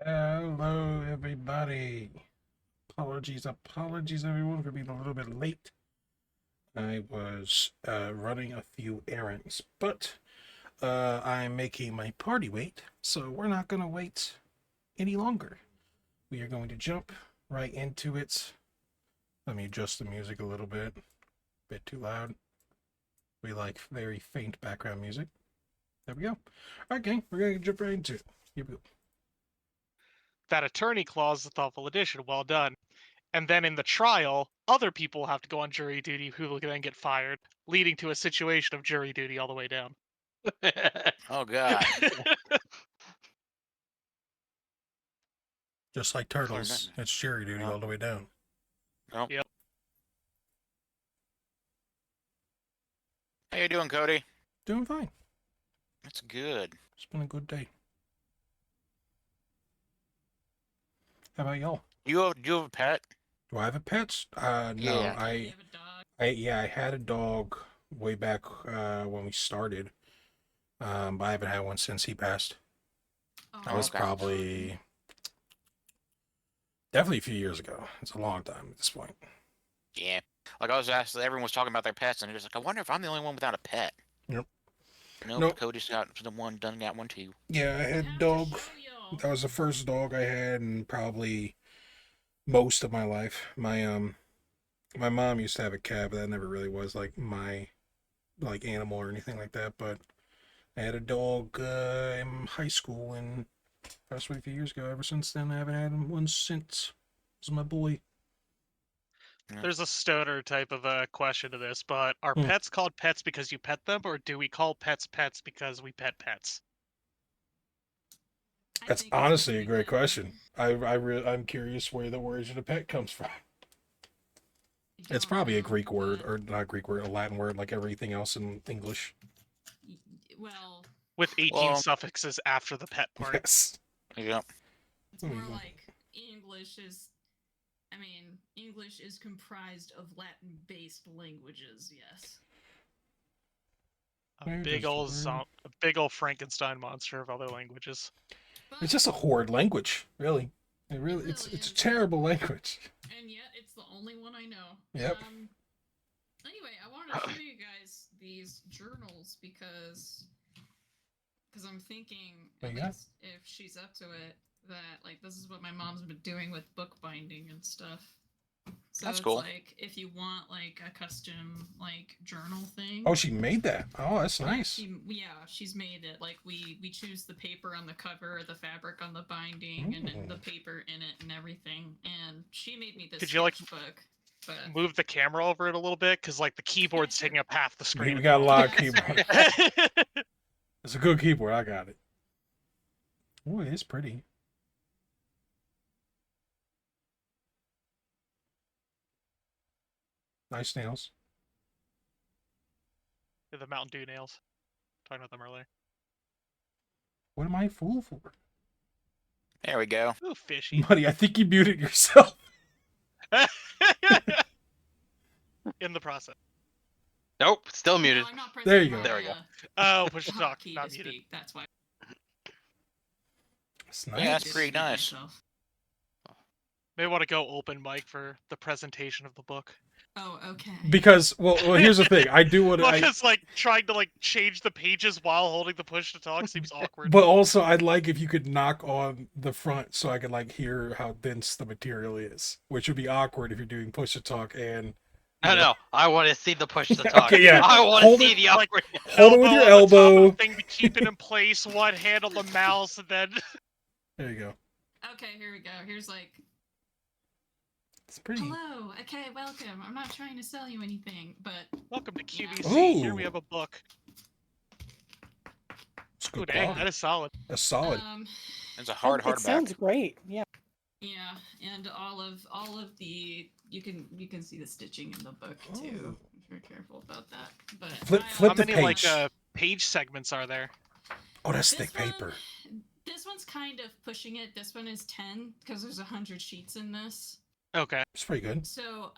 Hello, everybody. Apologies, everyone, for being a little bit late. I was running a few errands, but I'm making my party wait, so we're not going to wait any longer. We are going to jump right into it. Let me adjust the music a little bit. Bit too loud. We like very faint background music. There we go. Okay, we're going to jump right into it. Here we go. That attorney clause is a thoughtful addition. Well done. And then in the trial, other people have to go on jury duty who will then get fired, leading to a situation of jury duty all the way down. Oh God. Just like turtles, it's jury duty all the way down. Oh. Yep. How you doing, Cody? Doing fine. That's good. It's been a good day. How about y'all? Do you have a pet? Do I have a pet? No. Yeah. I had a dog way back when we started. But I haven't had one since he passed. That was probably definitely a few years ago. It's a long time at this point. Yeah. Like I was asked, everyone was talking about their pets, and they're just like, I wonder if I'm the only one without a pet. Yep. Nope. Cody's got one too. Yeah, I had a dog. That was the first dog I had in probably most of my life. My mom used to have a cat, but that never really was like my animal or anything like that. But I had a dog in high school and passed away a few years ago. Ever since then, I haven't had one since. This is my boy. There's a stoner type of a question to this, but are pets called pets because you pet them, or do we call pets pets because we pet pets? That's honestly a great question. I'm curious where the origin of pet comes from. It's probably a Greek word, or not Greek word, a Latin word, like everything else in English. Well, with 18 suffixes after the pet part. Yes. Yep. It's more like English is. I mean, English is comprised of Latin-based languages. Yes. A big old Frankenstein monster of other languages. It's just a horrid language, really. It's a terrible language. And yet, it's the only one I know. Yep. Anyway, I wanted to show you guys these journals because I'm thinking, at least if she's up to it, that like this is what my mom's been doing with bookbinding and stuff. So that's it's cool. Like if you want like a custom like journal thing. Oh, she made that. Oh, that's nice. She's made it. Like we choose the paper on the cover, the fabric on the binding, and the paper in it and everything. And she made me this. Could you like but... move the camera over it a little bit? Because like the keyboard's taking up half the screen. We got a lot of keyboard. It's a good keyboard. I got it. Oh, it is pretty. Nice nails. The Mountain Dew nails. Talking about them earlier. What am I a fool for? There we go. Ooh, fishy. Buddy, I think you muted yourself. In the process. Nope, still muted. No, there you go. There we go. Oh, push to talk, not muted. Speak. That's why. That's nice. Yeah, that's pretty nice. May want to go open mic for the presentation of the book. Oh, okay. Because, well, here's the thing. I do what I... Because, like, trying to, like, change the pages while holding the push to talk seems awkward. But also, I'd like if you could knock on the front so I could, like, hear how dense the material is. Which would be awkward if you're doing push to talk and... No, I want to see the push to talk. Okay, yeah. I want to see the awkward... Hold it with your elbow. Thing to keep it in place, one hand on the mouse, and then... There you go. Okay, here we go. Here's, like... It's pretty. Hello. Okay, welcome. I'm not trying to sell you anything, but welcome to QVC. Ooh. Here we have a book. It's good. Dang, that is solid. That's solid. It's a hard It sounds great. Yeah. Yeah, and all of the you can see the stitching in the book too. I'm very careful about that. But flip how the many page. like page segments are there? Oh, that's thick paper. This one's kind of pushing it. This one is 10 because there's 100 sheets in this. Okay. It's pretty good. So,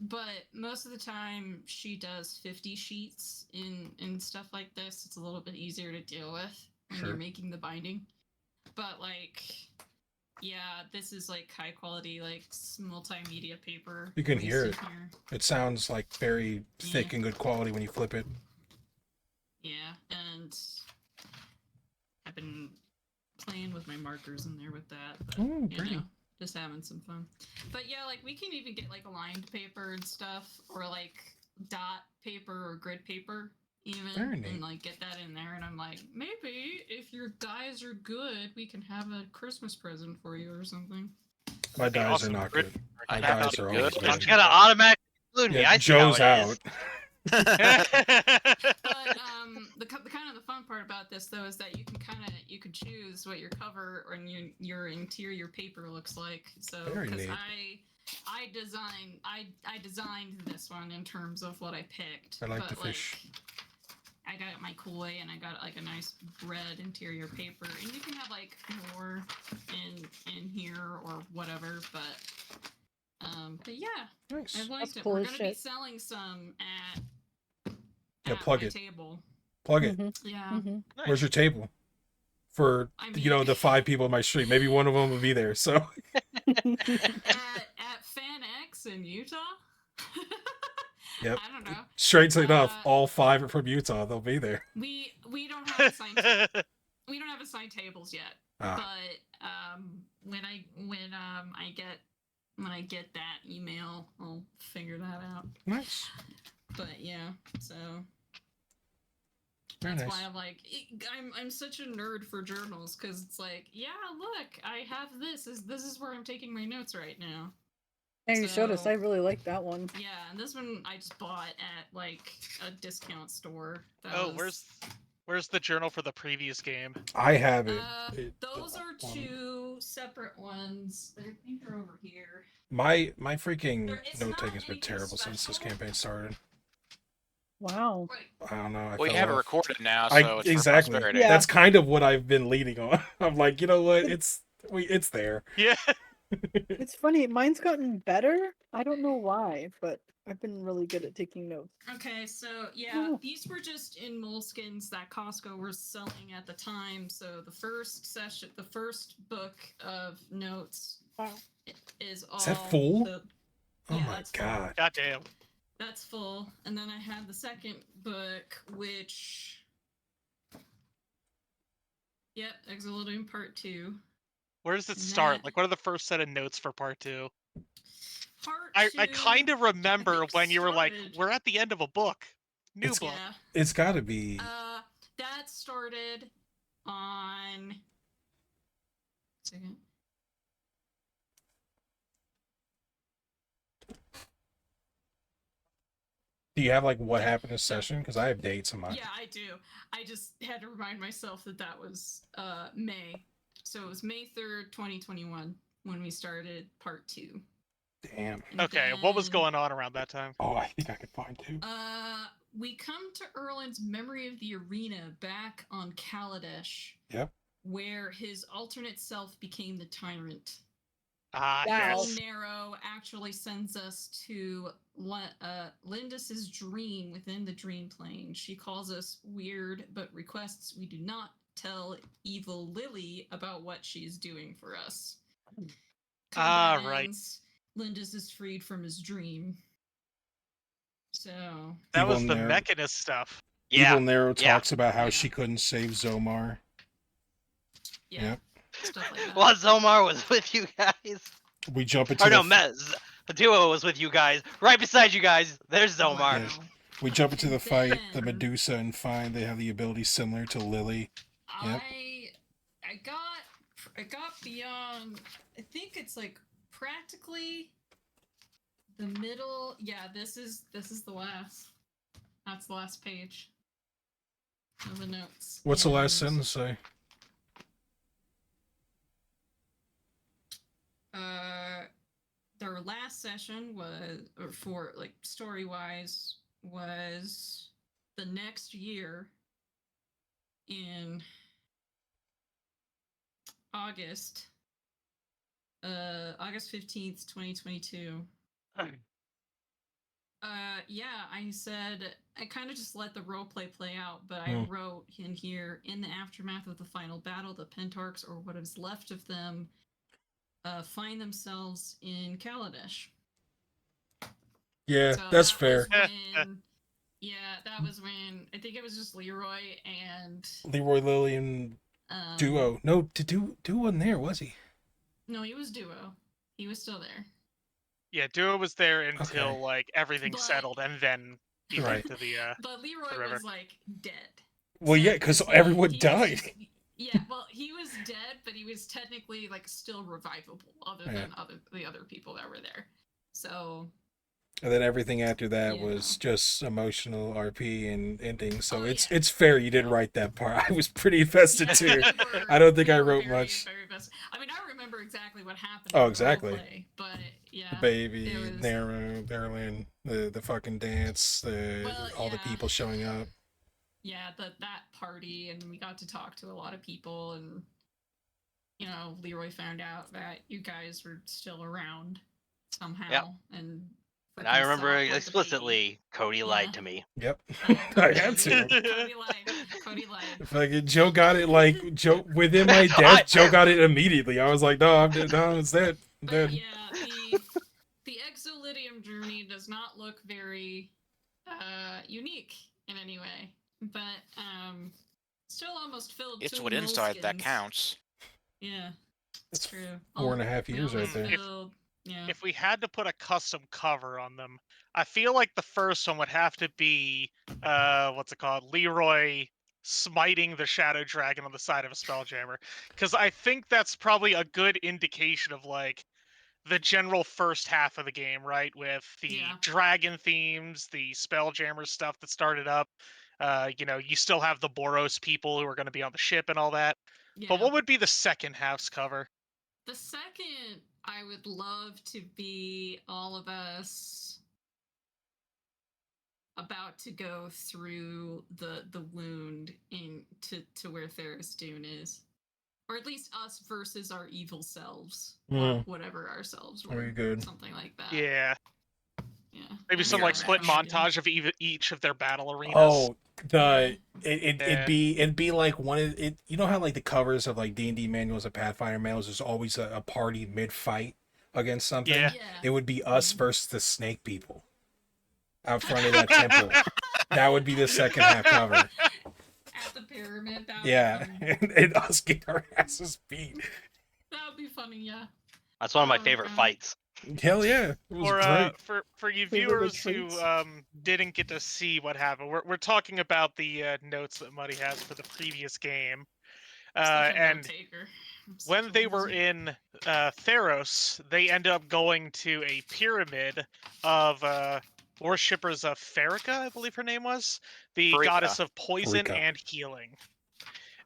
but most of the time she does 50 sheets in stuff like this. It's a little bit easier to deal with when you're making the binding. But like yeah, this is like high quality, like multimedia paper. You can We hear see it. here. It sounds like very thick and good quality when you flip it. Yeah, and I've been playing with my markers in there with that. But, Ooh, you pretty. know, just having some fun. But yeah, like we can even get like lined paper and stuff, or like dot paper or grid paper even, Very neat. and like get that in there. And I'm like, maybe if your dies are good, we can have a Christmas present for you or something. My That'd be dice awesome. are not Grid- good. I My have dice to are be always good. bad. It's gonna automatically include me. Yeah, I see how Joe's it out. is. But the kind of the fun part about this though is that you can choose what your cover or your interior paper looks like. So Very because neat. I designed this one in terms of what I picked. I like but, the fish. I got my koi and I got like a nice red interior paper, and you can have like more in here or whatever. But yeah, Nice. I liked That's it. cool We're as gonna be shit. selling some Yeah, at plug my it. table. Plug it. Mhm, Yeah. mhm. Where's your table? For I you know mean- the 5 people in my street, maybe one of them will be there. So at FanX in Utah. Yep. I don't know. straight enough, Uh, all 5 are from Utah. They'll be there. We don't have assigned we don't have assigned tables yet. Ah, But when I get that email, I'll figure that out. nice. But yeah, so Very that's nice. why I'm like I'm such a nerd for journals, because it's like, yeah, look, I have this is where I'm taking my notes right now. Yeah, you showed us. So- I really like that one. Yeah, and this one I just bought at like a discount store. That Oh, was, where's the journal for the previous game? I have it. those are 2 separate ones. I think they're over here. My freaking It's note not taking has been anything terrible since this special. campaign started. Wow. Right. I don't know. We fell have it off. recorded now, I- so it's exactly. for prosperity. Yeah. That's kind of what I've been leading on. I'm like, you know what? It's there. Yeah. It's funny. Mine's gotten better. I don't know why, but I've been really good at taking notes. Okay, so yeah, Oh. these were just in moleskins that Costco was selling at the time. So the first book of notes Wow. is all. Is that full? the- Oh Yeah, my that's full. god. Goddamn. That's full, and then I had the second book, which. Yep, Exilidium Part 2. Where does it start? That- Like, what are the first set of notes for part 2? Part I 2, kind of remember think when you were like, started- we're at the end of a book. New It's- book. Yeah. It's got to be. That started on. Second. Do you have like what happened this session? Because I have dates in mind. Yeah, I do. I just had to remind myself that was May. So it was May 3rd, 2021 when we started part 2. Damn. And Okay, what was then, going on around that time? Oh, I think I could find 2. We come to Erlin's Memory of the Arena back on Kaladesh. Yep. Where his alternate self became the tyrant. Ah, Wow. yes. Narrow actually sends us to Lindis's dream within the dream plane. She calls us weird, but requests we do not tell evil Lily about what she's doing for us. Ah, Combat right. ends, Lindis is freed from his dream. So That Evil was the Nero- Mechanist stuff. Yeah. Evil Nero yeah. talks about how Yeah. she couldn't save Zomar. yeah, Yep. stuff like that. While Zomar was with you guys. We jump into Or no, the Mez. The duo was with you guys. Right beside you guys. There's Zomar. Wow. Yeah. We jump into the And fight, the then- Medusa, and find they have the ability similar to Lily. Yep. I got beyond. I think it's like practically the middle. Yeah, this is the last. That's the last page of the notes. What's the last And, sentence say? Their last session was, or for like story wise, was the next year in August. August 15th, 2022. Yeah, I said I kind of just let the roleplay play out, but I wrote in here, in the aftermath of the final battle, the Pentarchs, or what is left of them, find themselves in Kaladesh. Yeah, So that's that fair. was when, yeah, that was when I think it was just Leroy and Leroy Lillian duo. No, duo wasn't there, was he? No, he was duo. He was still there. Yeah, Duo was there until Okay. like everything But- settled, and then he Right. went to the But Leroy the river. was like dead. Well, yeah, because everyone he was died. just- yeah, well, he was dead, but he was technically like still revivable, other Yeah. than the other people that were there. So And then everything after that Yeah. was just emotional RP and ending. So Oh, it's yeah. fair you didn't write that part. I was pretty invested yeah, too. we were- I don't think we I were wrote very, much. Very best. I mean, I remember exactly what happened. Oh, in the exactly. roleplay, but yeah, Baby, it was- Nero, Berlin, the fucking dance, Well, all the yeah. people showing up. yeah, that party, and we got to talk to a lot of people, and Leroy found out that you guys were still around somehow, and And I freaking remember sobbed like a baby. explicitly, Cody Yeah. lied to me. Yep. Oh, I Cody had lied. to. Cody lied. Cody lied. Fucking Joe got it like Joe within my death. Joe got it immediately. I was like, no, I'm dead. No, it's dead. I'm But dead. yeah, the Exolidium journey does not look very unique in any way, but still almost filled. It's to what inside that moleskins. counts. Yeah, it's true. 4.5 We years right almost there. filled- Yeah. If we had to put a custom cover on them, I feel like the first one would have to be what's it called? Leroy smiting the shadow dragon on the side of a spelljammer. Because I think that's probably a good indication of like the general first half of the game, right? With the Yeah. dragon themes, the spelljammer stuff that started up. You still have the Boros people who are going to be on the ship and all that. Yeah. But what would be the second half's cover? The second, I would love to be all of us about to go through the wound to where Ferris Dune is, or at least us versus our evil selves, or whatever ourselves were. Very good. Something like that. Yeah. Yeah. Maybe That's some what like I split would do. montage of each of their battle arenas. Oh, it'd Yeah. be like one of it. You know how like the covers of like D&D manuals and Pathfinder manuals, there's always a party mid fight against something. Yeah. Yeah. It would be us versus the snake people out front of that temple. That would be the second half cover. At the pyramid. That would Yeah, be funny. and us get our asses beat. That would be funny. Yeah. That's one of my Oh, favorite God. fights. Hell yeah, it was Or great. for you Favorite viewers who retreats? didn't get to see what happened, we're talking about the notes that Muddy has for the previous game. Such a And note-taker. I'm such when a they were loser. in Theros, they ended up going to a pyramid of worshippers of Farika, I believe her name was, the Farika. goddess of poison Farika. and healing.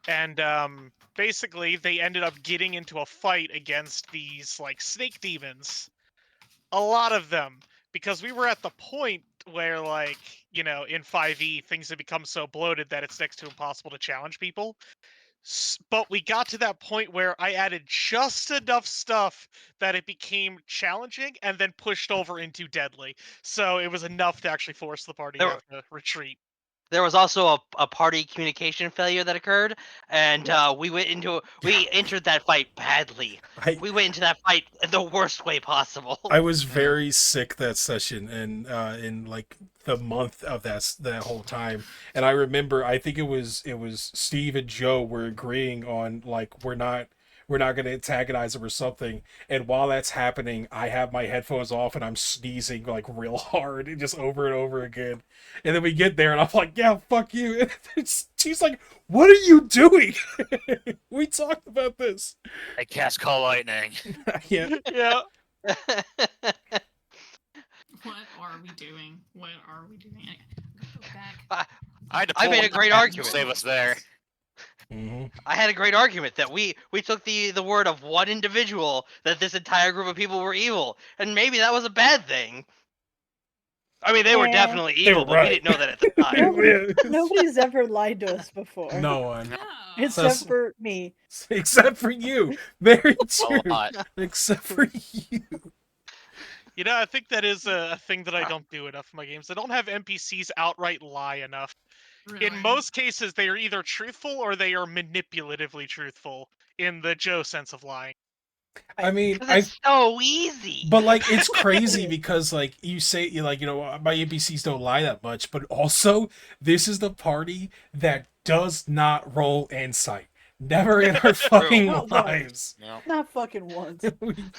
And basically, they ended up getting into a fight against these like snake demons. A lot of them, because we were at the point where, like, in 5e, things had become so bloated that it's next to impossible to challenge people. But we got to that point where I added just enough stuff that it became challenging and then pushed over into deadly. So it was enough to actually force the party to have to retreat. There was also a party communication failure that occurred, and we entered that fight badly. We went into that fight in the worst way possible. I was very sick that session, and in like the month of that whole time. And I remember, I think it was Steve and Joe were agreeing on like we're not going to antagonize him or something. And while that's happening, I have my headphones off and I'm sneezing like real hard, and just over and over again. And then we get there, and I'm like, "Yeah, fuck you." And she's like, "What are you doing?" We talked about this. I cast Call Lightning. Yeah. Yeah. What are we doing? What are we doing? I gotta go back. I had to I pull made one a great back to argument. save us there. Mm-hmm. I had a great argument that we took the word of one individual that this entire group of people were evil, and maybe that was a bad thing. I mean, they were definitely They evil, were but we right. didn't know that at the time. Nobody's ever lied to us before. No one. No. Except for me. Except for you. Very A true. lot. Except for you. I think that is a thing that I don't do enough in my games. I don't have NPCs outright lie enough. Really. In most cases, they are either truthful or they are manipulatively truthful in the Joe sense of lying. I mean, Because it's so easy. but like it's crazy because like you say you like my NPCs don't lie that much, but also this is the party that does not roll insight. Never in our fucking Not once. lives. No. Not fucking once.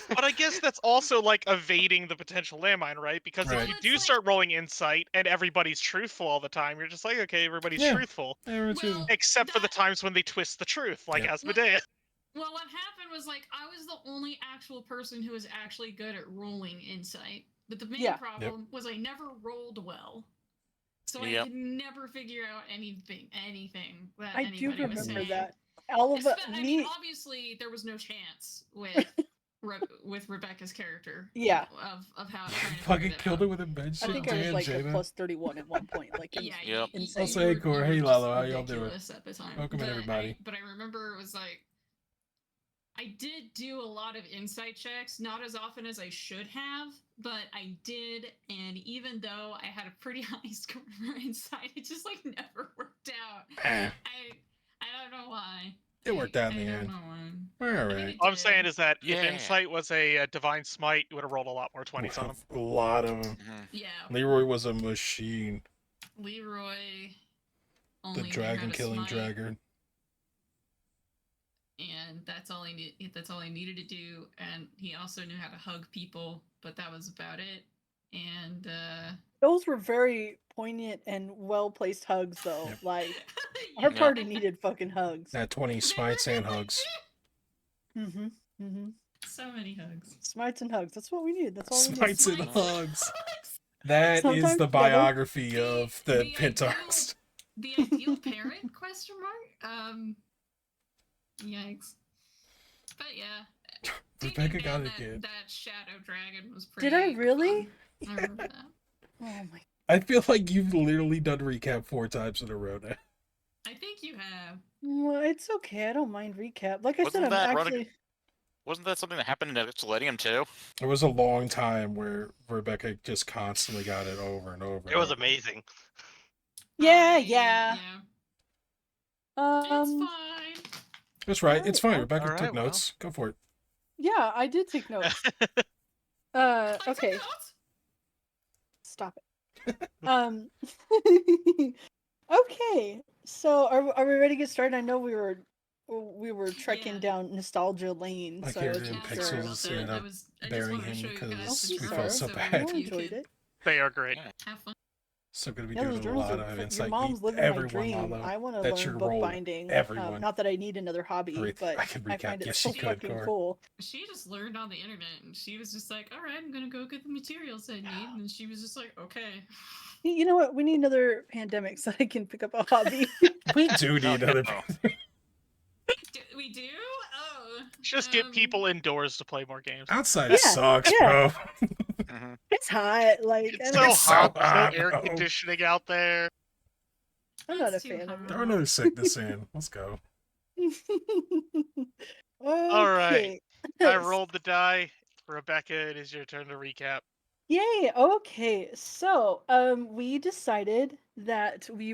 But I guess that's also like evading the potential landmine, right? Because Right. if you Well, do it's start rolling insight and everybody's truthful all the time, you're just like, okay, everybody's Yeah. truthful. Well, Except for the that- times when they twist the truth, like Yep. Asmodeus. Well, what happened was like I was the only actual person who was actually good at rolling insight. But the main Yeah. problem was I never rolled well. So I Yep. could never figure out anything that I do anybody was remember saying. that. All of I mean, me. obviously there was no chance with with Rebecca's character. Yeah. Of how trying to Fucking figure killed it it with a bench. I think I was like a plus 31 at one point. Like, Yeah, Yep. insane. I'll say, Cor, hey, just Lalo, how y'all doing? ridiculous at the time. Welcome in, everybody. But I remember it was like I did do a lot of insight checks, not as often as I should have, but I did. And even though I had a pretty high score for insight, it just like never worked out. Eh. I don't know why. It worked out in I the don't end. know why. All I think right. it All I'm did. saying is that Yeah. if insight was a divine smite, you would have rolled a lot more 20s on him. A lot of them. Mhm. Yeah, Leroy was a machine. Leroy. The Only knew how dragon to killing smite, dragon. and that's all he needed. That's all he needed to do. And he also knew how to hug people, but that was about it. And Those were very poignant and well placed hugs, though. Yep. Like, our Yeah. party needed fucking hugs. That 20 smites and hugs. Mm-hmm. Mm-hmm. So many hugs. Smites and hugs. That's what we need. That's all we need. Smites and Smites. hugs. That is Sometimes the together. biography of the The Pentarchs. The ideal parent? Question mark. Yikes. But yeah. Rebecca taking got down it that, again. that shadow dragon was pretty. Did I really? fun. I remember that. Oh my. I feel like you've literally done recap 4 times in a row now. I think you have. Well, it's okay. I don't mind recap. Like I said, Wasn't I'm that actually. Wasn't that something that happened in Selenium too? There was a long time where Rebecca just constantly got it over and over. It was and over. amazing. Yeah, Yeah. yeah. It's fine. That's right. It's fine. Alright, Rebecca alright, took well. notes. Go for it. Yeah, I did take notes. I took Okay. notes. Stop it. Okay. So are we ready to get started? I know we were trekking Yeah. down nostalgia lane. Like so here I in wasn't Yeah, Pixels, sure. about that. ended up I just burying wanted to him show you guys because the we journals felt so so bad. I you enjoyed could it. They are great. Yeah. Have fun. So gonna be Yeah, those doing a journals lot are. of Your insight. mom's living Everyone, my dream. Lalo. I want to That's learn your role. bookbinding. Everyone. Not that I need another hobby, Great. but I can recap. find it Yes, so you could, fucking Cor. cool. She just learned on the internet, and she was just like, "All right, I'm gonna go get the materials I need." And she was just like, "Okay." You know what? We need another pandemic so I can pick up a hobby. We do need No, another. no. We do? Oh. Just get people indoors to play more games. Outside Yeah, sucks, yeah. bro. Mhm. It's hot. Like It's I so don't- It's so hot. There's hot, no air bro. conditioning out there. I'm not a That's too fan of hot. Throw another sickness in. Let's go. it. All right. Okay. I rolled the die. Rebecca, it is your turn to recap. Yay. Okay. So, we decided that we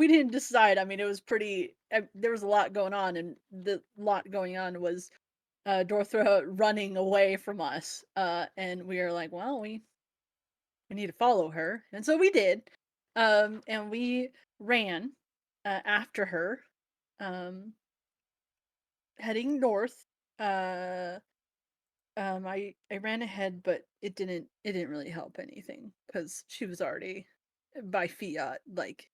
didn't decide. I mean, it was pretty there was a lot going on, and the lot going on was Dorthra running away from us. And we were like, well, we need to follow her. And so we did. And we ran after her, heading north. I ran ahead, but it didn't really help anything because she was already by fiat, like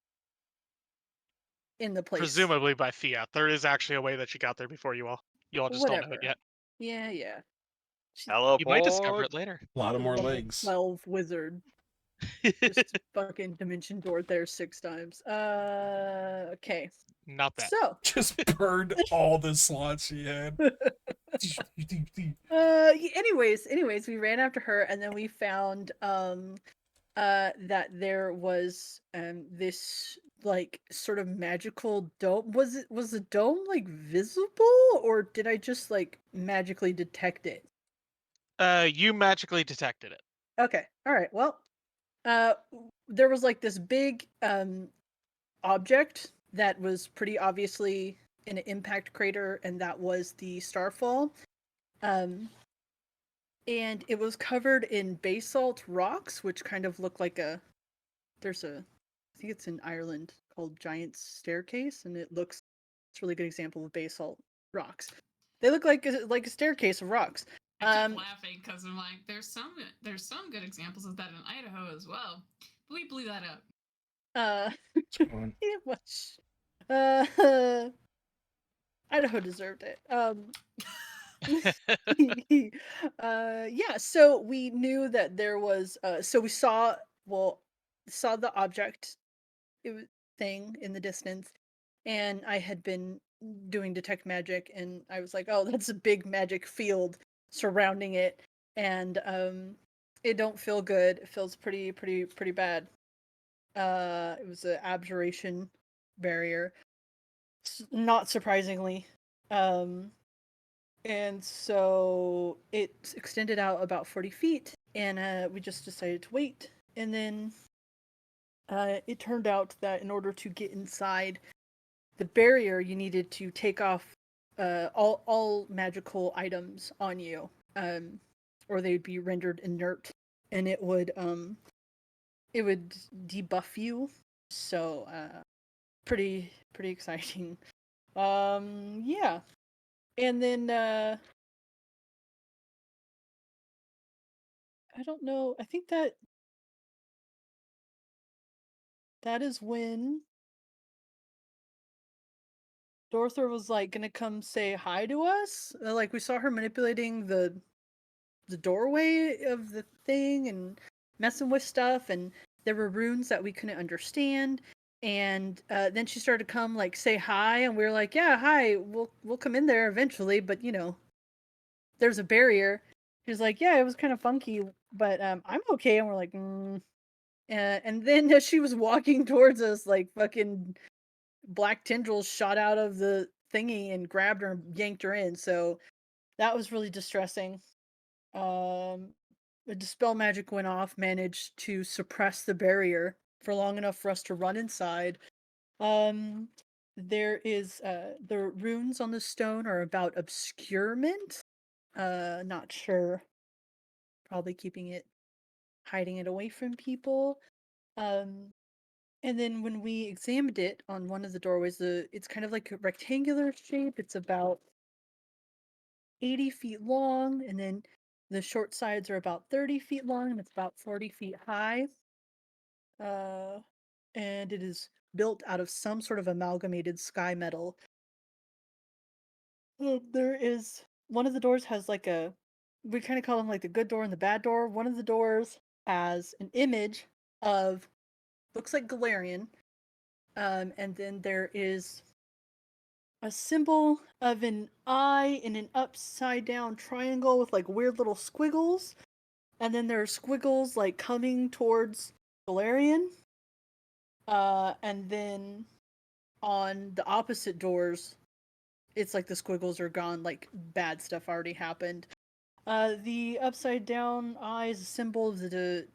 in the place. Presumably by fiat. There is actually a way that you got there before you all. You all just don't know Whatever. it yet. Yeah. Hello, You might discover it later. A lot of more Level legs. 12 wizard. Just fucking dimension door there 6 times. Okay. Not that. So, Just burned all the slots she had. anyways, we ran after her, and then we found that there was this like sort of magical dome. Was the dome like visible, or did I just like magically detect it? You magically detected it. Okay, all right. Well, there was like this big object that was pretty obviously in an impact crater, and that was the starfall. and it was covered in basalt rocks, which kind of look like I think it's in Ireland called Giant's Staircase, and it's a really good example of basalt rocks. They look like a staircase of rocks. I keep laughing because I'm like, there's some good examples of that in Idaho as well. But we blew that up. It was. Idaho deserved it. Yeah. So we knew that there was. So we saw the object, thing in the distance, and I had been doing detect magic, and I was like, oh, that's a big magic field surrounding it, and it don't feel good. It feels pretty bad. It was an abjuration barrier, not surprisingly. And so it extended out about 40 feet, and we just decided to wait. And then it turned out that in order to get inside the barrier, you needed to take off all magical items on you, or they'd be rendered inert, and it would debuff you. So pretty exciting. Yeah. And then I don't know. I think that is when Dorther was like gonna come say hi to us. Like we saw her manipulating the doorway of the thing and messing with stuff, and there were runes that we couldn't understand. And then she started to come like say hi, and we were like, yeah, hi, we'll come in there eventually, but there's a barrier. She was like, yeah, it was kind of funky, but I'm okay. And we're like, and then as she was walking towards us, like fucking black tendrils shot out of the thingy and grabbed her and yanked her in. So that was really distressing. The dispel magic went off, managed to suppress the barrier for long enough for us to run inside. There is the runes on the stone are about obscurement. Not sure. Probably hiding it away from people. And then when we examined it on one of the doorways, it's kind of like a rectangular shape. It's about 80 feet long, and then the short sides are about 30 feet long, and it's about 40 feet high. And it is built out of some sort of amalgamated sky metal. There is one of the doors has we kind of call them like the good door and the bad door. One of the doors has an image of looks like Golarion, and then there is a symbol of an eye in an upside down triangle with like weird little squiggles, and then there are squiggles like coming towards Golarion. And then on the opposite doors, it's like the squiggles are gone, like bad stuff already happened. The upside down eye is a symbol of the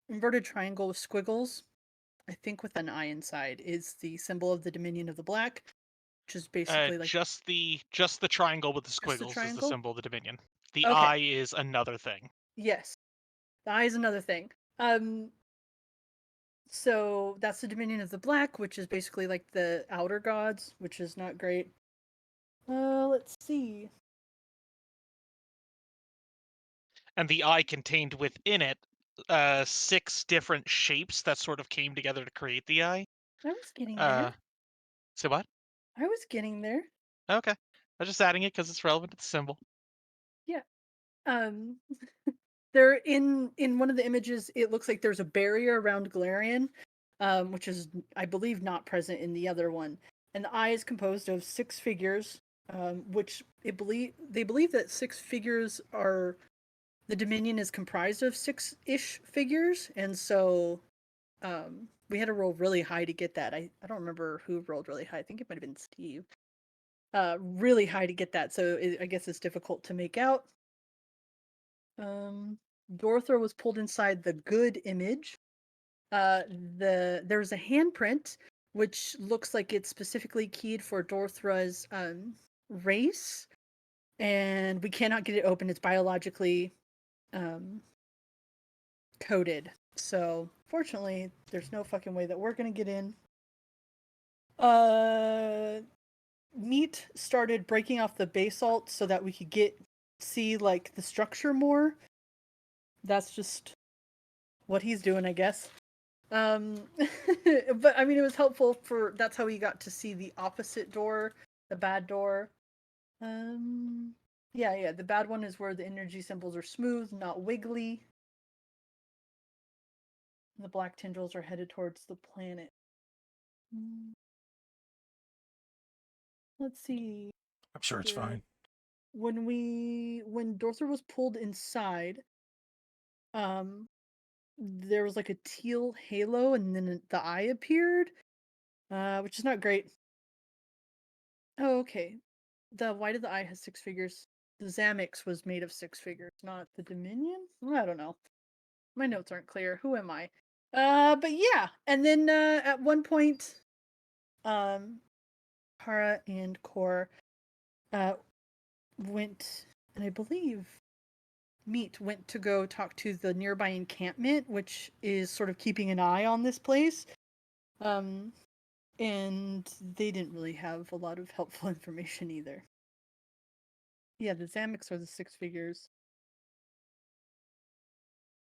inverted triangle with squiggles, I think with an eye inside, is the symbol of the Dominion of the Black, which is basically like just the triangle with the squiggles is the triangle? symbol of the Dominion. The Okay. eye is another thing. Yes. The eye is another thing. So that's the Dominion of the Black, which is basically like the outer gods, which is not great. Let's see. And the eye contained within it 6 different shapes that sort of came together to create the eye. I was getting there. So what? I was getting there. Okay. I was just adding it because it's relevant to the symbol. Yeah. There in one of the images, it looks like there's a barrier around Golarion, which is, I believe, not present in the other one. And the eye is composed of 6 figures, which they believe that 6 figures are the Dominion is comprised of 6-ish figures, and so we had to roll really high to get that. I don't remember who rolled really high. I think it might have been Steve. Really high to get that, so I guess it's difficult to make out. Dorther was pulled inside the good image. There's a handprint which looks like it's specifically keyed for Dorthra's race. and we cannot get it open. It's biologically coded. So fortunately, there's no fucking way that we're gonna get in. Meat started breaking off the basalt so that we could see like the structure more. That's just what he's doing, I guess. But I mean, it was helpful that's how we got to see the opposite door, the bad door. Yeah, the bad one is where the energy symbols are smooth, not wiggly. The black tendrils are headed towards the planet. Let's see. I'm sure it's fine. When Dorther was pulled inside, there was like a teal halo, and then the eye appeared, which is not great. Oh, okay. Why did the eye have 6 figures? The Zamix was made of 6 figures, not the Dominion? I don't know. My notes aren't clear. Who am I? But yeah. And then at one point, Hara and Kor went, and I believe Meat went to go talk to the nearby encampment, which is sort of keeping an eye on this place. And they didn't really have a lot of helpful information either. Yeah, the Zamix are the 6 figures.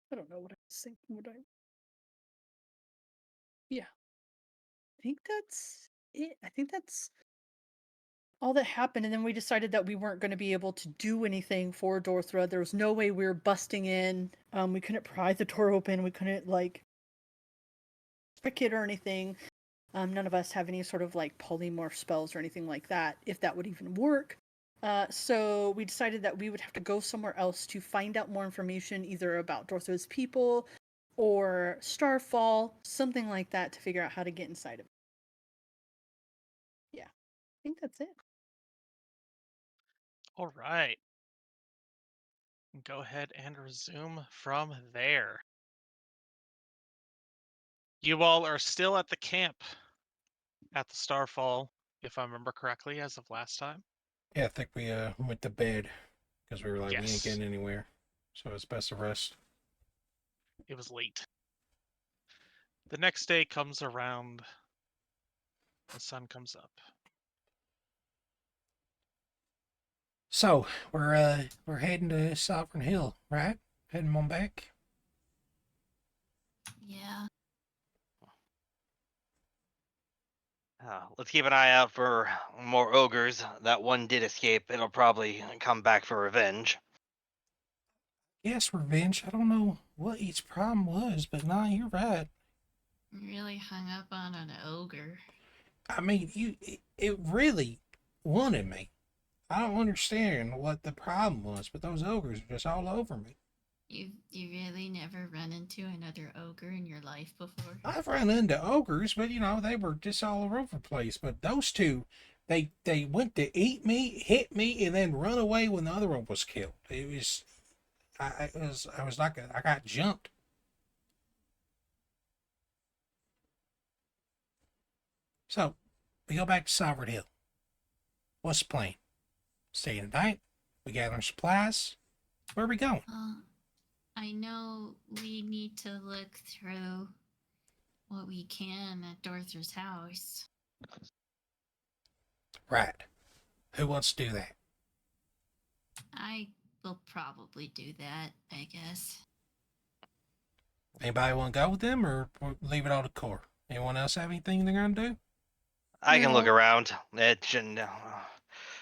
I don't know what I was thinking. Yeah. I think that's it. I think that's all that happened. And then we decided that we weren't going to be able to do anything for Dorthra. There was no way we were busting in. We couldn't pry the door open. We couldn't, like, trick it or anything. None of us have any sort of, like, polymorph spells or anything like that, if that would even work. So we decided that we would have to go somewhere else to find out more information, either about Dorthra's people or Starfall, something like that, to figure out how to get inside of it. Yeah, I think that's it. All right. Go ahead and resume from there. You all are still at the camp at the Starfall, if I remember correctly, as of last time. Yeah, I think we went to bed because we were like, we ain't Yes. getting anywhere. So it's best to rest. It was late. The next day comes around. The sun comes up. So we're heading to Sovereign Hill, right? Heading on back. Yeah. Let's keep an eye out for more ogres. That one did escape. It'll probably come back for revenge. Yes, revenge. I don't know what its problem was, but nah, you're right. Really hung up on an ogre. I mean, it really wanted me. I don't understand what the problem was, but those ogres are just all over me. You really never run into another ogre in your life before? I've run into ogres, but they were just all over the place. But those two, they went to eat me, hit me, and then run away when the other one was killed. It was, I was like, I got jumped. So, we go back to Sovereign Hill. What's the plan? Stay the night? We gather our supplies? Where are we going? I know we need to look through what we can at Dorther's house. Right. Who wants to do that? I will probably do that, I guess. Anybody want to go with them, or leave it all to Core? Anyone else have anything they're going to do? I can look No. around.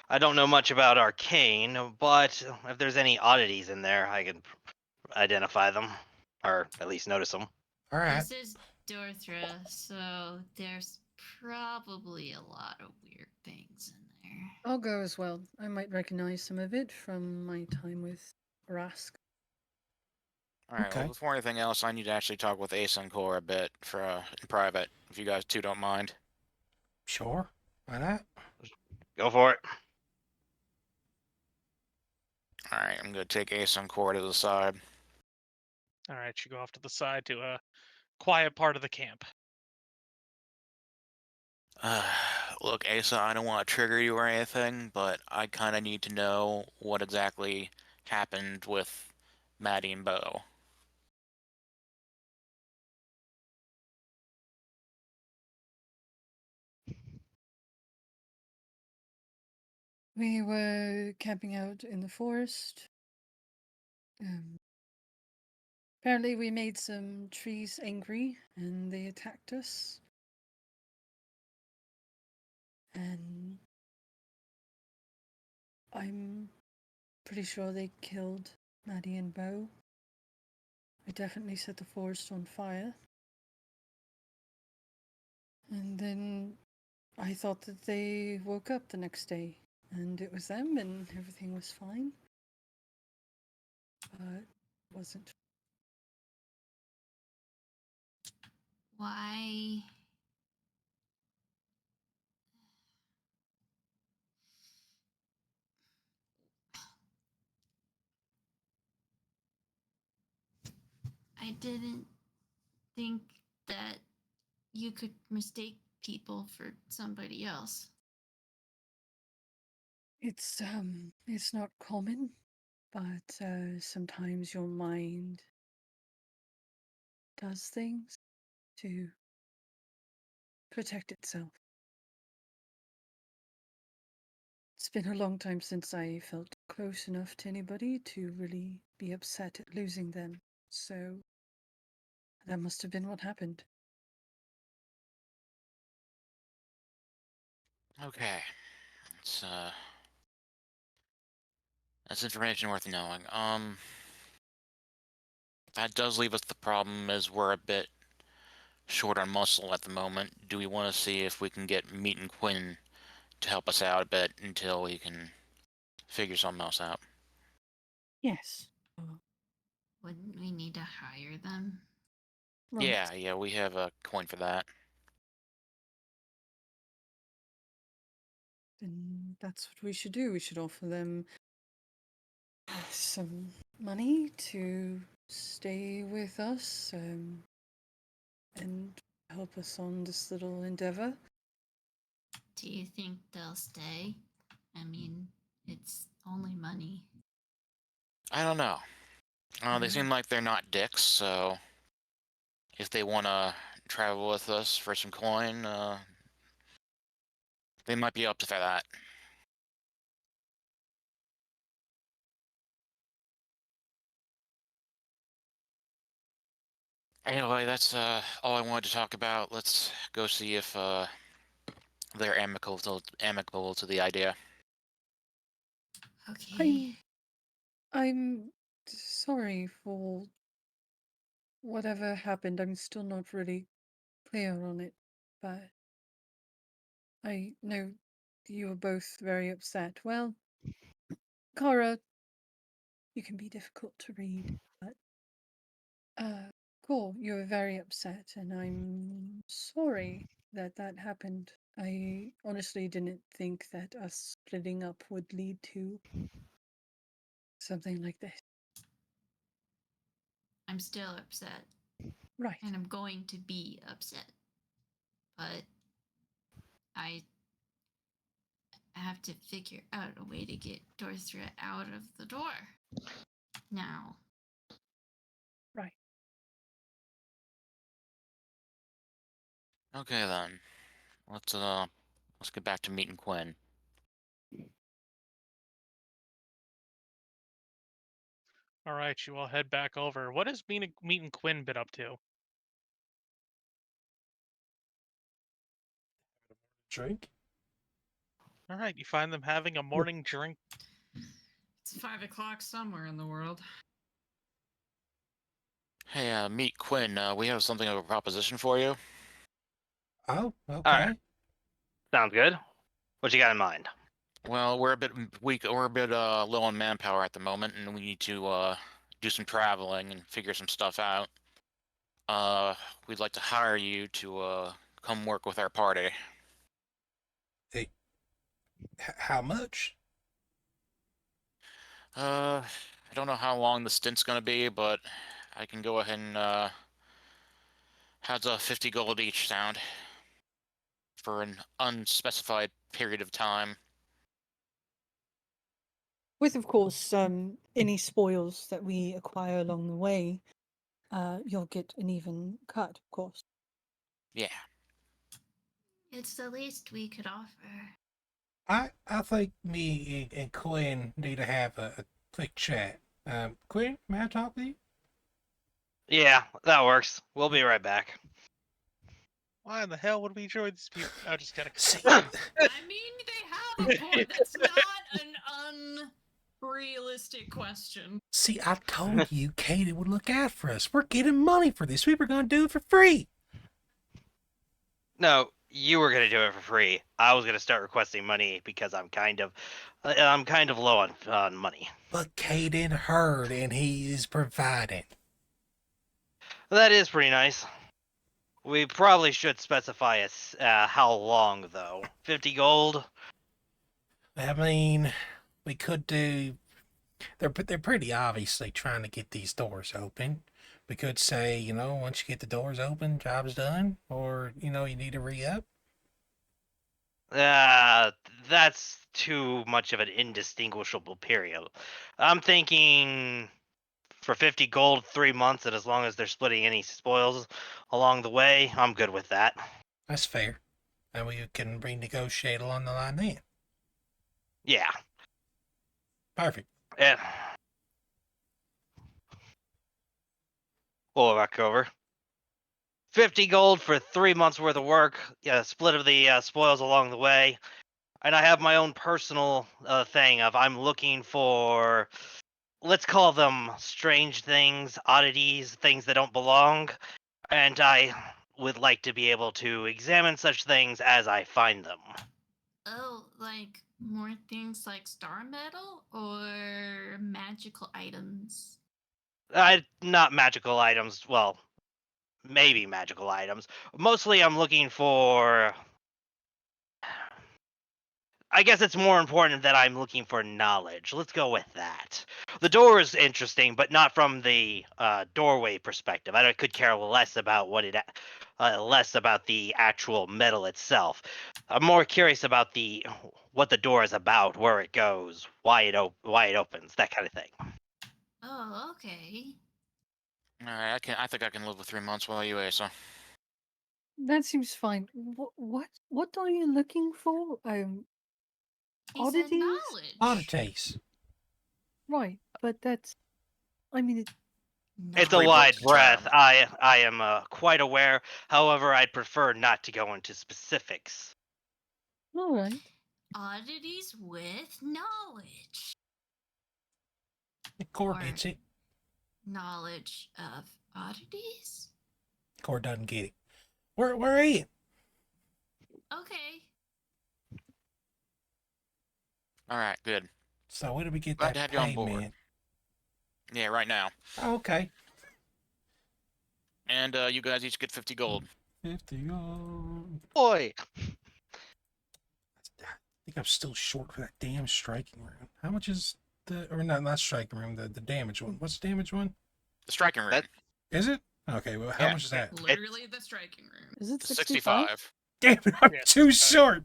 I don't know much about arcane, but if there's any oddities in there, I can identify them, or at least notice them. All right. This is Dorthra, so there's probably a lot of weird things in there. I'll go as well. I might recognize some of it from my time with Rask. All right. Okay. Well, before anything else, I need to actually talk with Ace and Core a bit for in private, if you guys two don't mind. Sure. Why not? Go for it. All right. I'm gonna take Ace and Core to the side. All right, you go off to the side to a quiet part of the camp. Look, Asa, I don't want to trigger you or anything, but I kind of need to know what exactly happened with Maddie and Bo. We were camping out in the forest. Apparently, we made some trees angry and they attacked us. And I'm pretty sure they killed Maddie and Bo. I definitely set the forest on fire. And then I thought that they woke up the next day and it was them and everything was fine. But it wasn't. Why? I didn't think that you could mistake people for somebody else. It's not common, but sometimes your mind does things to protect itself. It's been a long time since I felt close enough to anybody to really be upset at losing them. So that must have been what happened. Okay. That's information worth knowing. That does leave us the problem is we're a bit short on muscle at the moment. Do we want to see if we can get Meat and Quinn to help us out a bit until we can figure something else out? Yes. Wouldn't we need to hire them? Right. Yeah, we have a coin for that. Then that's what we should do. We should offer them some money to stay with us and help us on this little endeavor. Do you think they'll stay? I mean, it's only money. I don't know. They seem like they're not dicks, so if they want to travel with us for some coin, they might be up to that. Anyway, that's all I wanted to talk about. Let's go see if they're amicable to the idea. Okay. I'm sorry for whatever happened. I'm still not really clear on it, but I know you were both very upset. Well, Kara, you can be difficult to read, but cool, you were very upset, and I'm sorry that that happened. I honestly didn't think that us splitting up would lead to something like this. I'm still upset. Right. And I'm going to be upset. But I have to figure out a way to get Dorthra out of the door. Now. Right. Okay then. Let's get back to Meat and Quinn. All right, you all head back over. What has Meat and Quinn been up to? Drink? All right, you find them having a morning drink. It's 5 o'clock somewhere in the world. Hey, Meat Quinn, we have something of a proposition for you. Oh, okay. Alright. Sounds good. What you got in mind? Well, we're a bit weak. We're a bit low on manpower at the moment, and we need to do some traveling and figure some stuff out. We'd like to hire you to come work with our party. Hey, how much? I don't know how long the stint's gonna be, but I can go ahead and how's 50 gold each sound? for an unspecified period of time. With, of course, any spoils that we acquire along the way, you'll get an even cut, of course. Yeah. It's the least we could offer. I think me and Quinn need to have a quick chat. Quinn, may I talk to you? Yeah, that works. We'll be right back. Why in the hell would we join these people? I'm just kidding. See, I mean, they have a point. That's not an unrealistic question. see, I told you Katie would look out for us. We're getting money for this. We were going to do it for free. No, you were gonna do it for free. I was gonna start requesting money because I'm kind of low on money. But Caden heard, and he is providing. That is pretty nice. We probably should specify how long though. 50 gold. I mean, we could do. They're pretty obviously trying to get these doors open. We could say, once you get the doors open, job's done, or you need to re-up. That's too much of an indistinguishable period. I'm thinking for 50 gold, 3 months, and as long as they're splitting any spoils along the way, I'm good with that. That's fair, and we can renegotiate along the line then. Yeah. Perfect. Yeah. Pull it back over. 50 gold for 3 months worth of work. Yeah, split of the spoils along the way. And I have my own personal thing of I'm looking for, let's call them strange things, oddities, things that don't belong. And I would like to be able to examine such things as I find them. Oh, like more things like star metal or magical items? Not magical items. Well, maybe magical items. Mostly I'm looking for... I guess it's more important that I'm looking for knowledge. Let's go with that. The door is interesting, but not from the doorway perspective. I could care less about less about the actual metal itself. I'm more curious about what the door is about, where it goes, why it opens, that kind of thing. Oh, okay. All right, I think I can live with 3 months while you Asa. That seems fine. What are you looking for? He said Oddities? knowledge. Oddities. Right, but that's... I mean, It's a Very wide broad breadth. term. I am quite aware. However, I'd prefer not to go into specifics. all right. Oddities with knowledge. Cord Or- gets it. Knowledge of oddities? Cord doesn't get it. Where are you? Okay. All right, good. So where do we get Glad to that have you on board. payment? Yeah, right now. Oh, okay. And you guys each get 50 gold. 50 gold. Boy, I think I'm still short for that damn striking room. How much is or not striking room, the damage one? What's the damage one? The striking room. That- Is it? Okay, well, how Yeah. much is that? Literally the striking room. Is it 65. Damn it, I'm Yeah, too short.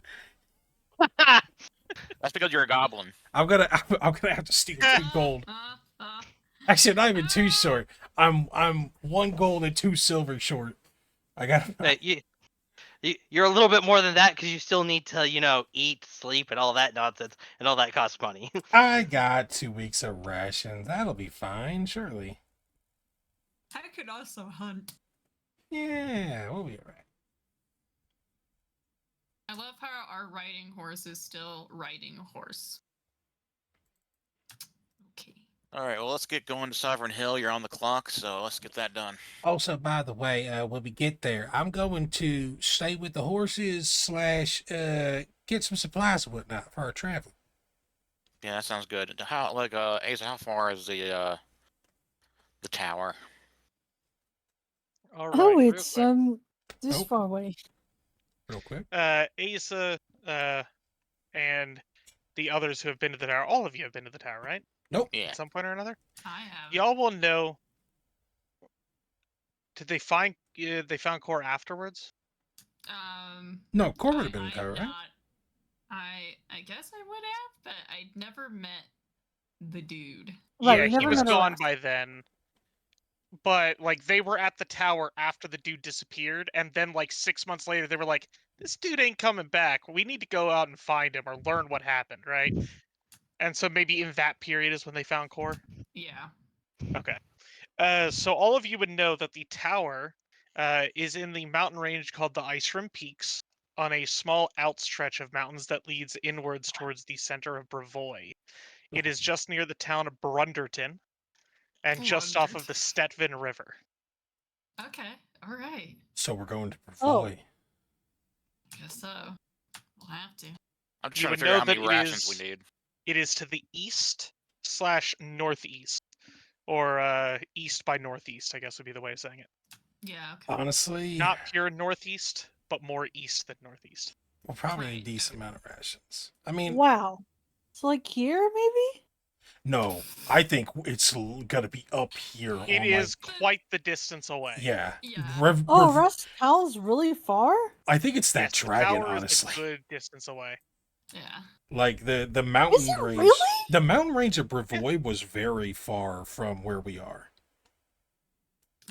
That's because you're a goblin. I'm gonna have to steal 2 gold. Actually, not even too short. I'm 1 gold and 2 silver short. I got. you're a little bit more than that because you still need to, eat, sleep, and all that nonsense, and all that costs money. I got 2 weeks of rations. That'll be fine, surely. I could also hunt. Yeah, we'll be alright. I love how our riding horse is still riding a horse. Okay. All right, well, let's get going to Sovereign Hill. You're on the clock, so let's get that done. Also, by the way, when we get there, I'm going to stay with the horses / get some supplies and whatnot for our travel. Yeah, that sounds good. Asa, how far is the tower? All right. Oh, real it's quick. this Nope. far away. Real quick. Asa, and the others who have been to the tower. All of you have been to the tower, right? Nope. Yeah. At some point or another. I have. Y'all will know. Did they find core afterwards? No, Core would have been I in tower, right? not. I guess I would have, but I'd never met the dude. Right, yeah, we he never was met gone Aras. by then. But like they were at the tower after the dude disappeared, and then like 6 months later they were like, "This dude ain't coming back. We need to go out and find him or learn what happened, right?" And so maybe in that period is when they found Core. Yeah. Okay. So all of you would know that the tower is in the mountain range called the Ice Rim Peaks, on a small outstretch of mountains that leads inwards towards the center of Brevoy. It is just near the town of Brunderton, and just off of the Stettvin River. Okay. All right. So we're going to Oh. Brevoy. Guess so. We'll have to. I'm just You trying would to figure out know how many that it rations we is- need. It is to the east/northeast, or east by northeast, I guess would be the way of saying it. Yeah. Okay. Honestly, Not pure northeast, but more east than northeast. we'll probably need a Right, decent okay. amount of rations. I mean, Wow. So like here, maybe? no, I think it's gonna be up here. It on, is like, quite the distance away. yeah. Yeah. Oh, Rust Cal's really far? I think it's that Yes, the dragon, tower honestly. is a good distance away. Yeah. Like the mountain it range. really? The mountain range of Brevoy was very far from where we are.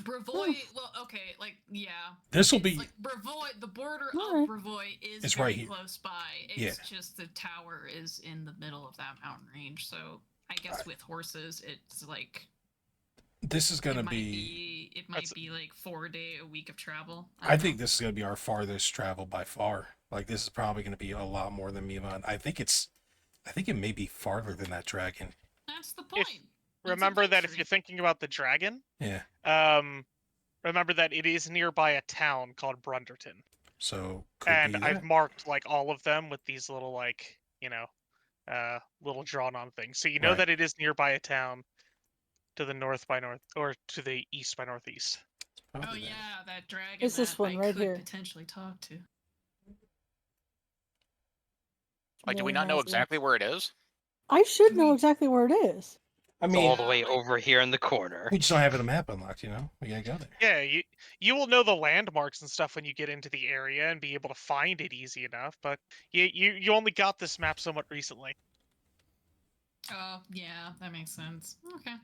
Brevoy. Well, okay. Like, yeah. This will It's be like Brevoy. The border Alright. of Brevoy is It's very right here. close by. It's just the tower is in the middle of that mountain range. So I guess with horses, it's like this is gonna it might be. It might be like 4-day a week of travel. I think this is gonna be our farthest travel by far. Like this is probably gonna be a lot more than Mivan. I think it may be farther than that dragon. That's the point. It's Remember that if adventure. you're thinking about the dragon, Yeah. remember that it is nearby a town called Brunderton. So could And be I've that. marked like all of them with these little like, little drawn on things. So you know Right. that it is nearby a town to the north by north or to the east by northeast. Oh Probably that. yeah, that dragon. It's this that one I right could here. potentially talk to. Like, do we Really not know nice. exactly where it is? I should Do know we- exactly where it is. I It's mean, all the way like- over here in the corner. we just don't have a map unlocked. You know, we gotta go there. Yeah, you will know the landmarks and stuff when you get into the area and be able to find it easy enough, but you only got this map somewhat recently. Oh yeah, that makes sense. Okay.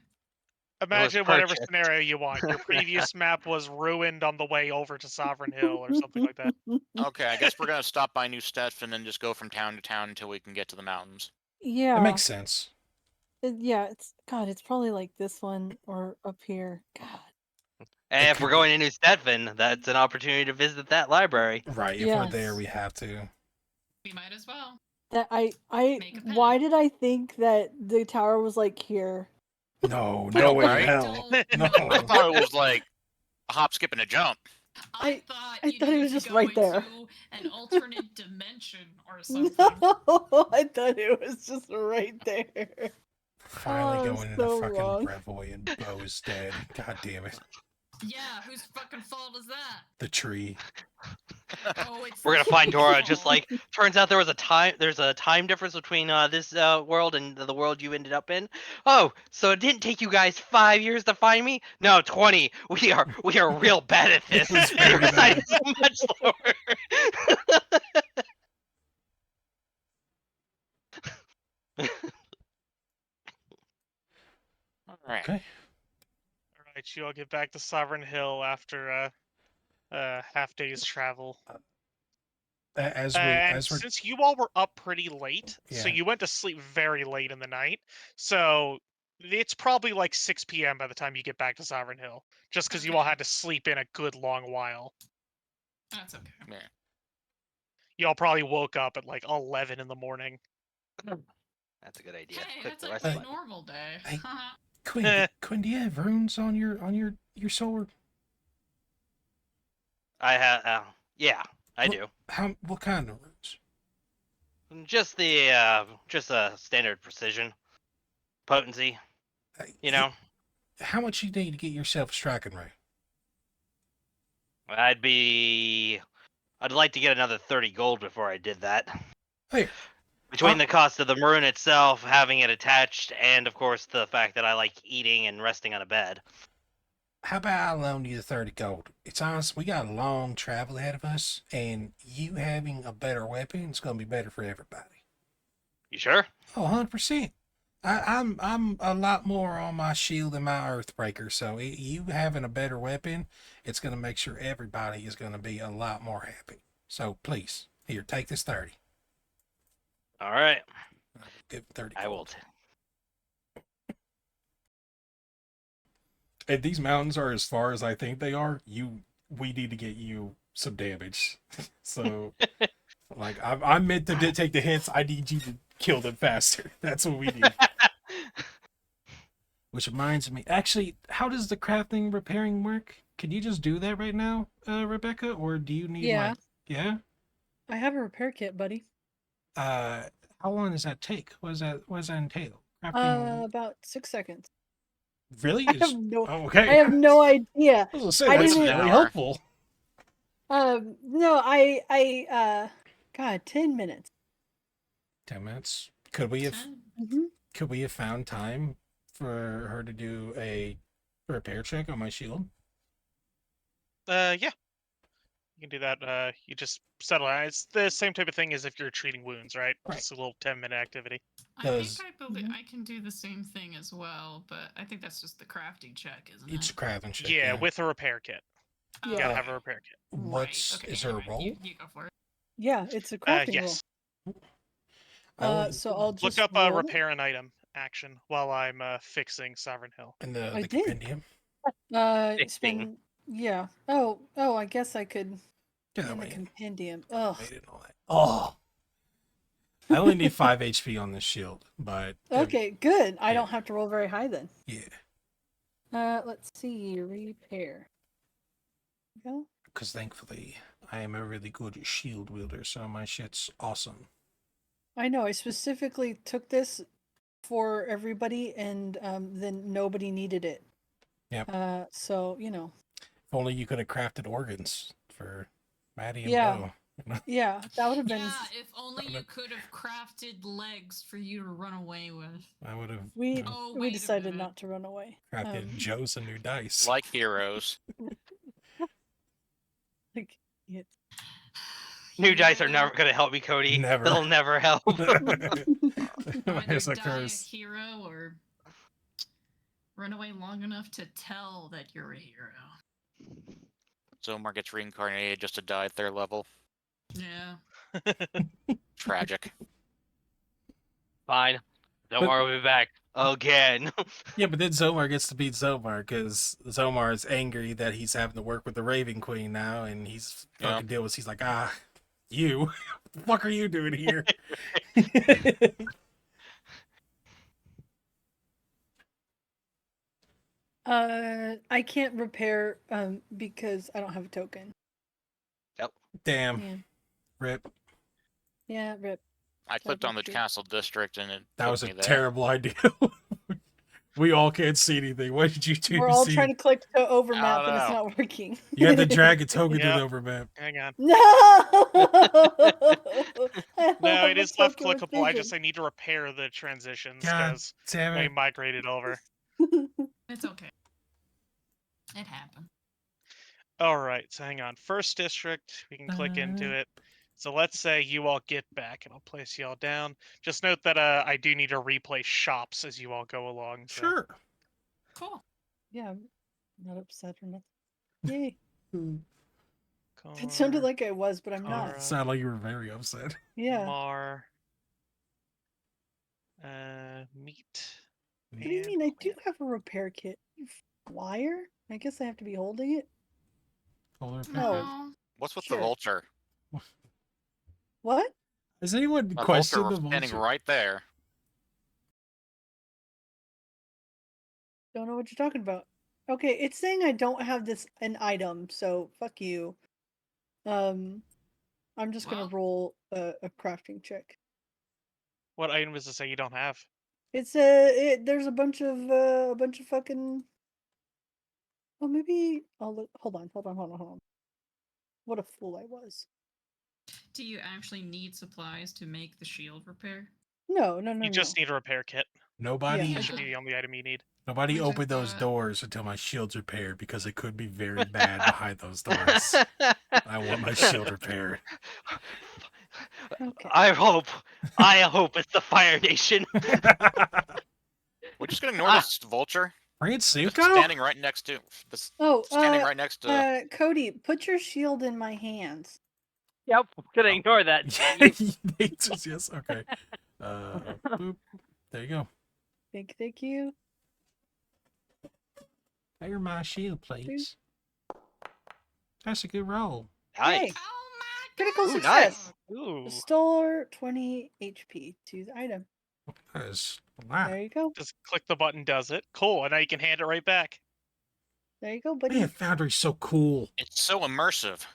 Imagine whatever purchased. scenario you want. Your previous map was ruined on the way over to Sovereign Hill or something like that. Okay, I guess we're gonna stop by New Stetson and just go from town to town until we can get to the mountains. Yeah. That makes sense. Yeah, it's probably like this one or up here. God. And It if we're could be. going to New Stetson, that's an opportunity to visit that library. Right. If we're there, Yes. we have to. We might as well. That Make a why path. did I think that the tower was like here? No, I no know, way in right? hell. Don't No. know. I thought it was like a hop, skip, and a jump. I thought I you thought it needed was to just go right there. into an alternate dimension or something. No, I thought it was just right there. Finally Oh, going so into fucking wrong. Brevoy and Bo is dead. God damn it. Yeah, whose fucking fault is that? The tree. Oh, it's We're the gonna find tree's Dora. Just fault. like turns out there's a time difference between this world and the world you ended up in. Oh, so it didn't take you guys 5 years to find me? No, 20. We are real bad at this. It's And very your side bad. is so much slower. All right. Okay. All right, you all get back to Sovereign Hill after half day's travel. As And we're since you all were up pretty late, so Yeah. you went to sleep very late in the night, so it's probably like 6 p.m. by the time you get back to Sovereign Hill, just because you all Okay. had to sleep in a good long while. That's okay. Yeah. You all probably woke up at like 11 in the morning. That's a good idea. Hey, Click that's the like rest a button. normal day. Hey. Quinn, Eh. do you have runes on your sword? I have. Yeah, I do. What kind of runes? Just the just a standard precision, potency. You know, How much you need to get yourself a striking ray? I'd like to get another 30 gold before I did that. Hey, Between the cost of the maroon itself, having it attached, and of course the fact that I like eating and resting on a bed. how about I loan you the 30 gold? It's honest, we got a long travel ahead of us, and you having a better weapon is going to be better for everybody. You sure? Oh, 100%. I'm a lot more on my shield than my Earthbreaker, so you having a better weapon, it's going to make sure everybody is going to be a lot more happy. So please, here, take this 30. All right. Give 30 I will. gold. If these mountains are as far as I think they are, we need to get you some damage. So, like, I'm meant to take the hits. I need you to kill them faster. That's what we need. Which reminds me, actually, how does the crafting repairing work? Can you just do that right now, Rebecca, or do you need Yeah. like, yeah? I have a repair kit, buddy. How long does that take? What does that entail? Crafting, About 6 seconds. really? I have no. Oh, okay. I have no idea. I was gonna say, I that's didn't- really Hour. helpful. No, God, 10 minutes. 10 minutes. Could we have? 10. Mm-hmm. Could we have found time for her to do a repair check on my shield? Yeah. You can do that. You just settle it. It's the same type of thing as if you're treating wounds, right? Right. Just a little 10-minute activity. I Does- think I can do the same thing as well, but I think that's just the crafting check, isn't It's it? crafting check. Yeah, with a repair kit. You Yeah. gotta have a repair kit. What's Right. Okay, is there a anyway, roll? You go for it. Yeah, it's a crafting Yes. I only- So I'll just Look up a roll it. repair an item action while I'm fixing Sovereign Hill. in the I did. compendium. Fixing. Spend. Yeah. Oh. I guess I could. Yeah, that In the way. compendium. Ugh. Made it and all that. Oh, I only need 5 HP on this shield, but Okay, good. I yeah. don't have to roll very high then. yeah, Let's see. Repair. Go. because thankfully I am a really good shield wielder, so my shit's awesome. I know. I specifically took this for everybody, and then nobody needed it. Yep. So you know. If only you could have crafted organs for Maddie and Yeah. Bo. Yeah, that would have been. Yeah, if only you could have crafted legs for you to run away with. I would have We Oh, we wait a decided minute. not to run away. crafted Joe some new dice. Like heroes. Like, yeah. New dice are Yeah. never going to help me, Cody. Never. They'll never help. Either It's a die curse. a hero or run away long enough to tell that you're a hero. Zomar gets reincarnated just to die at their level. Yeah. Tragic. Fine. Don't But- worry, we'll be back again. Yeah, but then Zomar gets to beat Zomar because Zomar is angry that he's having to work with the Raven Queen now, and he's Yeah. fucking deal with. He's like, you, what the fuck are you doing here? I can't repair because I don't have a token. Damn, Yeah. rip. Yeah, rip. I clicked on the Troubleshoot. castle district and it That took was a me there. terrible idea. We all can't see anything. What did you do? We're all see? trying to click to overmap and it's know. not working. You had to drag a token Yeah. to the overmap. Hang on. No. No, it is left clickable. I need to repair the transitions God because damn they it. migrated over. It's okay. It happened. All right, so hang on. First district, we can click into it. So let's say you all get back, and I'll place you all down. Just note that I do need to replay shops as you all go along. So. Sure. Cool. Yeah, I'm not upset or nothing. Yay. It sounded Car, like I was, but I'm not. Alright. Sound like you were very upset. Yeah. Mar. Meat. What do you and mean? I do plant. have a repair kit. You flyer? I guess I have to be holding it. Polar bear. No. Aw. What's with Sure. the vulture? What? Has anyone A questioned vulture the was standing vulture? right there. Don't know what you're talking about. Okay, it's saying I don't have an item, so fuck you. I'm just gonna Well. roll a crafting check. What item does it say you don't have? It's there's a bunch of fucking. Oh, maybe I'll look. Hold on. What a fool I was. Do you actually need supplies to make the shield repair? No. You just need a repair kit. Nobody Yeah, That is should be the only item you need. Nobody Reject opened those that. doors until my shield's repaired because it could be very bad behind those doors. I want my shield repaired. Okay. I hope it's the Fire Nation. We're just gonna ignore this vulture. Just Francisco? standing right next to this. Oh, Standing right next to. Cody, put your shield in my hands. Yep, gonna ignore that. Yes, okay. Boop. There you go. Thank you. Fire my shield, please. That's a good roll. Nice. Oh my Critical god! Ooh, success. nice. Ooh. Restore 20 HP to the item. That is wow. There you go. Just click the button, does it. Cool, and now you can hand it right back. There you go, buddy. Man, Foundry's so cool. It's so immersive.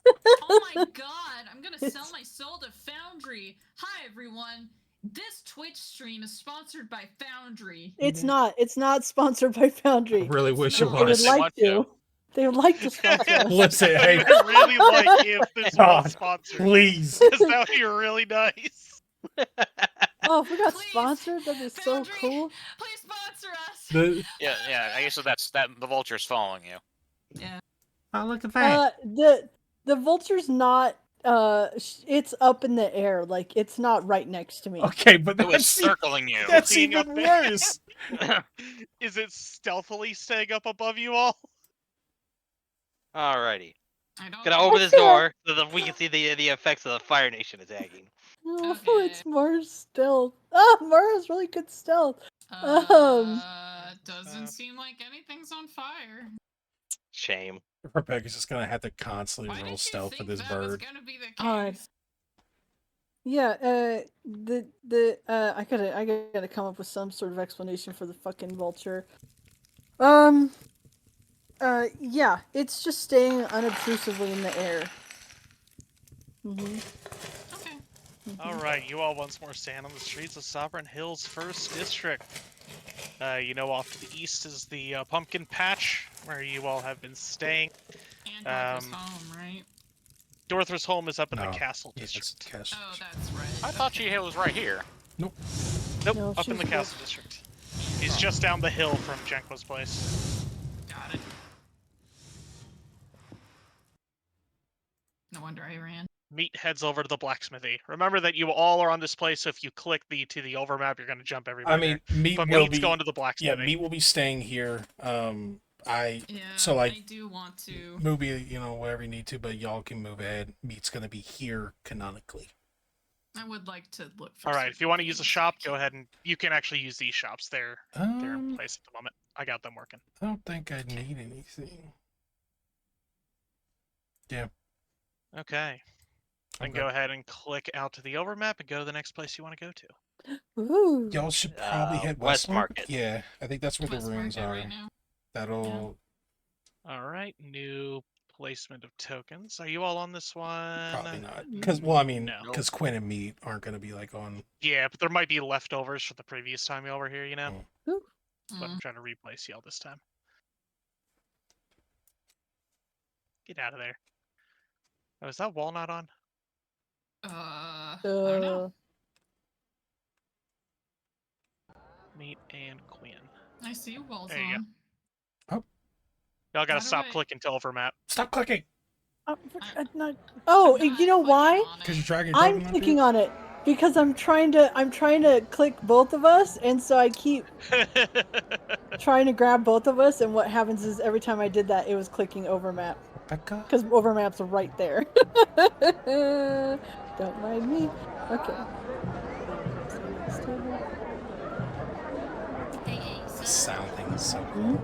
Oh my god! I'm gonna sell my soul to Foundry. Hi everyone. This Twitch stream is sponsored by Foundry. It's not. It's not sponsored by I Foundry. really wish it not. They would was. They like want to. They would like to sponsor us. Listen, I hey, would really like if this God, was sponsored. please. Because that would be really nice. Oh, if we got Please, sponsored, that'd be so Foundry, cool. Please sponsor us. The, Yeah. I guess so. That's that. The vulture's following you. Yeah. oh, look at that. The vulture's not. It's up in the air. Like it's not right next to me. Okay, but It was that's, circling you. that's Being even up there. worse. Is it stealthily staying up above you all? Alrighty. I don't Gonna think- open this door so that we can see the effects of the Fire Nation attacking. Oh, Okay. it's Mara's stealth. Oh, Mara's really good stealth. Um, Doesn't seem like anything's on fire. Shame. Rebecca's just gonna have to constantly Why did roll you stealth for think this that was bird. gonna be the Odd. case? Yeah. I gotta come up with some sort of explanation for the fucking vulture. Yeah, it's just staying unobtrusively in the air. Mm-hmm. Okay. All right, you all once more stand on the streets of Sovereign Hills First District. Off to the east is the pumpkin patch where you all have been staying. And Dorothy's home, right? Dorothy's home is up in No, the castle yeah, it's district. Castle. Oh, that's right. I thought she was right here. Nope, No, up in she's the castle district. He's just down the hill from Jenko's place. Got it. No wonder I ran. Meat heads over to the blacksmithy. Remember that you all are on this place, so if you click to the overmap, you're going to jump everywhere. I mean, Meat but will Meat's be going to the yeah, blacksmithy. Meat will be staying here. Yeah. So, like, I do want to. move wherever you need to, but y'all can move ahead. Meat's gonna be here canonically. I would like to look for. All right, if you want to use a things, shop, actually. go ahead and you can actually use these shops. They're in place at the moment. I got them working. I don't think I need anything. Yeah. Okay. Then Okay. go ahead and click out to the overmap and go to the next place you want to go to. Ooh. Y'all should probably head West westward. Market. Yeah, I think that's where West the ruins Market are. right now. That'll All right, new placement of tokens. Are you all on this one? probably not. Because, well, I mean, No. because Quinn and Meat aren't gonna be like on. Yeah, but there might be leftovers from the previous time you were here, you know? Oh. But I'm trying to replace y'all this time. Get out of there. Oh, is that wall not on? I don't know. Meat and Quinn. I see walls There you go. on. Y'all gotta How do stop I- clicking to overmap. Stop clicking! Oh, I'm not you know clicking why? on Because it. you're dragging. I'm clicking on it because I'm trying to click both of us, and so I keep trying to grab both of us. And what happens is every time I did that, it was clicking overmap Rebecca. because overmap's right there. Don't mind me. Okay. Hey, The sound thing is so cool. Mhm.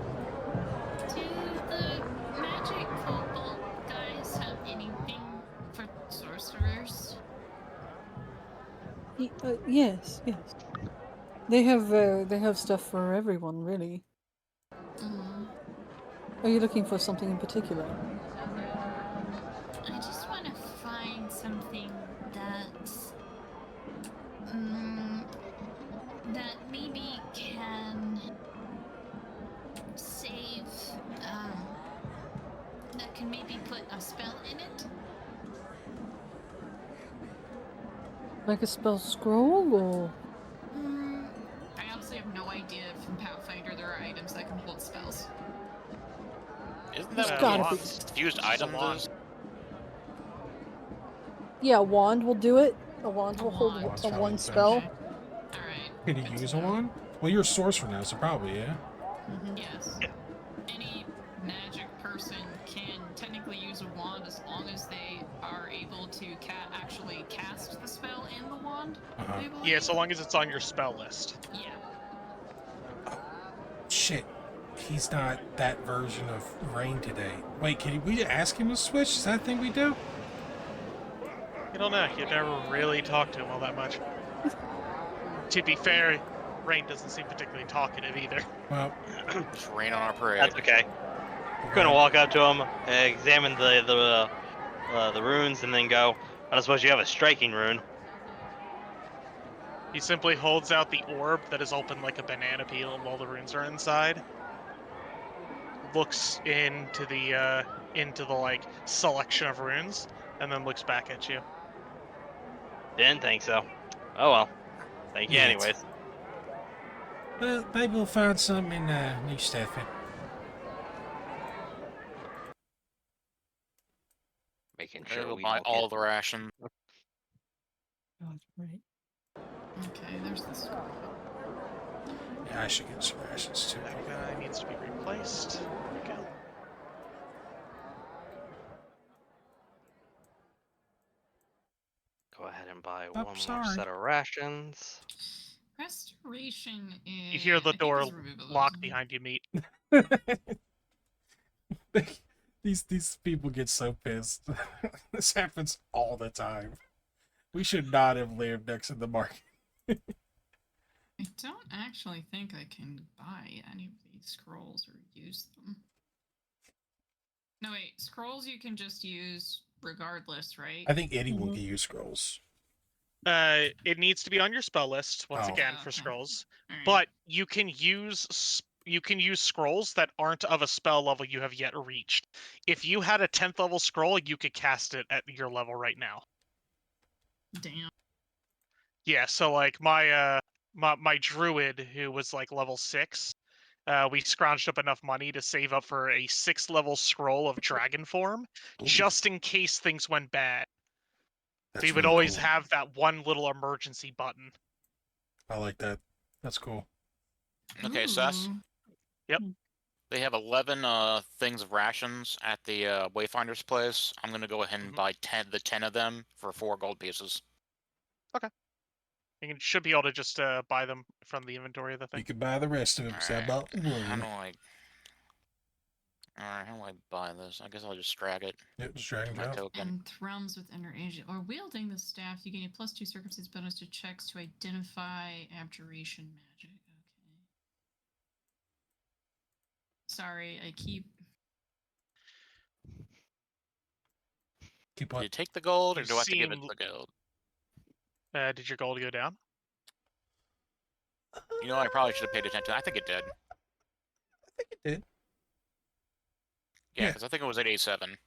do the magic cobalt guys have anything for sorcerers? Yes. They have stuff for everyone, really. Mm, Are you looking for something in particular? I just want to find something that maybe can save, that can maybe put a spell in it. Like a spell scroll, or I obviously have no idea if in Pathfinder there are items that can hold spells. Isn't There's that gotta what be. used It's a items wand. is? Yeah, a wand will do it. A wand A will hold wand. Wand's a probably one the best. spell. Okay. Alright. Can you good to use a know. wand? Well, you're a sorcerer now, so probably, yeah. Mhm. Yes. Any magic person can technically use a wand as long as they are able to actually cast the spell in the wand, Uh-huh. I believe. Yeah, so long as it's on your spell list. Yeah. Shit. He's not that version of Rain today. Wait, can we ask him to switch? Is that a thing we do? You don't know. You never really talk to him all that much. To be fair, Rain doesn't seem particularly talkative either. Well, Just rain on our parade. That's okay. I'm gonna walk up to him, examine the runes, and then go. I don't suppose you have a striking rune. He simply holds out the orb that is open like a banana peel while the runes are inside. Looks into the like selection of runes, and then looks back at you. Didn't think so. Oh well. Thank you Yet. anyways. Well, maybe we'll find something in New Stafford. Making Maybe sure we'll we buy don't all get... the rations. God, right. Okay, there's this. Yeah, I should get some rations too. That guy needs to be replaced. There we go. Go ahead and buy Oh, one more sorry. set of rations. Restoration is. You hear the I think door is removable, lock isn't it? behind you, Meat. These people get so pissed. This happens all the time. We should not have lived next to the market. I don't actually think I can buy any of these scrolls or use them. No, wait. Scrolls you can just use regardless, right? I think anyone Mhm. can use scrolls. It needs to be on your spell list once Oh. again Oh, for okay. scrolls, Alright. but you can use scrolls that aren't of a spell level you have yet reached. If you had a 10th level scroll, you could cast it at your level right now. Damn. Yeah, so like my druid who was like level 6, we scrounged up enough money to save up for a 6th level scroll of dragon form, Ooh, just in case things went bad. that's So you would really always cool. have that one little emergency button. I like that. That's cool. Okay, Seth. Ooh. They have 11 things of rations at the Wayfinder's place. I'm gonna go ahead and Mhm. buy 10 of them for 4 gold pieces. You should be able to just buy them from the inventory of the You thing. can buy the rest of them. Alright, So about How do one. I? Alright, how do I buy this? I guess I'll just drag it. Yep, just drag and My drop. token. And realms with inner Asia. Or wielding the staff, you gain a +2 circumstance bonus to checks to identify abjuration magic. Okay. Sorry, I keep. Keep Do what? you take the gold, or You do I have to give it seem- the gold? Did your gold go down? You know, I probably should have paid attention. I think it did. I think it did. Yeah, Yeah. because I think it was at 87.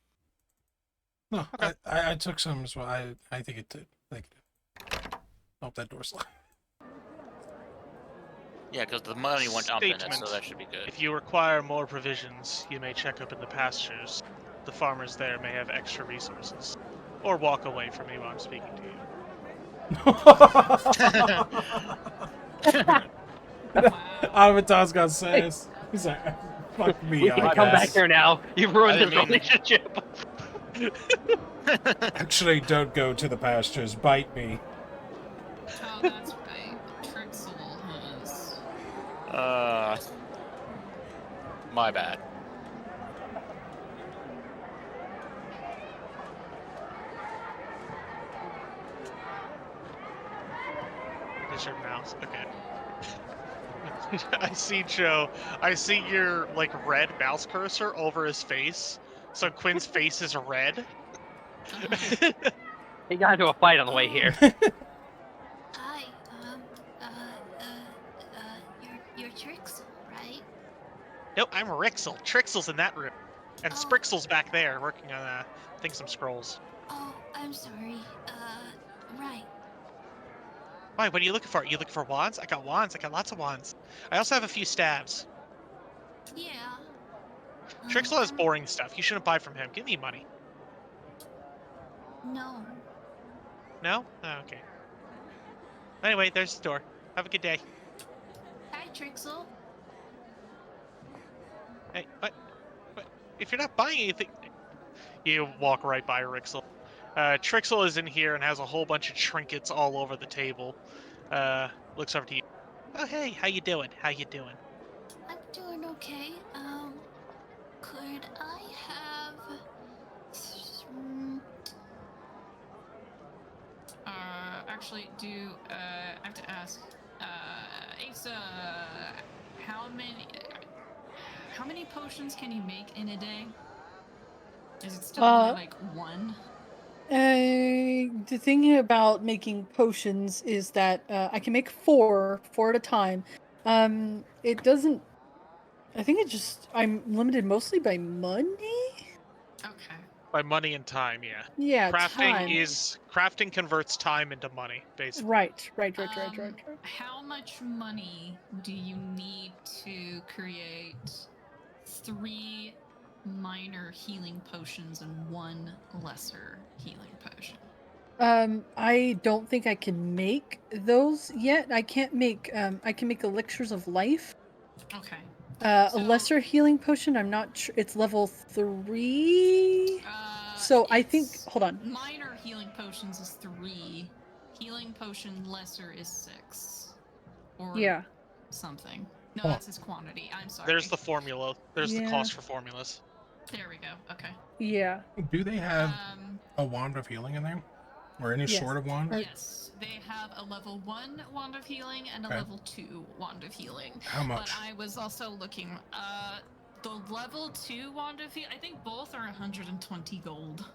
No, Okay. I took some as well. I think it did. I think it did. Oh, that door's locked. Yeah, because the money went up in it, so Statement. that should be good. If you require more provisions, you may check up in the pastures. The farmers there may have extra resources. Or walk away from me while I'm speaking to you. Wow. Avatar's got sass. He's like, fuck me, We I can come back guess. here now. You've ruined I this mean- relationship. Actually, don't go to the pastures. Bite me. Oh, that's right. Trixel has. My bad. Is your mouse okay? I see Joe. I see your like red mouse cursor over his face. So Quinn's face is red. Uh-huh. He got into a fight on the way here. Hi, you're Trixel, right? Nope, I'm Rixel. Trixel's in that room, and Oh. Sprixel's back there working on I think some scrolls. Oh, I'm sorry. Right. Why? What are you looking for? You looking for wands? I got wands. I got lots of wands. I also have a few staves. Yeah. Trixel has boring stuff. You shouldn't buy from him. Give me money. No. No? Oh, okay. Anyway, there's the door. Have a good day. Hi, Trixel. Hey, what? If you're not buying anything, you walk right by Rixel. Trixel is in here and has a whole bunch of trinkets all over the table. Looks over to you. Oh, hey, how you doing? How you doing? I'm doing okay. Could I have... Actually, I have to ask, Asa, how many potions can you make in a day? Is it still only like one? The thing about making potions is that I can make four at a time. It doesn't. I think it just I'm limited mostly by money. Okay. By money and time, yeah. Yeah, Crafting converts time into money, basically. Right. How much money do you need to create 3 minor healing potions and 1 lesser healing potion? I don't think I can make those yet. I can't make. I can make elixirs of life. Okay. A So- lesser healing potion. I'm not sure. It's level 3. So I think. It's- Hold on. Minor healing potions is 3. Healing potion lesser is 6. Or Yeah. something. No, Oh. that's his quantity. I'm sorry. There's the formula. There's the Yeah. cost for formulas. There we go. Okay. Yeah. Do they have Um, a wand of healing in there? Or any Yes. sort of wand? yes, they have a level 1 wand of healing and a Okay. level 2 wand of healing. How much? But I was also looking. The level 2 wand of healing, I think both are 120 gold.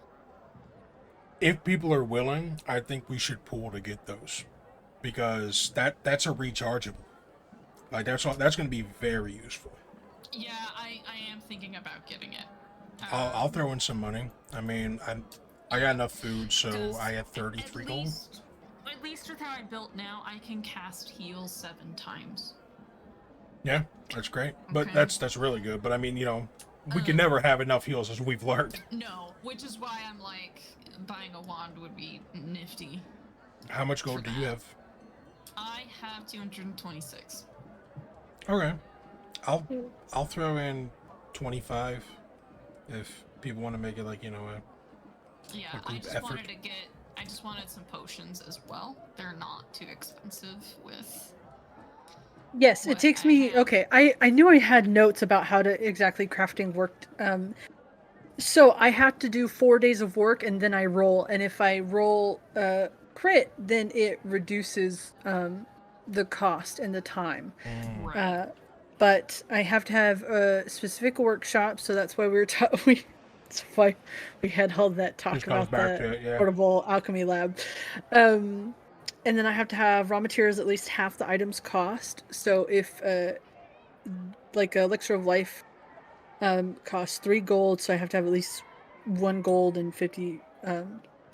If people are willing, I think we should pool to get those. Because that's a rechargeable. Like that's going to be very useful. Yeah, I am thinking about getting it. I'll throw in some money. I mean, I got enough food, so 'Cause I had 33 gold. At least with how I built now, I can cast heal 7 times. Yeah, that's great. But Okay. that's really good. But I mean, we can never have enough heals, as we've learned. No, which is why I'm like, buying a wand would be nifty. How much gold do you have? I have 226. Okay, I'll throw in 25 if people want to make it like Yeah, a I group just effort. I just wanted some potions as well. They're not too expensive with. Yes, it What takes I me. have. Okay, I knew I had notes about how to exactly crafting worked. So I have to do 4 days of work and then I roll, and if I roll crit, then it reduces the cost and the time. Right. But I have to have a specific workshop, so that's why we were that's why we had all that talk Just comes about back the to it, yeah. portable alchemy lab. And then I have to have raw materials at least half the item's cost. So if like a elixir of life costs 3 gold, so I have to have at least 1 gold and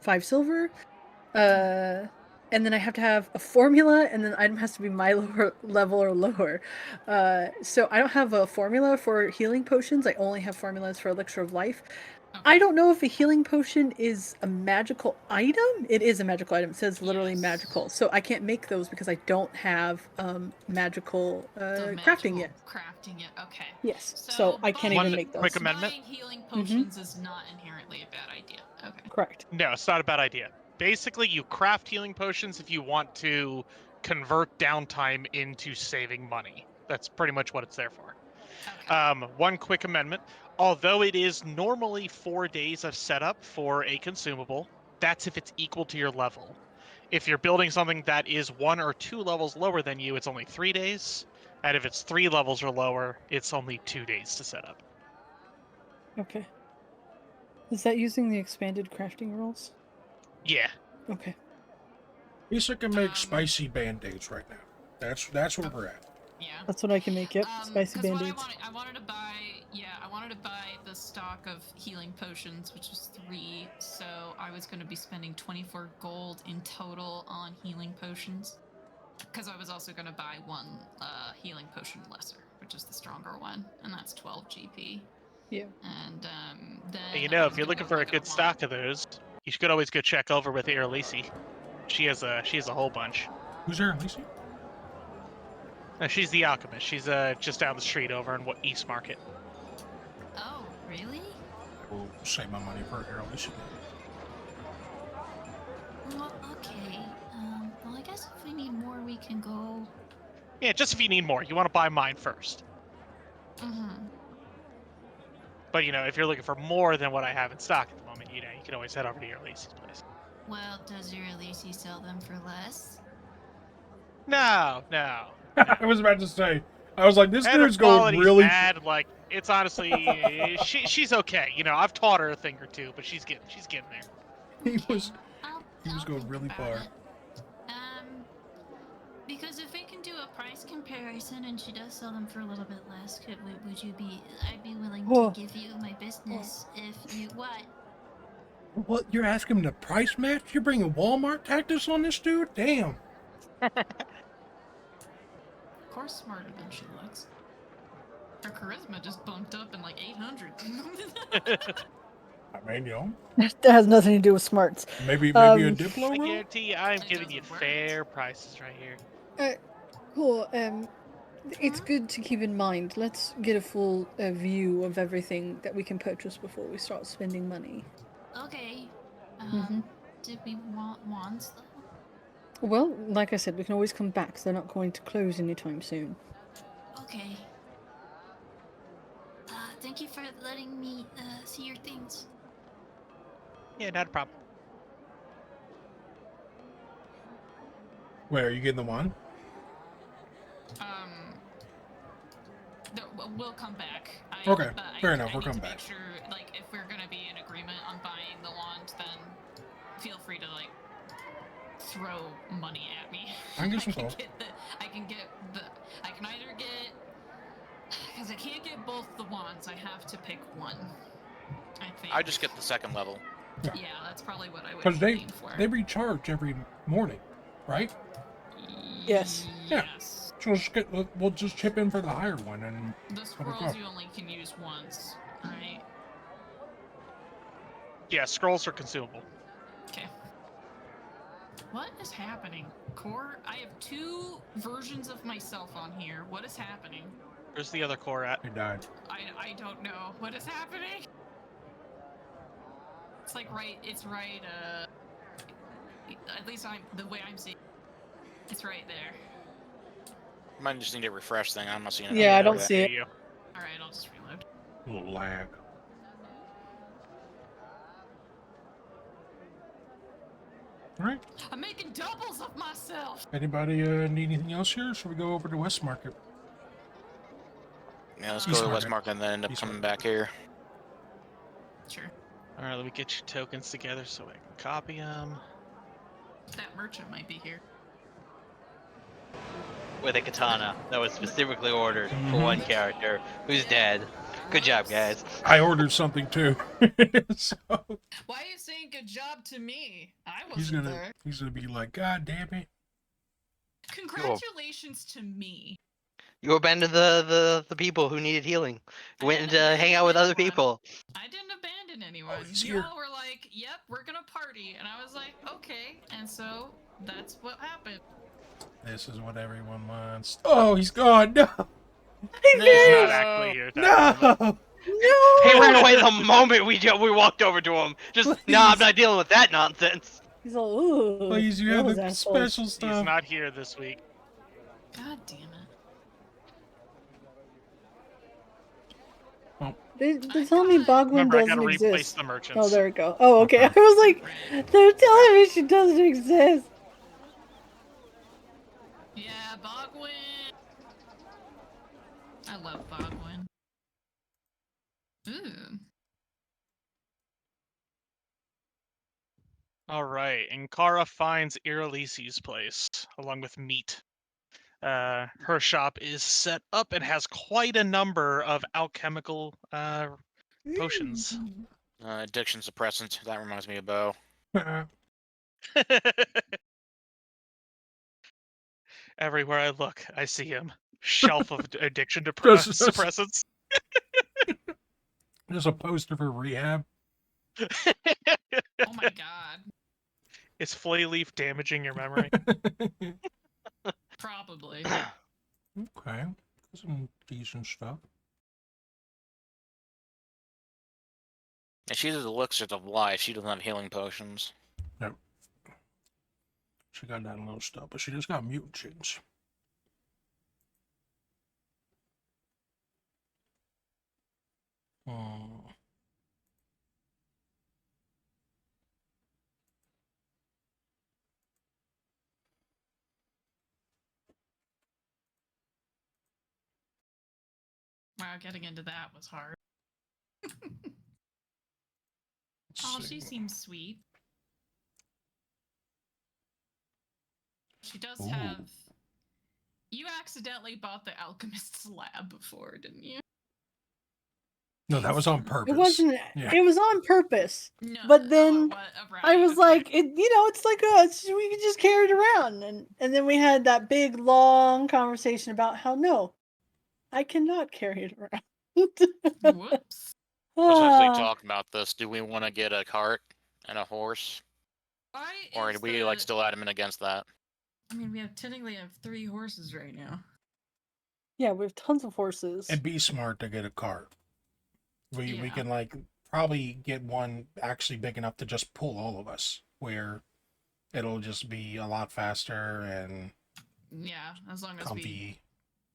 5 silver. And then I have to have a formula, and then the item has to be my level or lower. So I don't have a formula for healing potions. I only have formulas for elixir of life. I don't know if a healing potion is a magical item. It is a magical item. It says literally Yes. magical. So I can't make those because I don't have magical crafting yet. Crafting yet. Okay. Yes. So I can't even One make those. quick amendment. Buying healing potions is not inherently a bad idea. Okay. Correct. No, it's not a bad idea. Basically, you craft healing potions if you want to convert downtime into saving money. That's pretty much what it's there for. Okay. One quick amendment. Although it is normally 4 days of setup for a consumable, that's if it's equal to your level. If you're building something that is 1 or 2 levels lower than you, it's only 3 days. And if it's 3 levels or lower, it's only 2 days to set up. Okay. Is that using the expanded crafting rules? Yeah. Okay. Lisa can make spicy band-aids right now. That's where we're at. Yeah. That's what I can make. Yep. Spicy 'Cause what band-aids. I wanted to buy, I wanted to buy the stock of healing potions, which was 3. So I was going to be spending 24 gold in total on healing potions. because I was also going to buy one healing potion lesser, which is the stronger one, and that's 12 GP. Yeah. And then And you I know, was if you're gonna looking go for a look at good wand. stock of those, you could always go check over with Irlisi. She has a whole bunch. Who's there, Lisa? No, she's the alchemist. She's just down the street over in East Market. Oh, really? I will save my money for her, Lisa. Well, okay. Well, I guess if we need more, we can go. Yeah, just if you need more, you want to buy mine first. Mm-hmm. But you know, if you're looking for more than what I have in stock at the moment, you know, you can always head over to Irlisi's place. Well, does your Elise sell them for less? No. I was about to say, I was like, this And the dude's going quality's really. bad. Like, it's honestly, she's okay. You know, I've taught her a thing or two, but she's getting there. He Okay, was I'll going think really about far. it. Because if we can do a price comparison and she does sell them for a little bit less, would you be? I'd be willing Whoa. to give you my business if you what? What? You're asking him to price match? You're bringing Walmart tactics on this dude? Damn. Of course, smarter than she looks. Her charisma just bumped up in like 800. I mean, you know, That has nothing to do with smarts. maybe a Um, Diplo I roll? guarantee you, I'm It giving you doesn't work. fair prices right here. Cool. It's good to keep in mind. Let's get a full view of everything that we can purchase before we start spending money. Okay. Mhm. Did we want wands though? Well, like I said, we can always come back. So they're not going to close anytime soon. Okay. Thank you for letting me see your things. Yeah, not a problem. Wait, are you getting the one? We'll come back. Okay, but fair enough, we'll need come to back. Make sure, like, if we're gonna be in agreement on buying the wand, then feel free to like throw money at me. I can get some I gold. can either get, because I can't get both the wands. I have to pick one. I think. I just get the second level. Yeah, that's probably what I would Because aim for. they recharge every morning, right? Yes. Yeah. Yes. So we'll just chip in for the higher one and The scrolls you only can use once, right? Yeah, scrolls are consumable. Okay. What is happening? Core, I have 2 versions of myself on here. What is happening? Where's the other core at? they died. I don't know. What is happening? It's like it's right, at least the way I'm seeing it's right there. Might just need a refresh thing. I'm not seeing it. Yeah, I don't Yeah, see it. you. Alright, I'll just reload. A little lag. All right. I'm making doubles of myself! Anybody need anything else here? Or should we go over to West Market? Yeah, let's East go to West Market. Market and then end up East coming Market. back here. Sure. Alright, let me get your tokens together so I can copy them. That merchant might be here. With a katana that was specifically ordered for one character who's dead. Good job, guys. I ordered something too. So Why are you saying good job to me? I he's wasn't gonna there. be like, God damn it. Congratulations to me. You abandoned the people who needed healing. You went to hang out with other people. I didn't abandon anyone. he's You here. all were like, yep, we're gonna party. And I was like, okay. And so that's what happened. This is what everyone wants. Oh, he's gone. No. He's not actually here. No. He ran away the moment we walked over to him. Just, nah, I'm not dealing with that nonsense. He's all, ooh. Please, you have those the assholes." special He's stuff. not here this week. God damn it. They're telling me Bogwin Remember, I doesn't gotta replace exist. the merchants. Oh, there we go. Oh, okay. I was like, they're telling me she doesn't exist. Yeah, Bogwin. I love Bogwin. Ooh. Alright, and Kara finds Irlisi's place, along with meat. Her shop is set up and has quite a number of alchemical potions. Addiction suppressant. That reminds me of Bo. Everywhere I look, I see him. Shelf of addiction Just- suppressants. There's a poster for rehab. Oh my god. Is flay leaf damaging your memory? Probably. Okay. Some decent stuff. And she's the elixirs of life. She doesn't have healing potions. She got that little stuff, but she just got mutagens. Hmm. Wow, getting into that was hard. Let's Oh, see. she seems sweet. She does Ooh. have. You accidentally bought the alchemist's lab before, didn't you? No, that was on purpose. It wasn't. Yeah. It was on purpose. No. But then right, I was okay. like, it's like we can just carry it around, and then we had that big long conversation about how no, I cannot carry it around. Whoops. Let's actually Ah, talk about this. Do we want to get a cart and a horse? Why Or is do we the... still adamant against that? I mean, we technically have 3 horses right now. yeah, we have tons of horses. It'd be smart to get a cart. We Yeah. can probably get one actually big enough to just pull all of us, where it'll just be a lot faster and Yeah, as long as we comfy.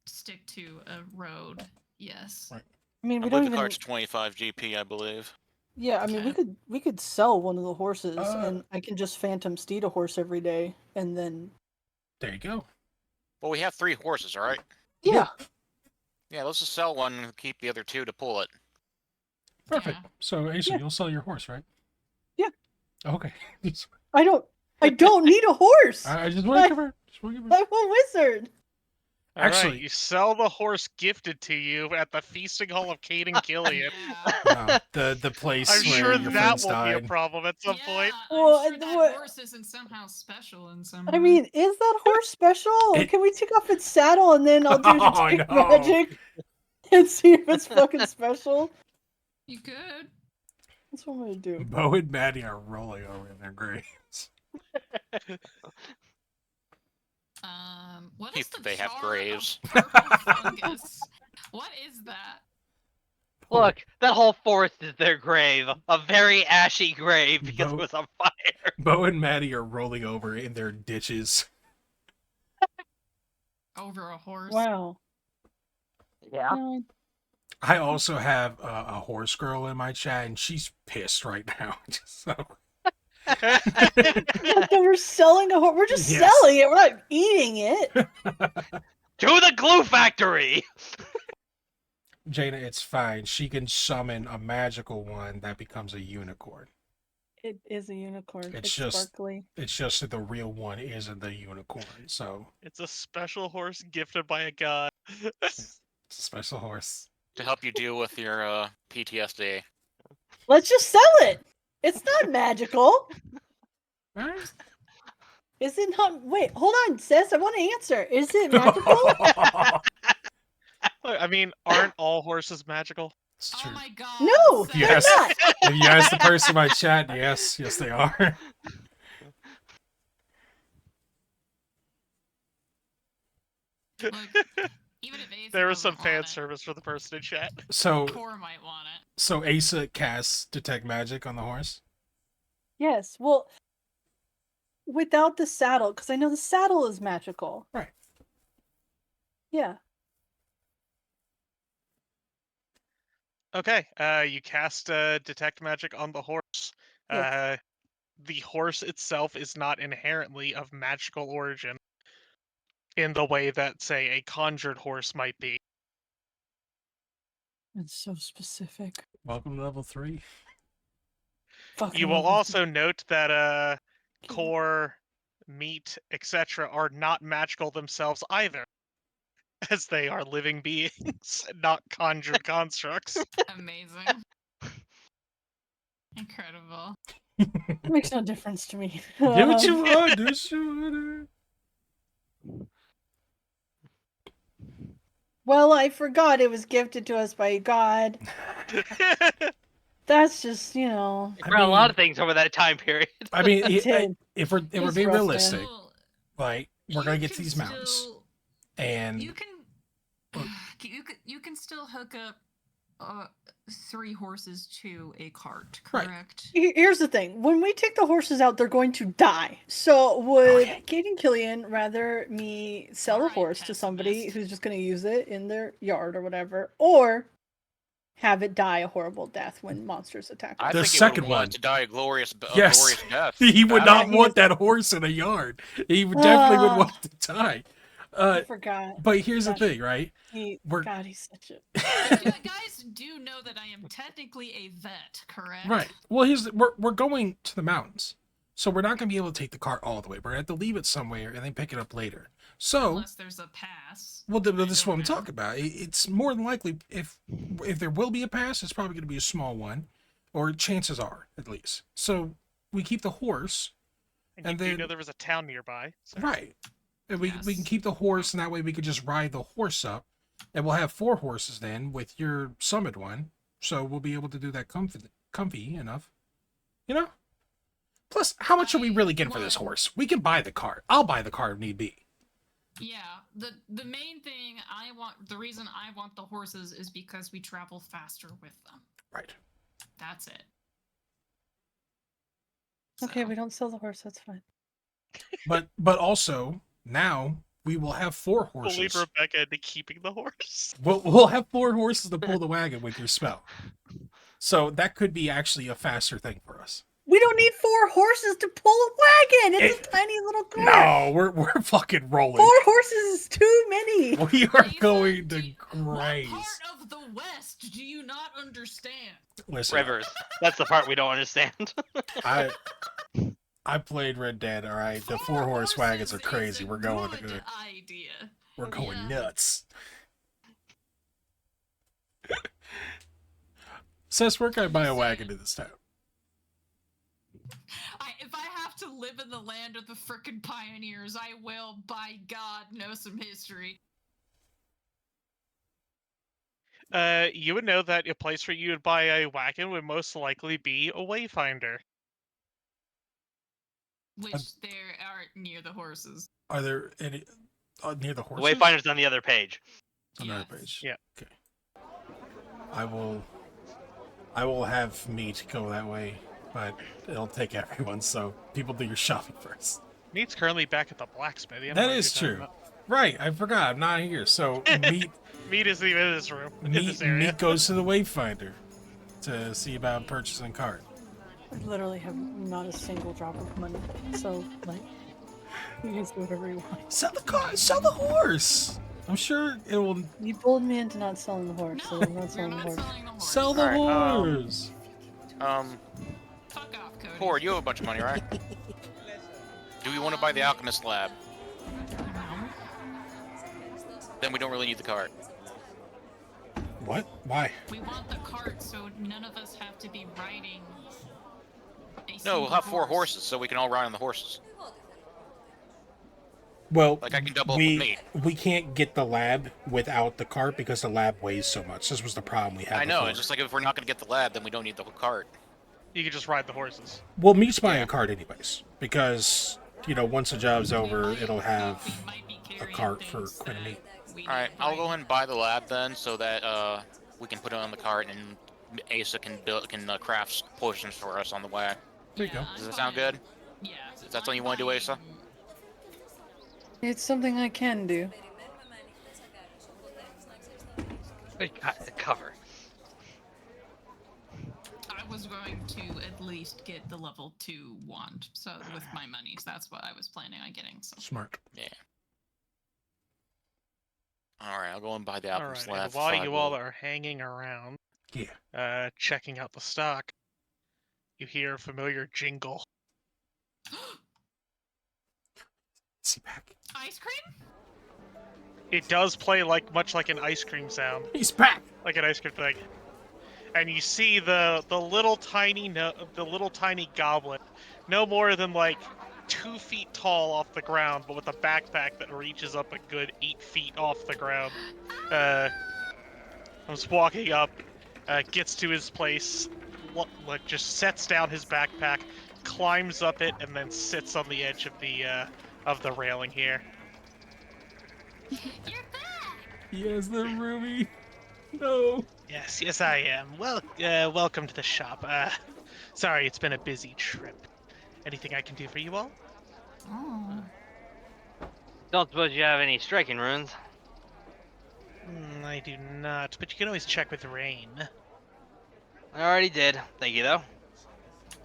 stick to a road. Yes. Right. I mean, I we believe don't the even. cart's 25 GP, I believe. Yeah, I mean, Okay. we could sell one of the horses, Uh, and I can just phantom steed a horse every day, and then There you go. Well, we have 3 horses, all right? yeah. Yeah, let's just sell one and keep the other 2 to pull it. Perfect. Yeah. So, Asa, Yeah. you'll sell your horse, right? Yeah. Okay. I don't need a horse. I just want to give her. I'm a wizard. All right, Actually- you sell the horse gifted to you at the feasting hall of Caden Killian. Yeah. The place I'm where sure your that friends won't be a died. problem at some point. I'm Well, sure and that what- horse isn't somehow special in some I way. mean, is that horse special? It- Can we take off its saddle and then I'll do Oh, detect no. magic and see if it's fucking special? You could. That's what I'm gonna do. Bo and Maddie are rolling over in their graves. What If is the they have jar graves. of purple fungus? What is that? Look, that whole forest is their grave. A very ashy grave because Bo- it was on fire. Bo and Maddie are rolling over in their ditches. Over a horse. Wow. Yeah. No, I also have a horse girl in my chat, and she's pissed right now. So that we're selling a horse. We're just Yes. selling it. We're not eating it. To the glue factory! Jaina, it's fine. She can summon a magical one that becomes a unicorn. It is a unicorn. It's It's just- sparkly. It's just that the real one isn't the unicorn. So It's a special horse gifted by a god. it's a special horse. To help you deal with your PTSD. Let's just sell it. It's not magical. Alright. Is it not? Wait, hold on, sis. I want to answer. Is it magical? I mean, aren't all horses magical? It's Oh true. my god. No, Seth. You they're asked- not. If you ask the person in my chat, yes, they are. Look, even if Asa There was some doesn't fan want it, service for the person in chat. So Core might want it. so Asa casts detect magic on the horse. Yes. Well, without the saddle, because I know the saddle is magical. Right. Yeah. Okay, you cast detect magic on the horse. Yes. The horse itself is not inherently of magical origin in the way that, say, a conjured horse might be. It's so specific. Welcome to level 3. Fucking You will level also note that three. core, meat, etc. are not magical themselves either, as they are living beings, not conjured constructs. Amazing. Incredible. It makes no difference to me. Do what you want. Do what you want. Well, I forgot it was gifted to us by God. That's just, you know. It brought a lot of things over that time period. I mean, It did. if we're It's being rough, man. realistic, Well, like we're you gonna get to can these mountains, still- and You can still hook up 3 horses to a cart, Right. correct? Here's the thing. When we take the horses out, they're going to die. So would yeah. Kate and Killian rather me sell a Alright, horse to somebody pessimist. who's just going to use it in their yard or whatever, or have it die a horrible death when monsters attack I us? The think second he would want one. it to die a glorious, Yes. glorious death. He would Battle. not want that horse in a yard. He would definitely would want to die. I forgot. But here's the Gosh. thing, right? God, he's such a... Guys do know that I am technically a vet, correct? Right. Well, we're going to the mountains, so we're not going to be able to take the cart all the way. We're going to have to leave it somewhere and then pick it up later. So, Unless there's a pass. well, I this is what don't I'm know. talking about. It's more than likely if there will be a pass, it's probably going to be a small one, or chances are at least. So we keep the horse, And, And you do then- know there was a town nearby. So. right? And we can Yes. keep the horse, and that way we could just ride the horse up, and we'll have 4 horses then with your summit one. So we'll be able to do that comfy enough, you know. Plus, how much are we really getting for this horse? We can buy the cart. I'll buy the cart if need be. Yeah, the main thing the reason I want the horses is because we travel faster with them. Right. That's it. Okay, So- we don't sell the horse. That's fine. But also now we will have 4 We'll lead horses. Rebecca into keeping the horse. We'll have 4 horses to pull the wagon with your spell. So that could be actually a faster thing for us. We don't need 4 horses to pull a wagon. It's a tiny little cart. No, we're fucking rolling. 4 horses is too many. We are Nathan, going do to you- graze. What part of the West do you not understand? Listen, Rivers. That's the part we don't understand. I played Red Dead. All right, the 4 horse wagons are crazy. We're going good idea. We're going Yeah. nuts. Says where can I buy a wagon in this town? If I have to live in the land of the frickin' pioneers, I will, by God, know some history. You would know that a place where you would buy a wagon would most likely be a Wayfinder. Which there are near the horses. Are there any near the The horses? Wayfinder's on the other page. On the other Yes. page. Yeah. Okay. I will have meat go that way, but it'll take everyone. So people do your shopping first. Meat's currently back at the blacksmith. You know That what is you're true. talking Right, I forgot. I'm not here. So meat about. Meat isn't even in this room. In this area. meat goes to the Wayfinder to see about purchasing cart. I literally have not a single drop of money. So, like, you guys do whatever you want. Sell the car. Sell the horse. I'm sure it will You pulled me into not selling the horse, so No, I'm not you're selling the not horse. selling the horse. sell the Alright, horse. Fuck off, Cody. Ford, you have a bunch of money, right? Do we want to buy the alchemist lab? Then we don't really need the cart. What? Why? We want the cart so none of us have to be riding. No, we'll have 4 horses, so we can all ride on the horses. Well, Like, I can double up with meat. we can't get the lab without the cart because the lab weighs so much. This was the problem we had. I know, before. it's just like if we're not going to get the lab, then we don't need the cart. You could just ride the horses. Well, meat's buying a cart anyways because once the job's over, it'll have a cart for quite a meat. Alright, I'll go ahead and buy the lab then, so that we can put it on the cart and Asa can craft potions for us on the way. There you go. Does that sound good? Yeah. Is that something you want to do, Asa? It's something I can do. Cover. I was going to at least get the level 2 wand, so with my monies, that's what I was planning on getting. So. Smart. Yeah. Alright, I'll go and buy the All alchemist right. lab And for while 5 you all gold. are hanging around, Yeah. checking out the stock, you hear a familiar jingle. Is he back? Ice cream? It does play much like an ice cream sound, He's back. like an ice cream thing. And you see the little tiny goblet, no more than like 2 feet tall off the ground, but with a backpack that reaches up a good 8 feet off the ground. Comes walking up, gets to his place, like just sets down his backpack, climbs up it, and then sits on the edge of the railing here. You're back! Yes, the Ruby. No. Yes, I am. Well, welcome to the shop. Sorry, it's been a busy trip. Anything I can do for you all? Oh. Don't suppose you have any striking runes? I do not, but you can always check with Rain. I already did. Thank you, though.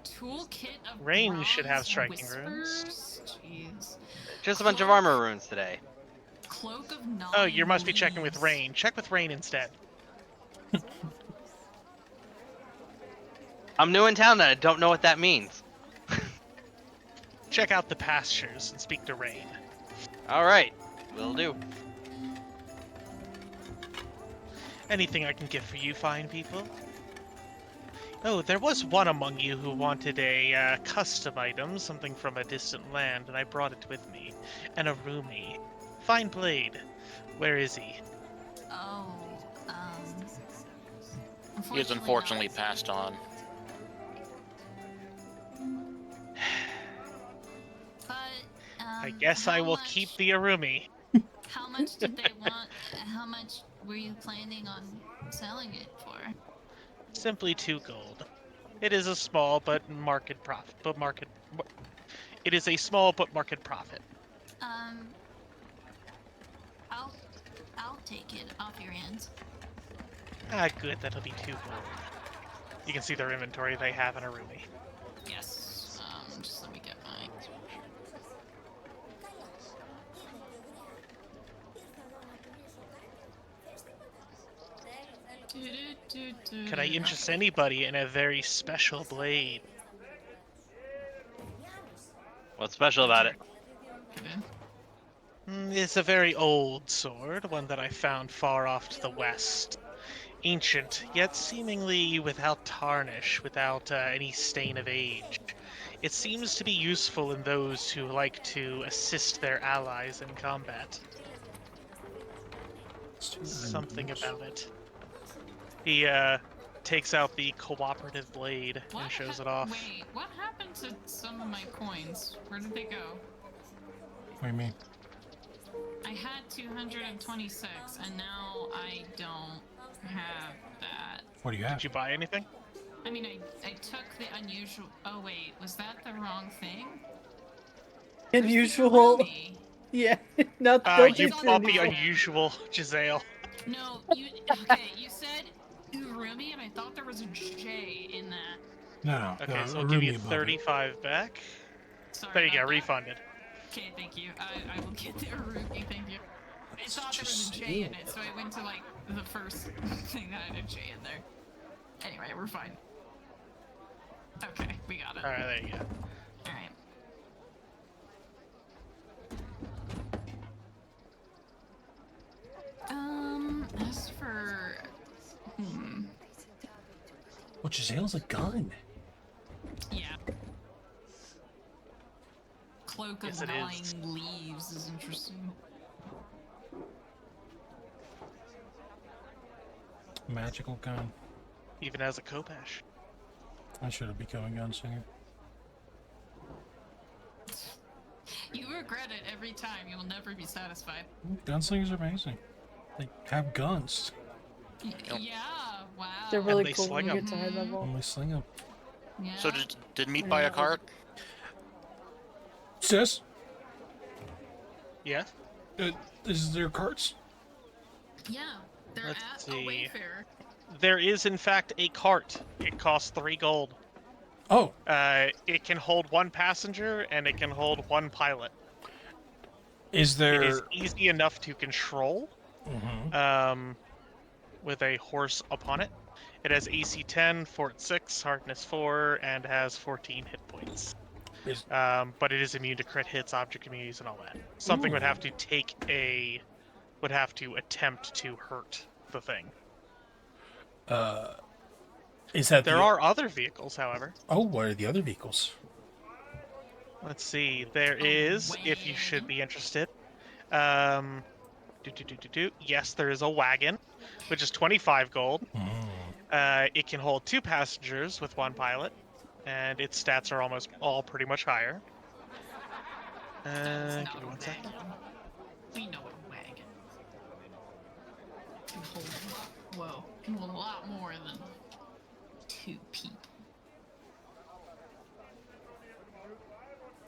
Toolkit of Rain should have bronze striking runes. whispers? Jeez. Just a bunch of armor runes today. Cloak of 9 Oh, you must be checking with leaves. Rain. Check with Rain instead. I'm new in town and I don't know what that means. Check out the pastures and speak to Rain. Alright, will do. Anything I can get for you, fine people? Oh, there was one among you who wanted a custom item, something from a distant land, and I brought it with me. An Arumi. Fine blade. Where is he? Oh, He is unfortunately passed on. But, I guess I how will much- keep the Arumi. How much did they want? How much were you planning on selling it for? Simply 2 gold. It is a small but market profit. It is a small but market profit. I'll take it off your hands. Ah, good. That'll be 2 gold. You can see their inventory. They have an Arumi. Yes. Just let me get mine. Could I interest anybody in a very special blade? What's special about it? It's a very old sword, one that I found far off to the west. Ancient, yet seemingly without tarnish, without any stain of age. It seems to be useful in those who like to assist their allies in combat. Something about it. He takes out the cooperative blade and shows it off. Wait, what happened to some of my coins? Where did they go? What do you mean? I had 226, and now I don't have that. What do you have? Did you buy anything? I mean, I took the unusual. Oh wait, was that the wrong thing? Where's the Unusual. Arumi? Yeah. Not don't You think bought the unusual. unusual, Giselle. No, okay, you said Urumi, and I thought there was a J in that. No. Okay, the so I'll give you Arumi above it. 35 back. Sorry. There you go, about that. refunded. Okay, thank you. I will get the Urumi, thank you. I It's thought there was a just J in saying. it, so I went to like the first thing that had a J in there. Anyway, we're fine. Okay, we got it. Alright, there you go. Alright. As for Well, Giselle's a gun. yeah. Cloak of Yes, it 9 is. leaves is interesting. Magical gun. Even as a Kopesh. I should have become a gunslinger. You regret it every time. You'll never be satisfied. Gunslingers are amazing. They have guns. Yeah, wow. They're really they cool when sling you 'em. get to high level. Only sling them. Yeah. So did Meat buy a cart? Sis, Yeah? is there carts? Yeah, they're Let's at see. a Wayfair. There is, in fact, a cart. It costs 3 gold. Oh, It can hold 1 passenger, and it can hold 1 pilot. is there? It is easy enough to control, Mhm. with a horse upon it. It has AC 10, Fort 6, Hardness 4, and has 14 hit points. Is- But it is immune to crit hits, object immunities, and all that. Something would have to would have to attempt to hurt the thing. Is that There the? are other vehicles, however. Oh, what are the other vehicles? Let's see. There is, if you should be interested. Yes, there is a wagon, which is 25 gold. It can hold 2 passengers with 1 pilot, and its stats are almost all pretty much higher. That's not Give me a 1 second. wagon. We know what a wagon can hold. Whoa, can hold a lot more than 2 people.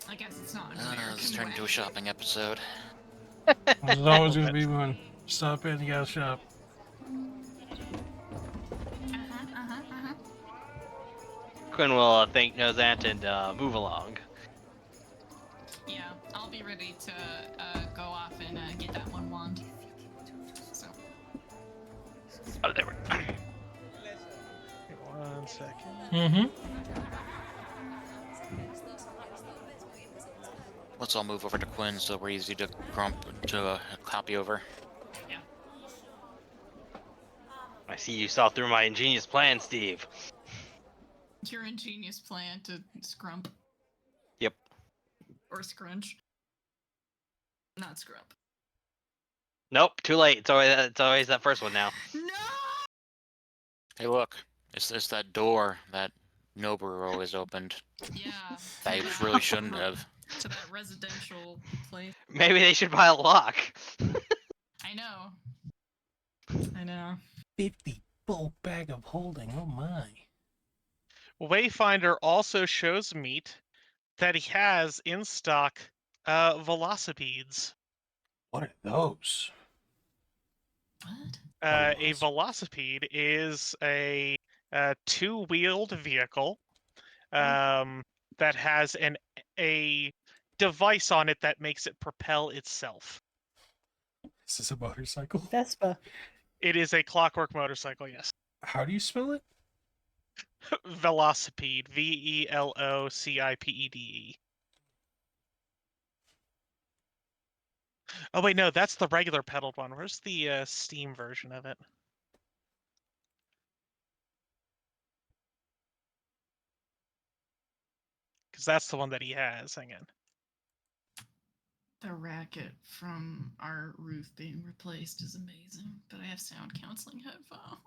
I guess it's not an American This turned into a wagon. shopping episode. There's always going to be one. Stop in, you gotta shop. Quinn will thank Nozant and move along. Yeah, I'll be ready to go off and get that one wand. So. Oh, there we go. Give me 1 second. Mm-hmm. Let's all move over to Quinn so we're easy to copy over. Yeah. I see you saw through my ingenious plan, Steve. Your ingenious plan to scrump. Yep. Or scrunch. Not scrump. Nope, too late. It's always that first one now. No! Hey, look. It's that door that Nobu always opened. Yeah. They to really shouldn't have. To that residential place. Maybe they should buy a lock. I know. I know. 50 full bag of holding. Oh my. Wayfinder also shows Meat that he has in stock velocipedes. What are those? What? A velocipede is a 2-wheeled vehicle that has a device on it that makes it propel itself. Is this a motorcycle? Vespa. It is a clockwork motorcycle, yes. How do you spell it? Velocipede. VELOCIPEDE. Oh, wait, no, that's the regular pedaled one. Where's the Steam version of it? Because that's the one that he has. Hang on. The racket from our roof being replaced is amazing, but I have sound counseling headphones.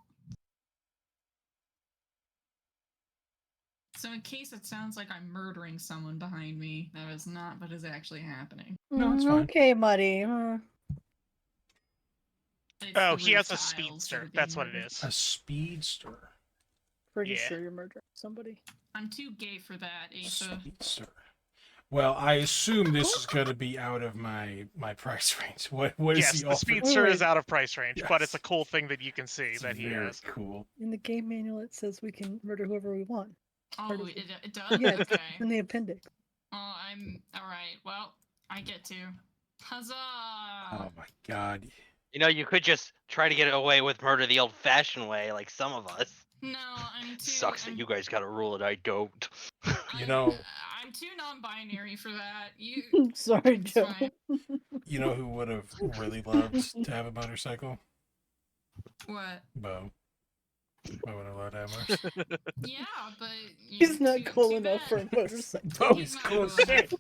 So in case it sounds like I'm murdering someone behind me, that is not what is actually happening. No, it's fine. Okay, Muddy. It's Oh, the he has roof a tiles that speedster. are That's being what it murdered. is. A speedster. Pretty Yeah. sure you're murdering somebody. I'm too gay for that, Asa. Speedster. Well, I assume this is going to be out of my price range. What is Yes, he the offering? speedster is Wait. out of price range, but it's a Yes. cool thing that you can see It's that he very has. cool. In the game manual, it says we can murder whoever we want. Oh, of it does? Yeah, it's Okay. in the appendix. Oh, I'm alright. Well, I get to. Huzzah! Oh my god. You know, you could just try to get away with murder the old-fashioned way, like some of us. No, I'm too. Sucks that you guys gotta rule it. I don't. You know- I'm too non-binary for that. You. Sorry, It's Joe. fine. You know who would have really loved to have a motorcycle? What? Bo. Bo would have loved to have one. Yeah, but He's not too- cool too enough bad. for a motorcycle. Bo He's is not cool as cool shit.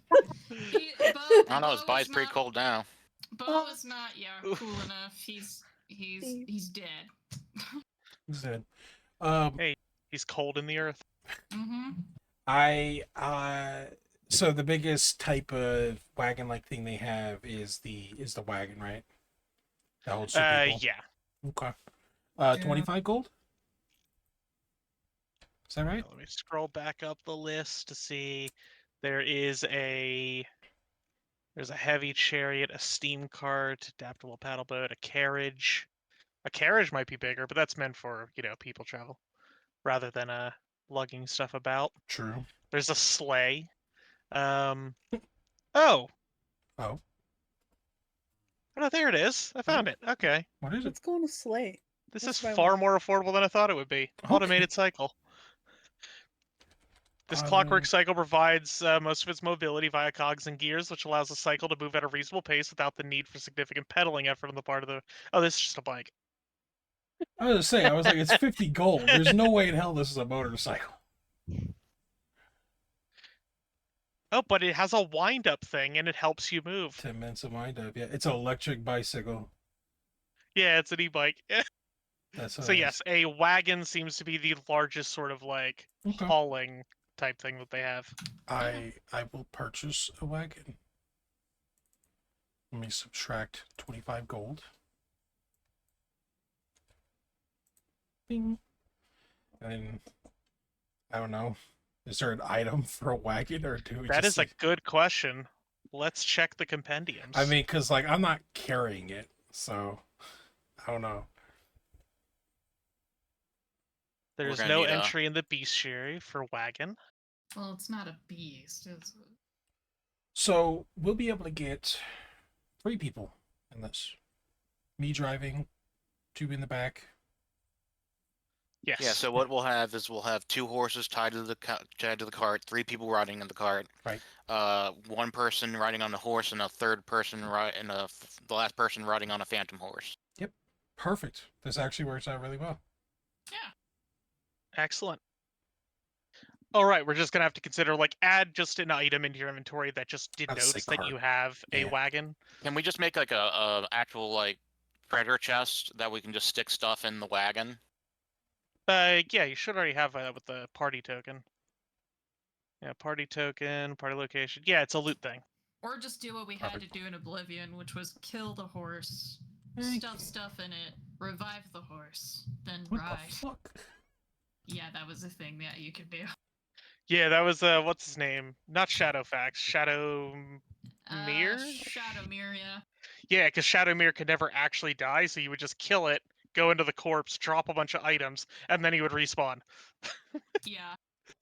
I don't know, his body's pretty cold now. Bo is not, cool enough. He's dead. He's dead. Hey. He's cold in the earth. Mm-hmm. So the biggest type of wagon-like thing they have is the wagon, right? That holds two people. Yeah. Okay. 25 gold? Is that right? Let me scroll back up the list to see. There's a heavy chariot, a steam cart, adaptable paddle boat, a carriage. A carriage might be bigger, but that's meant for, people travel rather than lugging stuff about. True. There's a sleigh. Oh, Oh. oh, there it is. I found it. Okay. What is it? Let's go on a sleigh. This That's is what I far want. more affordable than I thought it would be. Okay. Automated cycle. This clockwork cycle provides most of its mobility via cogs and gears, which allows the cycle to move at a reasonable pace without the need for significant pedaling effort on the part of the... Oh, this is just a bike. I was gonna say, I was like, it's 50 gold. There's no way in hell this is a motorcycle. Oh, but it has a wind-up thing, and it helps you move. 10 minutes of wind up. Yeah, it's an electric bicycle. Yeah, it's an e-bike. That's So yes, a wagon seems to be the largest sort of like Okay. hauling type thing that they have. I will purchase a wagon. Let me subtract 25 gold. Bing. And then, I don't know. Is there an item for a wagon, or do we That just is a good question. Let's check the compendiums. I mean, because like I'm not carrying it, so I don't know. there's gonna no need a- entry in the bestiary for wagon. Well, it's not a beast, is it? So we'll be able to get 3 people in this. Me driving, 2 in the back. Yes. Yeah. So what we'll have is we'll have 2 horses tied to the cart, 3 people riding in the cart. Right. 1 person riding on the horse, and a third person the last person riding on a phantom horse. Yep. Perfect. This actually works out really well. Yeah. Excellent. All right, we're just gonna have to consider like add just an item into your inventory that just I'd say denotes that cart. you have a Yeah. wagon. Can we just make like a actual like treasure chest that we can just stick stuff in the wagon? Yeah, you should already have that with the party token. Yeah, party token, party location. Yeah, it's a loot thing. Or just do what we had to Perfect. do in Oblivion, which was kill the horse, Thank stuff stuff in it, revive the horse, then What ride. the fuck? Yeah, that was a thing that you could do. Yeah, that was what's his name? Not Shadowfax, Shadow Mirror? Shadowmere, yeah. Yeah, because Shadowmere could never actually die, so you would just kill it, go into the corpse, drop a bunch of items, and then he would respawn. Yeah.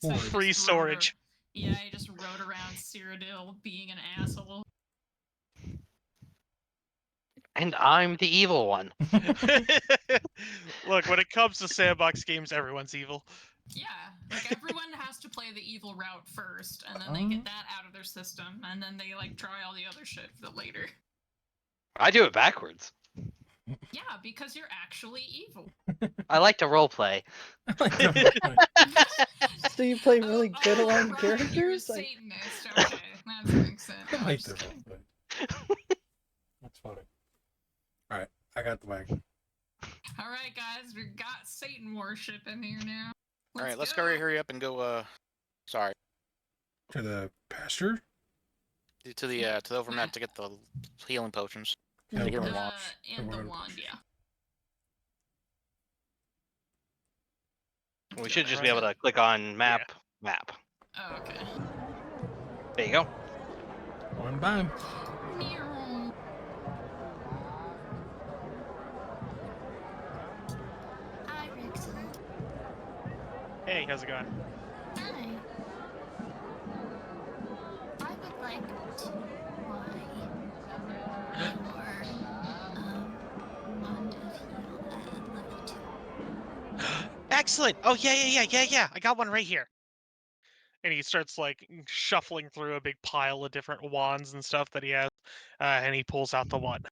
Horde. you just Free rode storage. Yeah, he just rode around Cyrodiil being an asshole. And I'm the evil one. Look, when it comes to sandbox games, everyone's evil. Yeah, like everyone has to play the evil route first, and then they get that out of their system, and then they like try all the other shit for later. I do it backwards. Yeah, because you're actually evil. I like to roleplay. So you play really Oh, good along right, you're a characters? Like, Satanist. Okay, that makes sense. I I'm like just the kidding. roleplay. That's funny. Alright, I got the wagon. All right, guys, we got Satan worship in here now. All right, let's go. hurry up and go. Sorry, To the pasture? to the overmap to get the healing potions. Yeah, The healing okay. wand. And the word. wand, yeah. We should just be able to click on map. Oh, okay. There you go. One by. Meow. Hi, Rixon. Hey, how's it going? Hi. I would like to buy your wand of heal at level 2. Excellent! Oh, yeah. I got one right here. And he starts like shuffling through a big pile of different wands and stuff that he has, and he pulls out the one.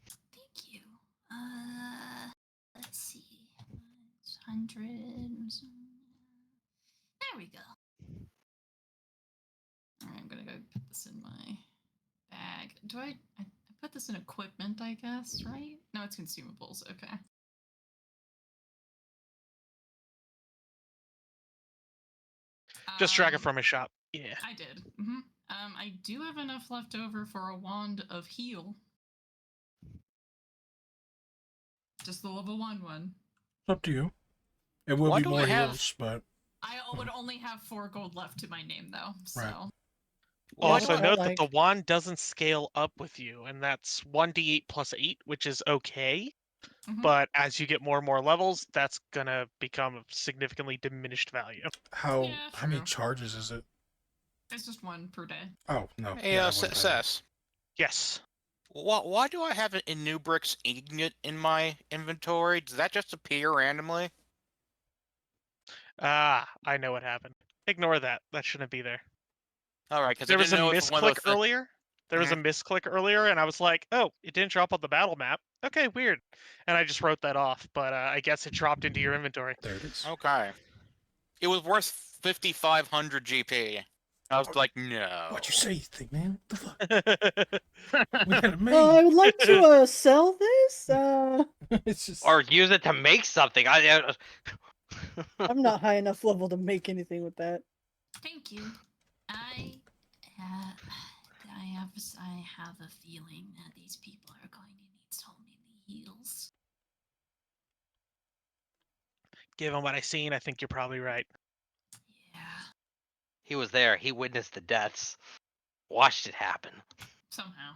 Thank you. Let's see. 100. There we go. Alright, I'm gonna go put this in my bag. Do I put this in equipment, I guess, right? No, it's consumables, okay. Just drag it from his shop. Yeah. I did. I do have enough left over for a wand of heal. Just the level 1 one. It's up to you. It will Why be do more we have- heals, but I would only have 4 gold left to my name, though, so. Right. Also, I note like- that the wand doesn't scale up with you, and that's 1d8 plus 8, which is okay. Mhm. But as you get more and more levels, that's gonna become a significantly diminished value. how Yeah, how many true. charges is it? It's just 1 per day. Oh no. Hey, yeah, I wouldn't have it. Sess. Yes. Why do I have an Inubrix Ignite in my inventory? Does that just appear randomly? Ah, I know what happened. Ignore that. That shouldn't be there. All right, because There I was didn't a know if one of misclick those earlier. There was a misclick earlier, and I was like, "Oh, it didn't drop on the battle map. Okay, weird." And I just wrote that off. But I guess it dropped into your inventory. There it is. Okay. It was worth 5,500 GP. I was like, no. What'd you say, thing man? What the fuck? We had a maid. I would like to sell this. It's just. Or use it to make something. I'm not high enough level to make anything with that. Thank you. I have a feeling that these people are going to need so many heals. Given what I've seen, I think you're probably right. Yeah. He was there. He witnessed the deaths. Watched it happen. Somehow.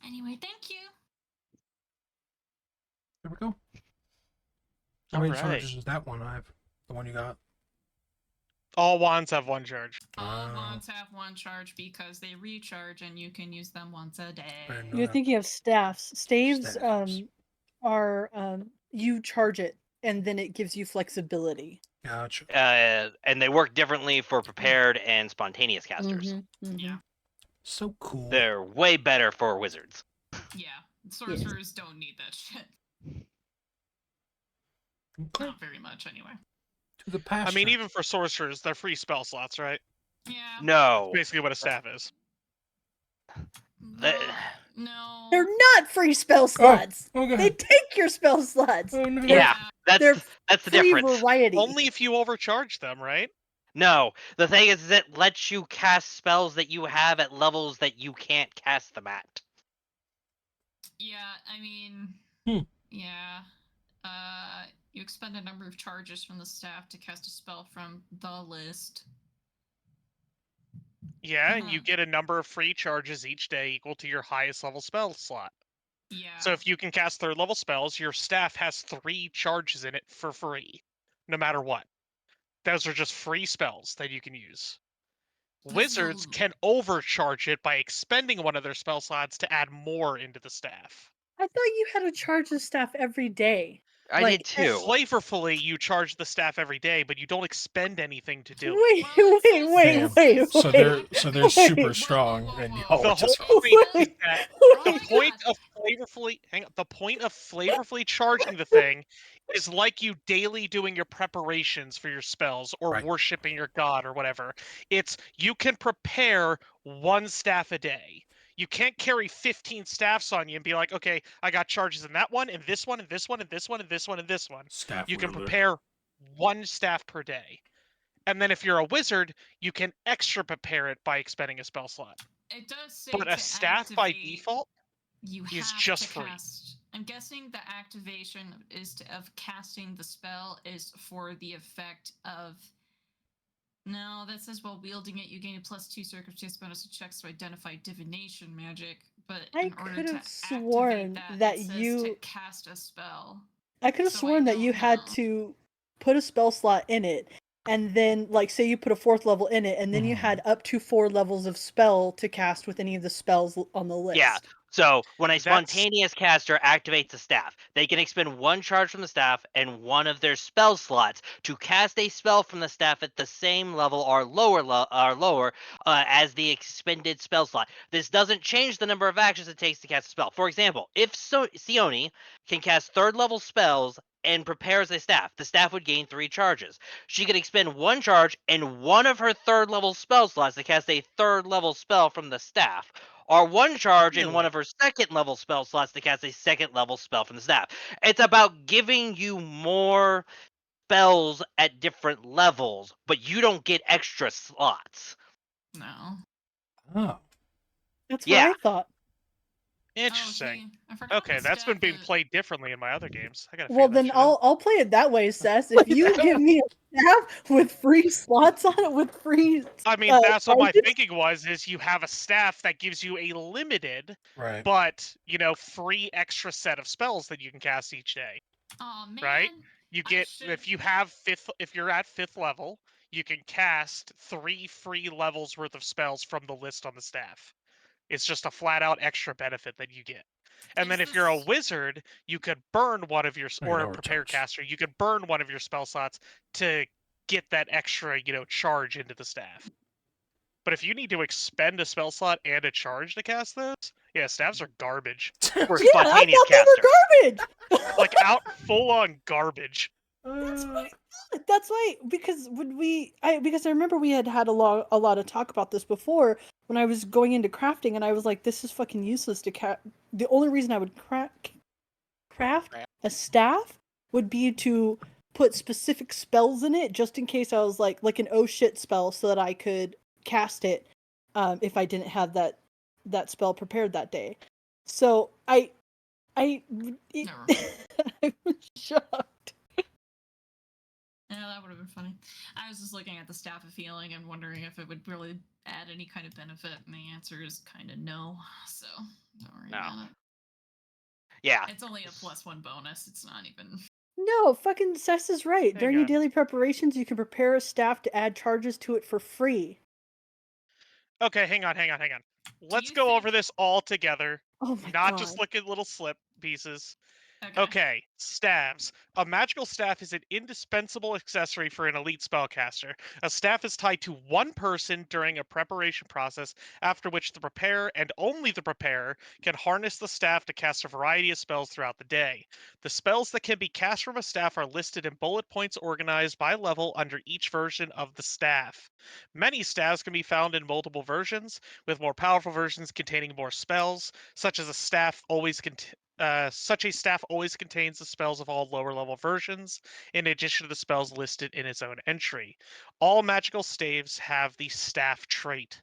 Anyway, thank you. There we go. How many Alright. charges is that one, Ive? The one you got? All wands have one charge. All Oh. wands have one charge because they recharge and you can use them once a day. I didn't know You're that. thinking of staffs. Staves Staves. are you charge it and then it gives you flexibility. Gotcha. And they work differently for prepared and spontaneous casters. Yeah. So cool. They're way better for wizards. Yeah. Sorcerers don't need that shit. Okay. Not very much, anyway. To the pasture. I mean, even for sorcerers, they're free spell slots, right? Yeah. No. Basically what a staff is. No. They're not free spell slots. Oh, They take your spell slots. Oh, no. Yeah, They're that's the free difference. variety. Only if you overcharge them, right? No, the thing is it lets you cast spells that you have at levels that you can't cast them at. Yeah, I mean, yeah. You expend a number of charges from the staff to cast a spell from the list. Yeah, and you get a number of free charges each day equal to your highest level spell slot. Yeah. So if you can cast third level spells, your staff has 3 charges in it for free, no matter what. Those are just free spells that you can use. Wizards can overcharge it by expending one of their spell slots to add more into the staff. I thought you had to charge the staff every day. I Like, did too. Flavorfully, you charge the staff every day, but you don't expend anything to do it. Wait. So they're super strong, and y'all The are just whole point is that the my point God. of flavorfully charging the thing is like you daily doing your preparations for your spells or Right. worshiping your god or whatever. It's you can prepare 1 staff a day. You can't carry 15 staffs on you and be like, okay, I got charges in that one, and this one, and this one, and this one, and this one, and this one. staff You can wielder. prepare 1 staff per day. And then if you're a wizard, you can extra prepare it by expending a spell slot. It does say But a to staff by activate, default you is have just to free. cast. I'm guessing the activation of casting the spell is for the effect of. No, that says while wielding it, you gain a +2 circumstance bonus to checks to identify divination magic. But I in order could to have activate sworn that that it says you- to cast a spell. I could have So I sworn that don't you had know. to put a spell slot in it, and then, like, say you put a 4th level in it, and then you had up to 4 levels of spell to cast with any of the spells on the list. Yeah. So when a That's- spontaneous caster activates a staff, they can expend 1 charge from the staff and 1 of their spell slots to cast a spell from the staff at the same level or lower as the expended spell slot. This doesn't change the number of actions it takes to cast a spell. For example, if Sione can cast 3rd level spells and prepares a staff, the staff would gain 3 charges. She could expend 1 charge and 1 of her 3rd level spell slots to cast a 3rd level spell from the staff, or 1 charge in 1 Really? of her 2nd level spell slots to cast a 2nd level spell from the staff. It's about giving you more spells at different levels, but you don't get extra slots. No. Oh. That's Yeah. what I thought. Interesting. I forgot Okay, the that's been staff being is- played differently in my other games. I gotta Well, figure that then shit out. I'll play it that way, Sess. If you give me a staff with free slots on it, with free. I mean, that's what my charges, thinking was, is you have a staff that gives you a limited, Right. but, free extra set of spells that you can cast each day. Aw, man. Right? You I get, should- if you're at 5th level, you can cast 3 free levels worth of spells from the list on the staff. It's just a flat out extra benefit that you get. And then Is if you're a this- wizard, you could burn one of your, I or know a we're prepared touched. caster, you could burn one of your spell slots to get that extra, charge into the staff. But if you need to expend a spell slot and a charge to cast those, yeah, staffs are garbage. For Yeah, I spontaneous thought caster. they were garbage. Like out full on garbage. That's why, because because I remember we had a lot of talk about this before when I was going into crafting, and I was like, this is fucking useless to the only reason I would craft a staff would be to put specific spells in it, just in case I was like an oh shit spell, so that I could cast it if I didn't have that spell prepared that day. So I Never. I was shocked. Yeah, that would have been funny. I was just looking at the Staff of Healing and wondering if it would really add any kind of benefit, and the answer is kind of no. So don't worry No. about it. Yeah. It's only a +1 bonus. It's not even. No, fucking Sess is right. Hang During your on. daily preparations, you can prepare a staff to add charges to it for free. Okay, hang on. Let's you go think- over this all together, Oh my not god. just look at little slip pieces. Okay. Okay, staves. A magical staff is an indispensable accessory for an elite spellcaster. A staff is tied to one person during a preparation process, after which the preparer, and only the preparer, can harness the staff to cast a variety of spells throughout the day. The spells that can be cast from a staff are listed in bullet points organized by level under each version of the staff. Many staves can be found in multiple versions, with more powerful versions containing more spells, such a staff always contains the spells of all lower level versions, in addition to the spells listed in its own entry. All magical staves have the staff trait.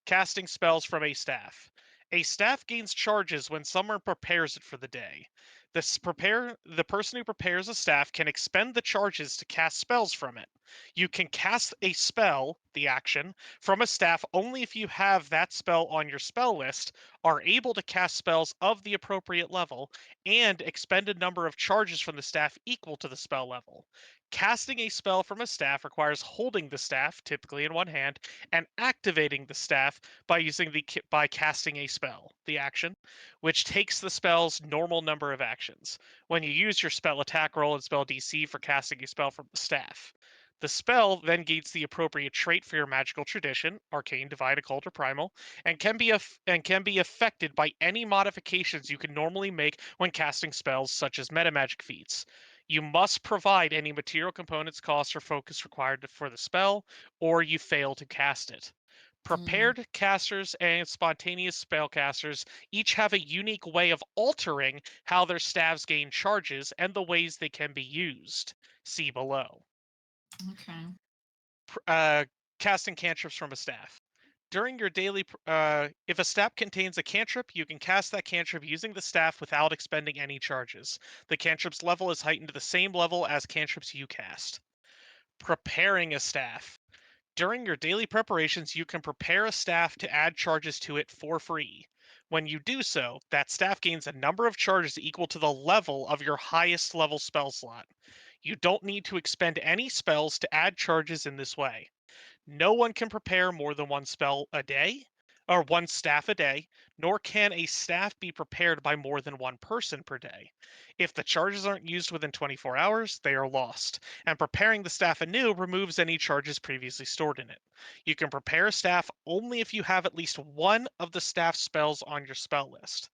Casting spells from a staff. A staff gains charges when someone prepares it for the day. The person who prepares a staff can expend the charges to cast spells from it. You can cast a spell, the action, from a staff only if you have that spell on your spell list, are able to cast spells of the appropriate level, and expend a number of charges from the staff equal to the spell level. Casting a spell from a staff requires holding the staff, typically in one hand, and activating the staff by casting a spell, the action, which takes the spell's normal number of actions. When you use your spell attack roll and spell DC for casting a spell from the staff. The spell then gains the appropriate trait for your magical tradition, arcane, divine, occult, or primal, and can be affected by any modifications you can normally make when casting spells, such as metamagic feats. You must provide any material components, costs, or focus required for the spell, or you fail to cast it. Prepared casters and spontaneous spellcasters each have a unique way of altering how their staves gain charges and the ways they can be used. See below. Okay. Casting cantrips from a staff. During your daily, if a staff contains a cantrip, you can cast that cantrip using the staff without expending any charges. The cantrip's level is heightened to the same level as cantrips you cast. Preparing a staff. During your daily preparations, you can prepare a staff to add charges to it for free. When you do so, that staff gains a number of charges equal to the level of your highest level spell slot. You don't need to expend any spells to add charges in this way. No one can prepare more than one spell a day, or one staff a day, nor can a staff be prepared by more than one person per day. If the charges aren't used within 24 hours, they are lost, and preparing the staff anew removes any charges previously stored in it. You can prepare a staff only if you have at least one of the staff spells on your spell list.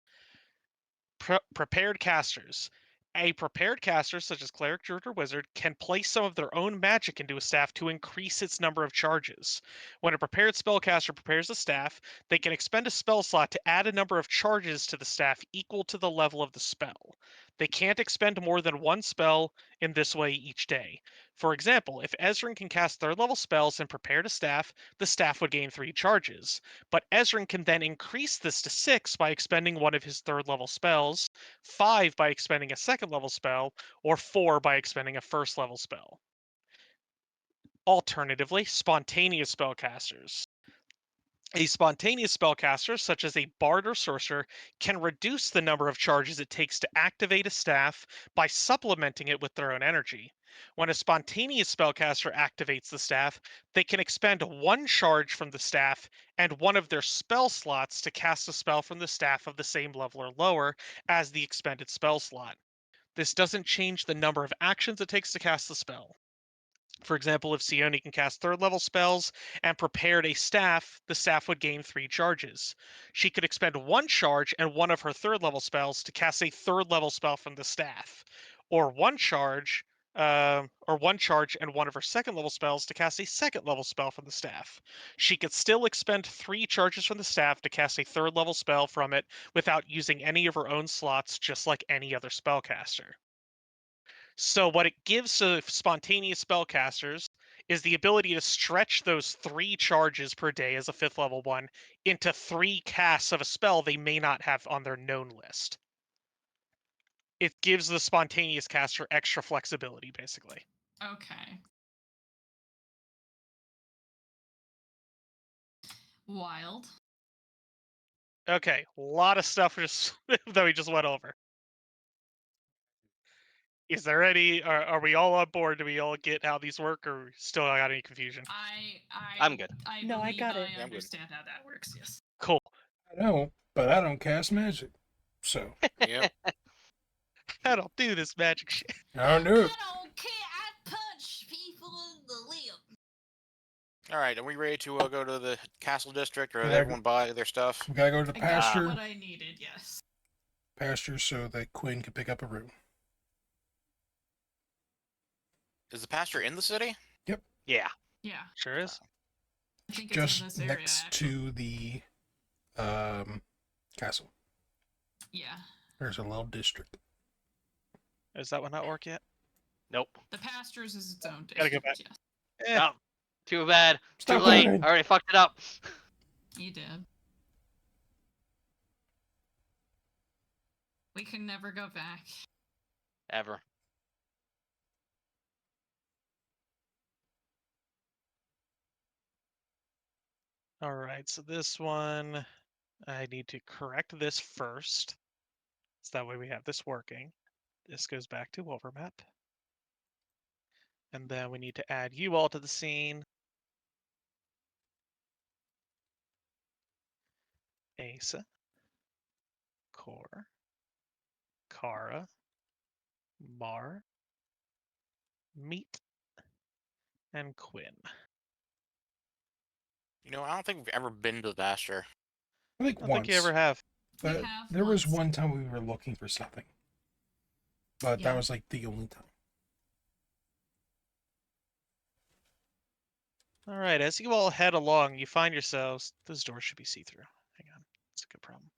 Prepared casters. A prepared caster, such as cleric, druid, or wizard, can place some of their own magic into a staff to increase its number of charges. When a prepared spellcaster prepares a staff, they can expend a spell slot to add a number of charges to the staff equal to the level of the spell. They can't expend more than one spell in this way each day. For example, if Ezrin can cast third level spells and prepare a staff, the staff would gain 3 charges. But Ezrin can then increase this to 6 by expending one of his third level spells, 5 by expending a second level spell, or 4 by expending a first level spell. Alternatively, spontaneous spellcasters. A spontaneous spellcaster, such as a bard or sorcerer, can reduce the number of charges it takes to activate a staff by supplementing it with their own energy. When a spontaneous spellcaster activates the staff, they can expend 1 charge from the staff and one of their spell slots to cast a spell from the staff of the same level or lower as the expended spell slot. This doesn't change the number of actions it takes to cast the spell. For example, if Sione can cast third level spells and prepared a staff, the staff would gain 3 charges. She could expend 1 charge and one of her third level spells to cast a third level spell from the staff, or 1 charge or one charge and one of her second level spells to cast a second level spell from the staff. She could still expend 3 charges from the staff to cast a third level spell from it without using any of her own slots, just like any other spellcaster. So what it gives to spontaneous spellcasters is the ability to stretch those 3 charges per day as a 5th level one into 3 casts of a spell they may not have on their known list. It gives the spontaneous caster extra flexibility, basically. Okay. Wild. Okay, a lot of stuff just that we just went over. Is there any? Are we all on board? Do we all get how these work, or still got any confusion? I'm good. I No, I believe got it. Yeah, I'm good. understand how that works. Yes. Cool. I know, but I don't cast magic, so Yep. I don't do this magic shit. I don't do I it. don't care. I punch people in the lip. All right, are we ready to go to the castle district, or Yeah. did everyone buy their stuff? We gotta go to the I got pasture, what I needed. Yes. so that Quinn can pick up a rune. Is the pasture in the city? Yeah. Yeah. Sure is. I think it's Just in this area. next actually. to the castle. Yeah. There's a little district. Is that one not work yet? Nope. The pastures is its own district. Gotta go back. Yes. Eh, Oh, too bad. Stop Too late. moving. I already fucked it up. You did. We can never go back. Ever. all right, so this one, I need to correct this first. So that way we have this working. This goes back to overmap. And then we need to add you all to the scene. Asa, Core, Kara, Mar, Meat, and Quinn. You know, I don't think we've ever been to the pasture. I think I don't once. think you ever have. We But have there was once. one time we were looking for something. But Yeah. that was like the only time. All right, as you all head along, you find yourselves. Those doors should be see-through. Hang on, that's a good problem.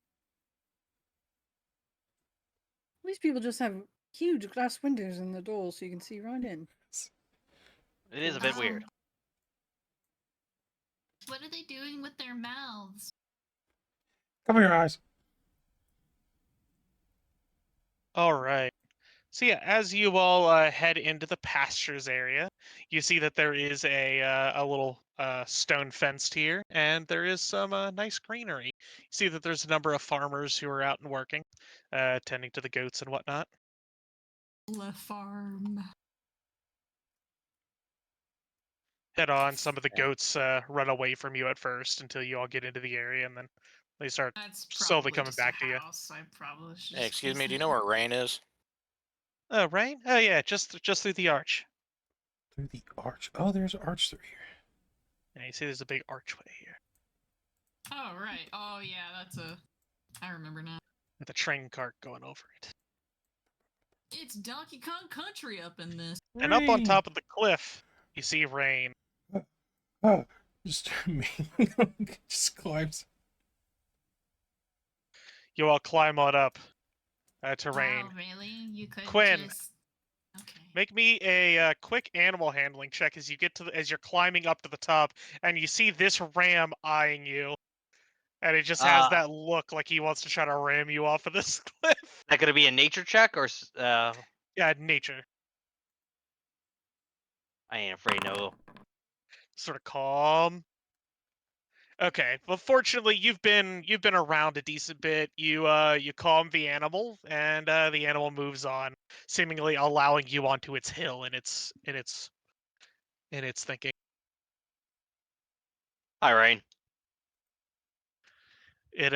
These people just have huge glass windows in the doors so you can see right in. It is a bit weird. What are they doing with their mouths? Cover your eyes. All right. So yeah, as you all head into the pastures area, you see that there is a little stone fenced here, and there is some nice greenery. You see that there's a number of farmers who are out and working, tending to the goats and whatnot. Le farm. Head on. Some of the goats run away from you at first until you all get into the area, and then they start That's slowly probably coming just back a to you. house. I probably should. Hey, just excuse use me, do you that. know where Rain is? Oh, right? Oh yeah, just through the arch. Through the arch. Oh, there's an arch through here. Yeah, you see there's a big archway here. Oh right. Oh yeah, that's a. I remember now. With a train cart going over it. It's Donkey Kong Country up in this. And up on Rain. top of the cliff, you see Rain. Oh, just me. Just climbs. You all climb on up to Wow, Rain. really? You could Quinn. just. Okay. Make me a quick animal handling check as you get to as you're climbing up to the top, and you see this ram eyeing you, and it just has that look like he wants to try to ram you off of this cliff. That gonna be a nature check or? Yeah, nature, I ain't afraid. No. sort of calm. Okay, well, fortunately, you've been around a decent bit. You calm the animal, and the animal moves on, seemingly allowing you onto its hill in its thinking. Hi, Rain. It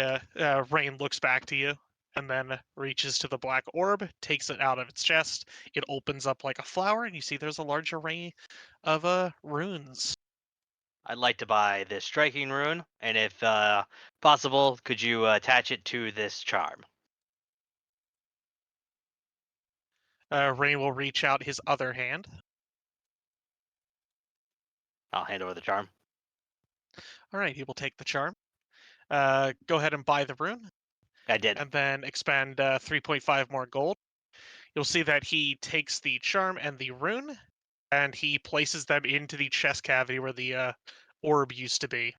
Rain looks back to you and then reaches to the black orb, takes it out of its chest. It opens up like a flower, and you see there's a large array of runes. I'd like to buy this striking rune, and if possible, could you attach it to this charm? Rain will reach out his other hand. I'll hand over the charm. All right, he will take the charm. Go ahead and buy the rune, I did. and then expend 3.5 more gold. You'll see that he takes the charm and the rune, and he places them into the chest cavity where the orb used to be.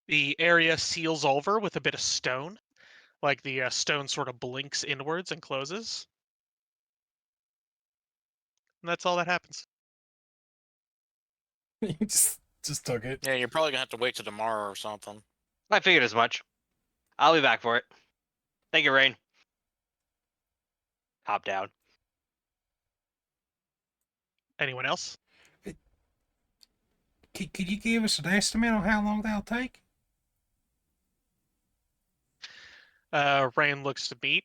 The area seals over with a bit of stone, like the stone sort of blinks inwards and closes. And that's all that happens. You just took it. Yeah, you're probably gonna have to wait till tomorrow or something. I figured as much. I'll be back for it. Thank you, Rain. Hop down. Anyone else? Could you give us an estimate on how long that'll take? Rain looks to beat,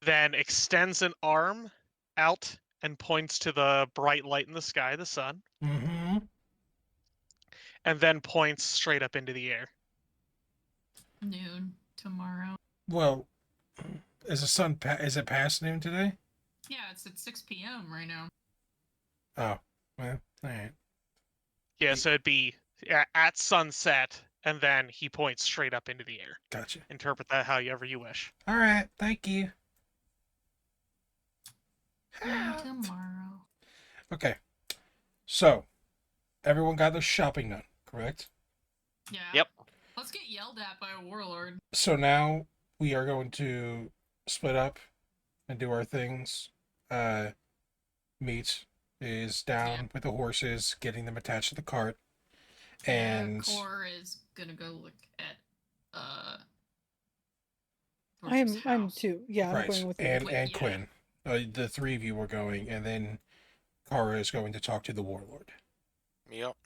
then extends an arm out and points to the bright light in the sky, the sun, Mm-hmm. and then points straight up into the air. Noon tomorrow. Well, is the sun is it past noon today? Yeah, it's at 6 p.m. right now. Oh, well, all right. Yeah, so it'd be at sunset, and then he points straight up into the air. Gotcha. Interpret that however you wish. All right, thank you. Tomorrow. Okay, so everyone got their shopping done, correct? Yeah. Yep. Let's get yelled at by a warlord. So now we are going to split up and do our things. Meat is down with the horses, getting them attached to the cart, and Core is gonna go look at I'm house. too. Yeah, I'm right, going with you. and Wait, yeah. Quinn. The three of you were going, and then Kara is going to talk to the warlord. Yep.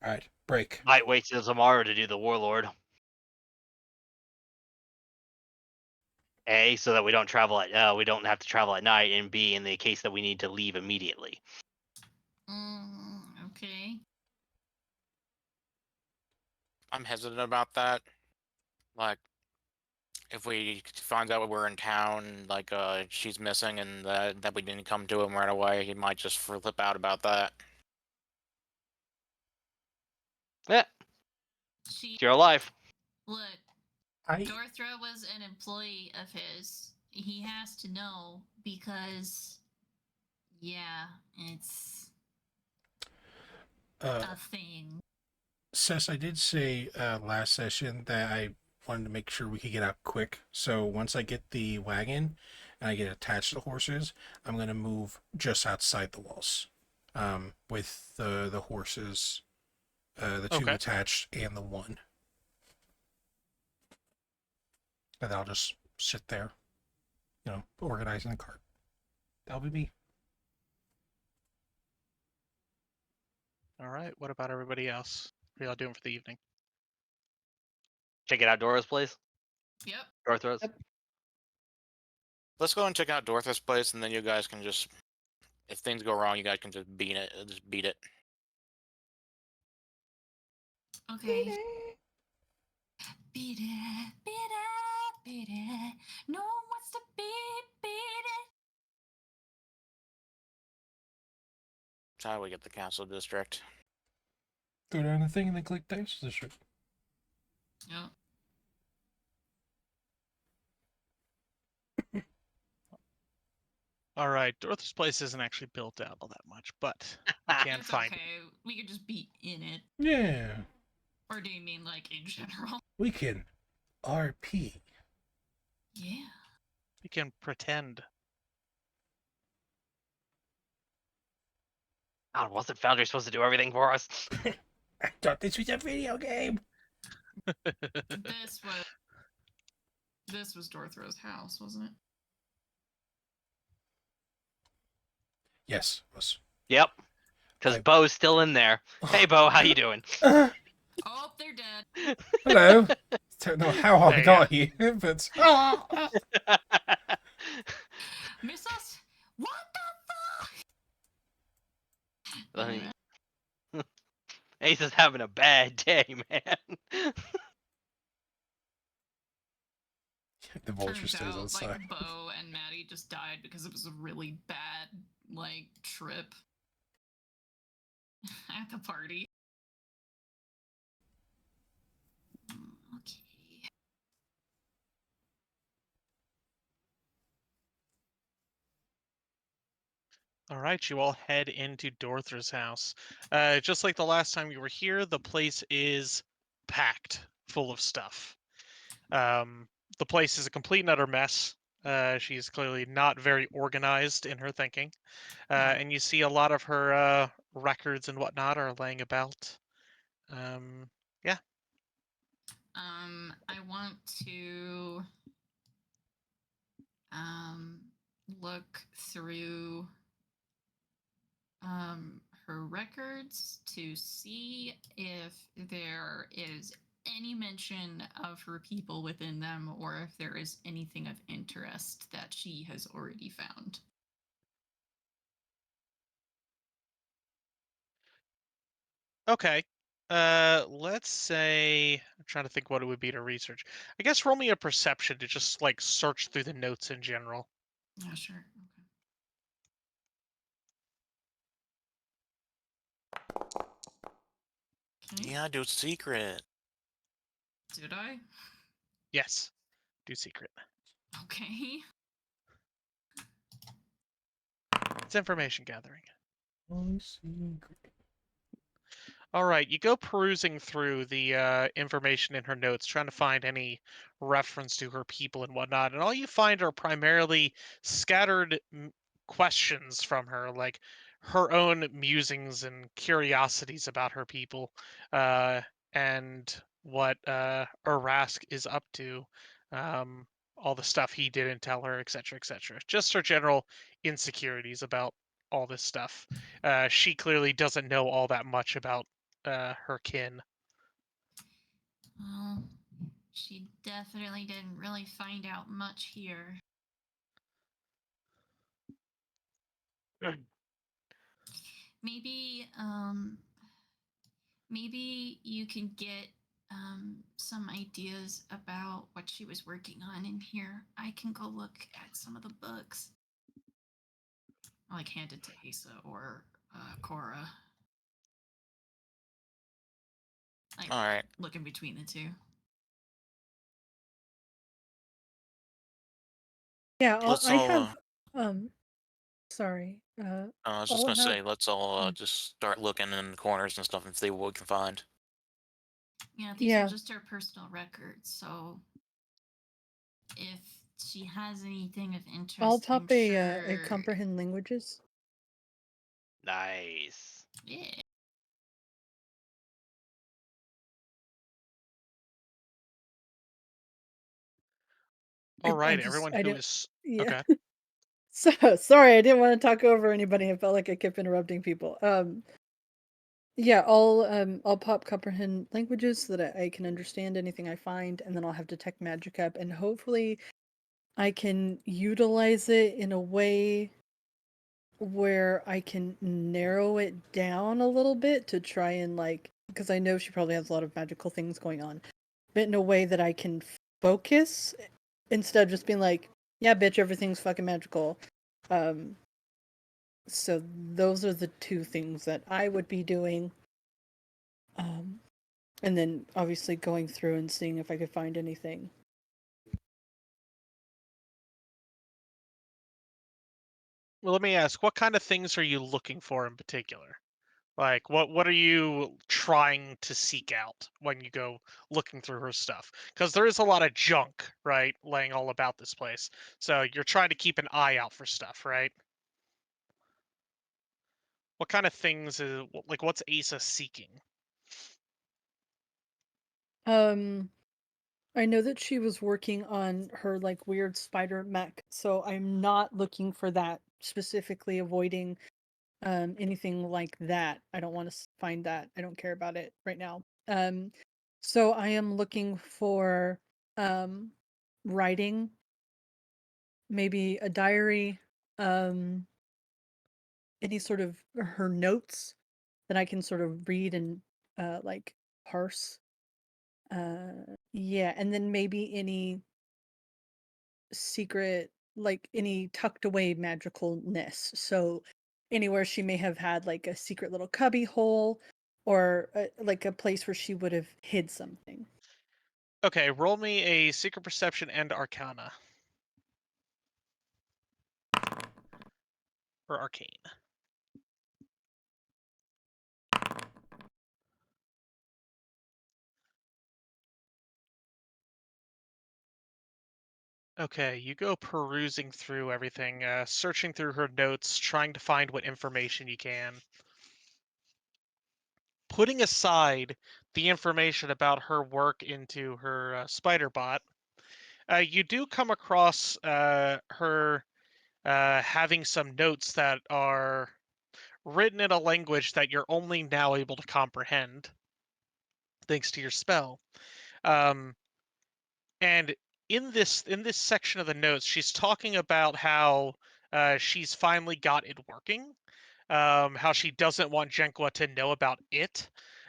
All right, break. Might wait till tomorrow to do the warlord. A, so that we don't have to travel at night, and B, in the case that we need to leave immediately. Okay. I'm hesitant about that. Like, if we find out we're in town, like she's missing, and that we didn't come to him right away, he might just flip out about that. Yeah, She it's your life. look. I Dorthra was an employee of his. He has to know because, yeah, it's a thing. Cess, I did say last session that I wanted to make sure we could get out quick. So once I get the wagon and I get attached to the horses, I'm gonna move just outside the walls, with the horses, the two Okay. attached and the one, and I'll just sit there, organizing the cart. That'll be me. All right. What about everybody else? What are y'all doing for the evening? Check it out, Dora's place. Yep. Dorthra's. Yep. Let's go and check out Dorothy's place, and then you guys can just, if things go wrong, you guys can just beat it. Okay. Beat it, beat it, beat it. No one wants to beat it. That's how we get the castle district. Go down the thing and then click Dice District. Yep. All right. Dorothy's place isn't actually built out all that much, but you can It's find okay. We could just be in it. Yeah, Or do you mean like in general? we can RP. Yeah. You can pretend. God, wasn't Foundry supposed to do everything for us? I thought this was a video game. This was Dorthra's house, wasn't it? Yes, it was. Yep. Because Bo's still in there. Hey, Bo, how you doing? Oh, they're dead. Hello. Don't know how I There you got here, but Miss us? What the fuck? I mean, Ace is having a bad day, man. vulture Turns stays out, outside. like, Bo and Maddie just died because it was a really bad, like, trip at the party. Okay. All right, you all head into Dorther's house. Just like the last time you were here, the place is packed full of stuff. The place is a complete and utter mess. She's clearly not very organized in her thinking. And you see a lot of her records and whatnot are laying about. Yeah. I want to look through her records to see if there is any mention of her people within them or if there is anything of interest that she has already found. Okay. Let's say I'm trying to think what it would be to research. I guess roll me a perception to just like search through the notes in general. Yeah, sure. Okay. Yeah, do a secret. Did I? Yes. Do secret. Okay. It's information gathering. I see. All right, you go perusing through the information in her notes, trying to find any reference to her people and whatnot, and all you find are primarily scattered questions from her, like her own musings and curiosities about her people, and what Urask is up to, all the stuff he didn't tell her, etc., etc. Just her general insecurities about all this stuff. She clearly doesn't know all that much about her kin. Well, she definitely didn't really find out much here. Maybe, maybe you can get some ideas about what she was working on in here. I can go look at some of the books. I like hand it to Asa or Cora. Like, All right. look in between the two. Yeah, Let's I all. have sorry. I was just I'll gonna have say, let's all just start looking in the corners and stuff and see what we can find. Yeah, these Yeah. are just her personal records, so if she has anything of interest, I'll I'm pop a sure. comprehend languages. Nice. Yeah. All I right, just everyone I who didn't is yeah. okay. So sorry, I didn't want to talk over anybody. I felt like I kept interrupting people. Yeah, I'll pop comprehend languages so that I can understand anything I find, and then I'll have detect magic up, and hopefully I can utilize it in a way where I can narrow it down a little bit to try and like, because I know she probably has a lot of magical things going on, but in a way that I can focus instead of just being like, yeah, bitch, everything's fucking magical. So those are the two things that I would be doing. And then obviously going through and seeing if I could find anything. Well, let me ask, what kind of things are you looking for in particular? Like, what are you trying to seek out when you go looking through her stuff? Because there is a lot of junk, right, laying all about this place. So you're trying to keep an eye out for stuff, right? What kind of things is like? What's Asa seeking? I know that she was working on her like weird spider mech, so I'm not looking for that specifically, avoiding anything like that. I don't want to find that. I don't care about it right now. So I am looking for writing, maybe a diary, any sort of her notes that I can sort of read and like parse. Yeah, and then maybe any secret, like any tucked away magicalness. So anywhere she may have had like a secret little cubby hole or like a place where she would have hid something. Okay, roll me a secret perception and arcana. Or arcane. Okay, you go perusing through everything, searching through her notes, trying to find what information you can. Putting aside the information about her work into her spider bot, you do come across her having some notes that are written in a language that you're only now able to comprehend, thanks to your spell. And in this section of the notes, she's talking about how she's finally got it working, how she doesn't want Jenqua to know about it,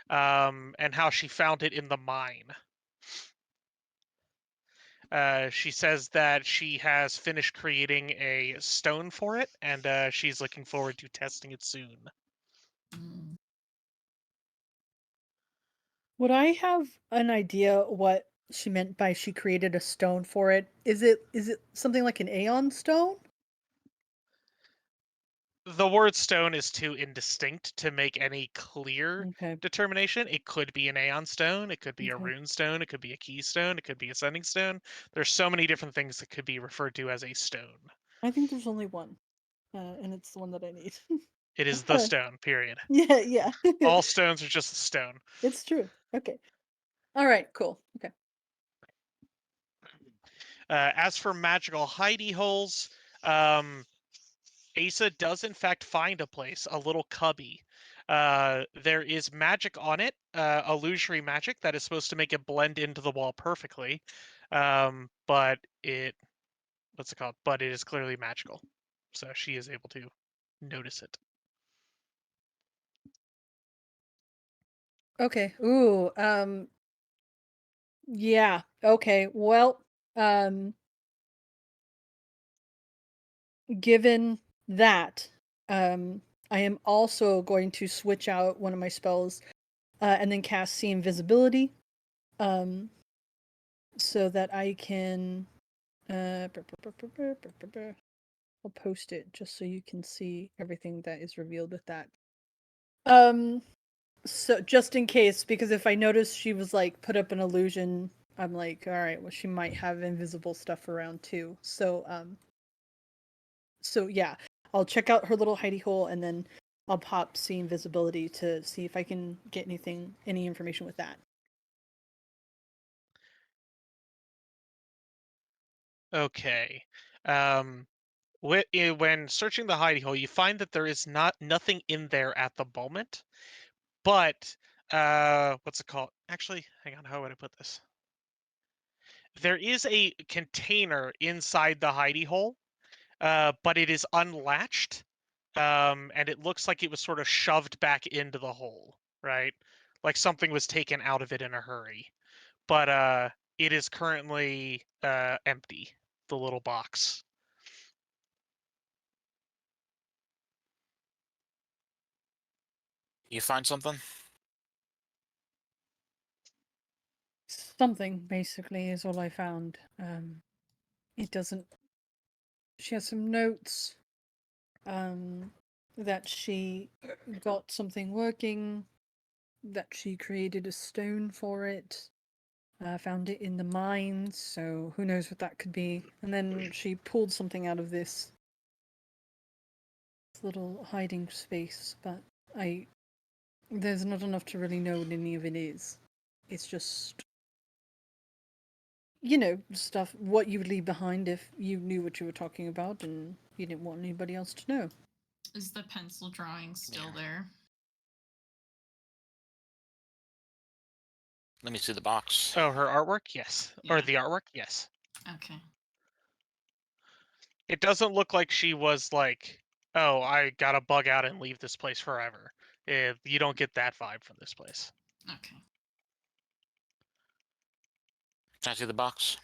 and how she found it in the mine. She says that she has finished creating a stone for it, and she's looking forward to testing it soon. Would I have an idea what she meant by she created a stone for it? Is it something like an Aeon stone? The word stone is too indistinct to make any clear Okay. determination. It could be an Aeon stone, it could be a Okay. rune stone, it could be a keystone, it could be a sending stone. There's so many different things that could be referred to as a stone. I think there's only one, and it's the one that I need. It is the stone, period. Yeah, yeah. All stones are just a stone. It's true. Okay. All right. Cool. Okay. As for magical hidey holes, Asa does in fact find a place, a little cubby. There is magic on it, illusory magic that is supposed to make it blend into the wall perfectly. But what's it called? But it is clearly magical, so she is able to notice it. Okay. Ooh. Yeah. Okay. Well. Given that, I am also going to switch out one of my spells, and then cast See Invisibility, so that I can. I'll post it just so you can see everything that is revealed with that. So just in case, because if I notice she was like put up an illusion, I'm like, all right, well, she might have invisible stuff around too. So yeah, I'll check out her little hidey hole and then I'll pop See Invisibility to see if I can get any information with that. Okay. When searching the hidey hole, you find that there is nothing in there at the moment. But what's it called? Actually, hang on. How would I put this? There is a container inside the hidey hole, but it is unlatched, and it looks like it was sort of shoved back into the hole, right? Like something was taken out of it in a hurry. But it is currently empty. The little box. You find something? Something basically is all I found. It doesn't. She has some notes. That she got something working. That she created a stone for it. Found it in the mines, so who knows what that could be. And then she pulled something out of this little hiding space, but there's not enough to really know what any of it is. It's just, stuff, what you would leave behind if you knew what you were talking about and you didn't want anybody else to know. Is the pencil drawing still there? Let me see the box. Oh, her artwork? Yes. Or Yeah. the artwork? Yes. Okay. It doesn't look like she was like, oh, I gotta bug out and leave this place forever. You don't get that vibe from this place. Okay. Can I see the box?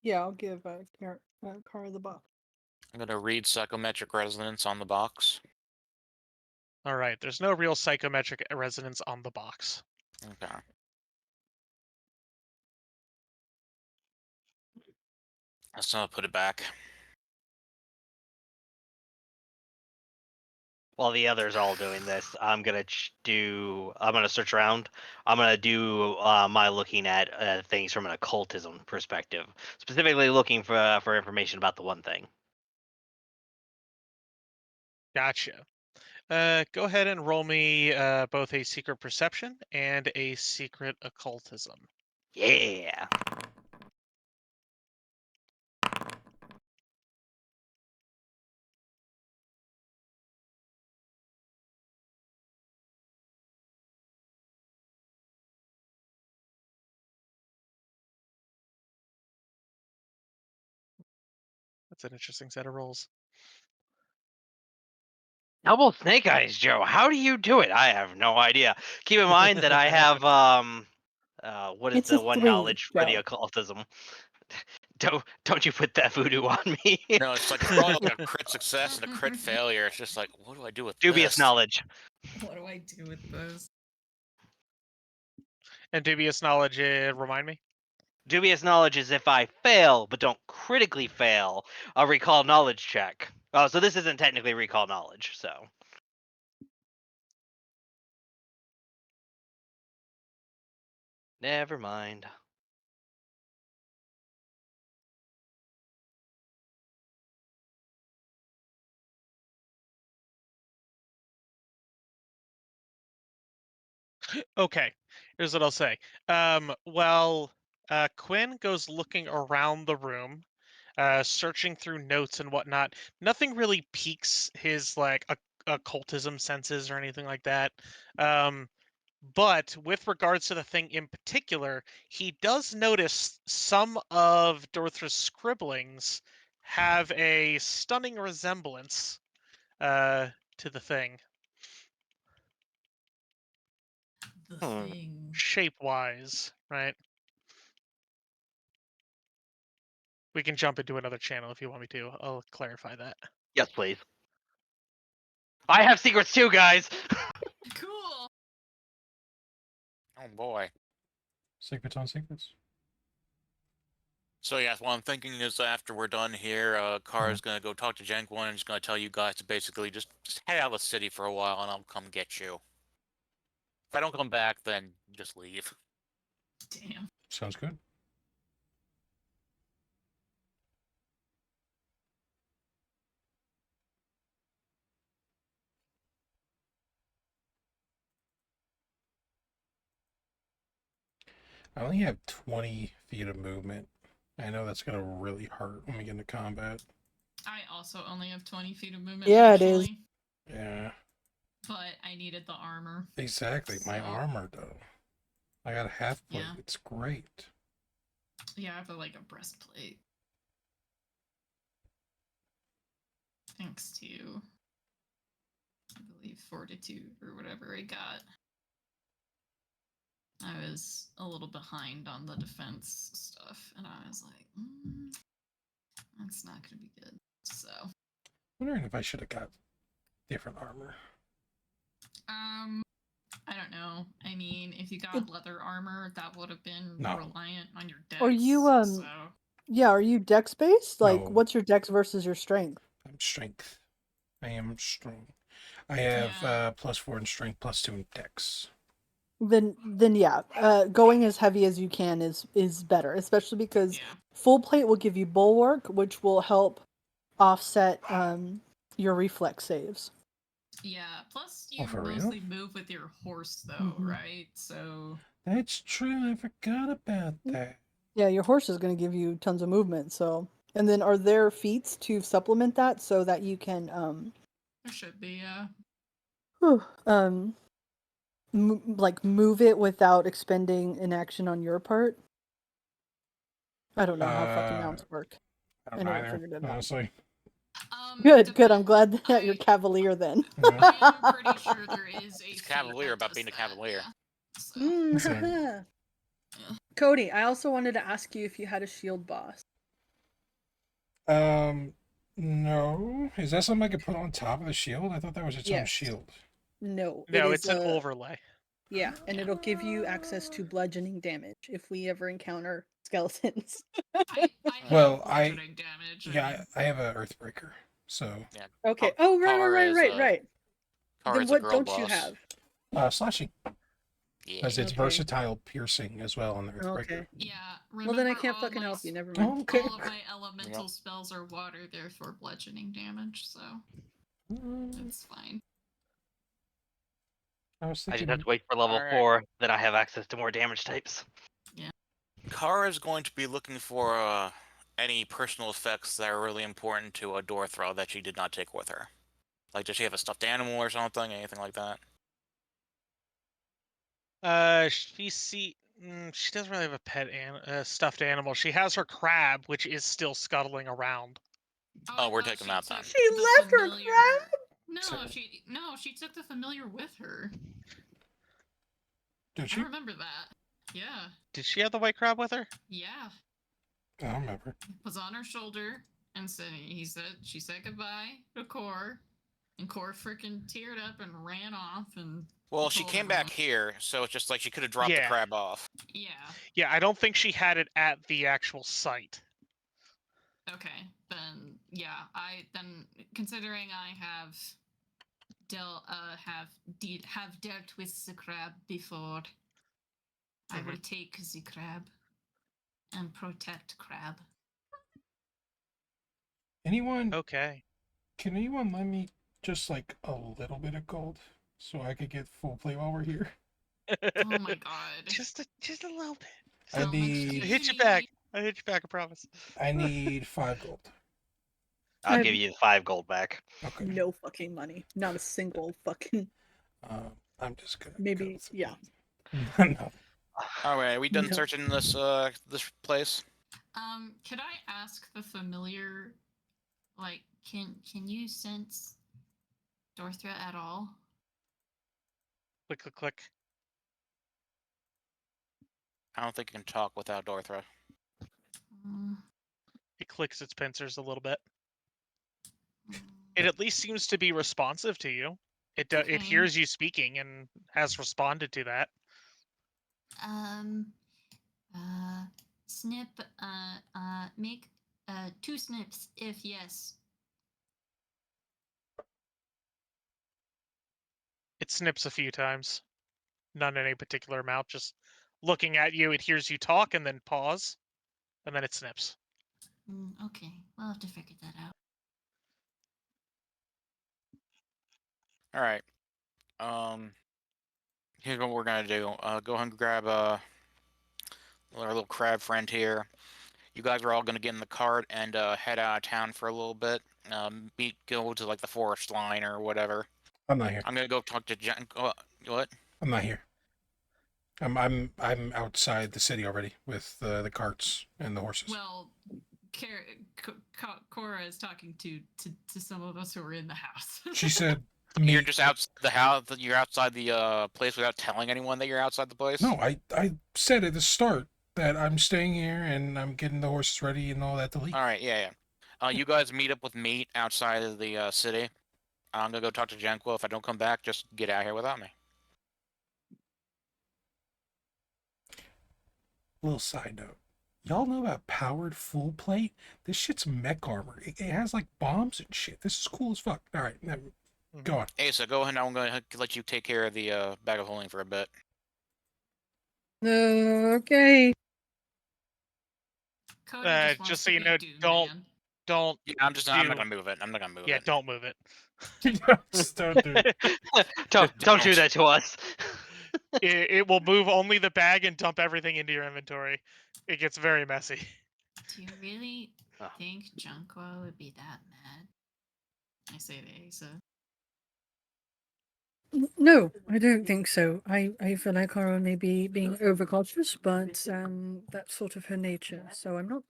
Yeah, I'll give Garrett Card of the box. I'm gonna read psychometric resonance on the box. All right. There's no real psychometric resonance on the box. Okay. So I'll put it back. While the others all doing this, I'm gonna I'm gonna search around. I'm gonna do my looking at things from an occultism perspective, specifically looking for information about the one thing. Gotcha. Go ahead and roll me both a secret perception and a secret occultism. Yeah. That's an interesting set of rolls. Double snake eyes, Joe. How do you do it? I have no idea. Keep in mind that I have what is It's the a one 3, knowledge for the Joe. occultism? Don't you put that voodoo on me. No, it's like probably like a crit success and a crit failure. It's just like, what do I do with Dubious this? knowledge. What do I do with those? And dubious knowledge, remind me. Dubious knowledge is if I fail, but don't critically fail, a recall knowledge check. Oh, so this isn't technically recall knowledge, so. Never mind. Okay, here's what I'll say. Well, Quinn goes looking around the room, searching through notes and whatnot. Nothing really piques his like occultism senses or anything like that. But with regards to the thing in particular, he does notice some of Dorthra's scribblings have a stunning resemblance to the thing, The Hmm. thing. shape-wise, right? We can jump into another channel if you want me to. I'll clarify that. Yes, please. I have secrets too, guys! Cool. Oh boy. Secrets on secrets. So yeah, what I'm thinking is after we're done here, Kara's gonna go talk to Jenkwin and just gonna tell you guys to basically just head out of the city for a while and I'll come get you. If I don't come back, then just leave. Damn. Sounds good. I only have 20 feet of movement. I know that's going to really hurt when we get into combat. I also only have 20 feet of movement. Yeah, it is. actually, Yeah, But I needed the armor. exactly. My So- armor, though. I got a half plate. Yeah. It's great. Yeah, I have like a breastplate. Thanks to, I believe, fortitude or whatever I got. I was a little behind on the defense stuff, and I was like, that's not going to be good. So, Wondering if I should have got different armor. I don't know. I mean, if you got leather armor, that would have been No. reliant on your dex. Are you, So, Yeah, are you dex based? Like, No. what's your dex versus your strength? I'm strength. I am strong. I have Yeah. +4 in strength, +2 in dex. Then yeah, going as heavy as you can is better, especially because yeah. full plate will give you bulwark, which will help offset your reflex saves. Yeah. Plus, Oh, you for real? mostly move with your horse, though, Mhm. right? So, That's true. I forgot about that. Yeah, your horse is going to give you tons of movement. So, and then are there feats to supplement that so that you can there should be, yeah. like move it without expending an action on your part? I don't know how fucking mounts work. I I don't never either, figured it out. honestly. Good. I'm glad that you're cavalier then. I am pretty sure there is a He's feat cavalier that about does being a that, cavalier. yeah. So, Listen. haha. Cody, I also wanted to ask you if you had a shield boss. No. Is that something I could put on top of the shield? I thought that was its own Yes. shield. No, it No, is it's an overlay. Yeah, and it'll give you access to bludgeoning damage if we ever encounter skeletons. I Well, have bludgeoning damage. Yeah, I have a Earthbreaker, so Okay. Car- Oh, Car is right. Car Then is a what girl don't you boss. have? slashing, Yeah. as it's Okay. versatile piercing as well on the Earthbreaker. Okay. Yeah. Well, then I remember can't all fucking my help you. s- Never mind. Oh, okay. All of my elemental spells are water, therefore bludgeoning damage, so it's fine. I was I thinking. just have to wait for level Alright. 4, then I have access to more damage types. Kara is going to be looking for any personal effects that are really important to a Dorthra that she did not take with her. Like, does she have a stuffed animal or something? Anything like that? She doesn't really have a stuffed animal. She has her crab, which is still scuttling around. Oh, I we're thought taking she that then. took She the left her familiar- crab? No, she took the familiar with her. Did I she? remember that. Yeah. Did she have the white crab with her? Yeah. I don't remember. Was on her shoulder and she said goodbye to Core, and Core freaking teared up and ran off and Well, she told came back everyone. here, so it's just like she could have dropped the Yeah. crab off. Yeah. Yeah, I don't think she had it at the actual site. Okay. Then yeah, considering I have dealt with the crab before, I will take the crab and protect crab. Anyone? Okay. Can anyone lend me just like a little bit of gold so I could get full play while we're here? Oh my god. Just a little bit. I How much do need. I you hit you back. need? I hit you back, I promise. I need 5 gold. I'll I'm- give you the 5 gold back. Okay. No fucking money. Not a single fucking. I'm just gonna. Maybe. go through- Yeah. No. Alright, are we done No. searching this place? Could I ask the familiar, like, can you sense Dorthra at all? Click, click, click. I don't think you can talk without Dorthra. Mm, It clicks its pincers a little bit. mm. It at least seems to be responsive to you. It Okay. hears you speaking and has responded to that. Snip, make 2 snips if yes. It snips a few times. Not in any particular amount, just looking at you, it hears you talk and then pause, and then it snips. Okay, we'll have to figure that out. Alright. Here's what we're gonna do. Go ahead and grab our little crab friend here. You guys are all gonna get in the cart and head out of town for a little bit. Go to like the forest line or whatever. I'm not here. I'm gonna go talk to Jen. What? I'm not here. I'm outside the city already with the carts and the horses. Well, Cora is talking to some of us who are in the house. She said. You're just outside the house. You're outside the place without telling anyone that you're outside the place. No, I said at the start that I'm staying here and I'm getting the horses ready and all that to leave. All right, yeah. You guys meet up with me outside of the city. I'm gonna go talk to Janko. If I don't come back, just get out here without me. Little side note. Y'all know about powered full plate? This shit's mech armor. It has like bombs and shit. This is cool as fuck. All right, go on. Asa, go ahead. I'm gonna let you take care of the bag of holding for a bit. Okay. Cody just wants Just so to you be know, Doom don't Man. don't. I'm not gonna move it. I'm not gonna move Yeah, it. don't move it. Just don't do it. Don't do that to us. It will move only the bag and dump everything into your inventory. It gets very messy. Do you really Oh. think Junko would be that mad? I say to Asa. No, I don't think so. I feel like Cora may be being overcautious, but that's sort of her nature. So I'm not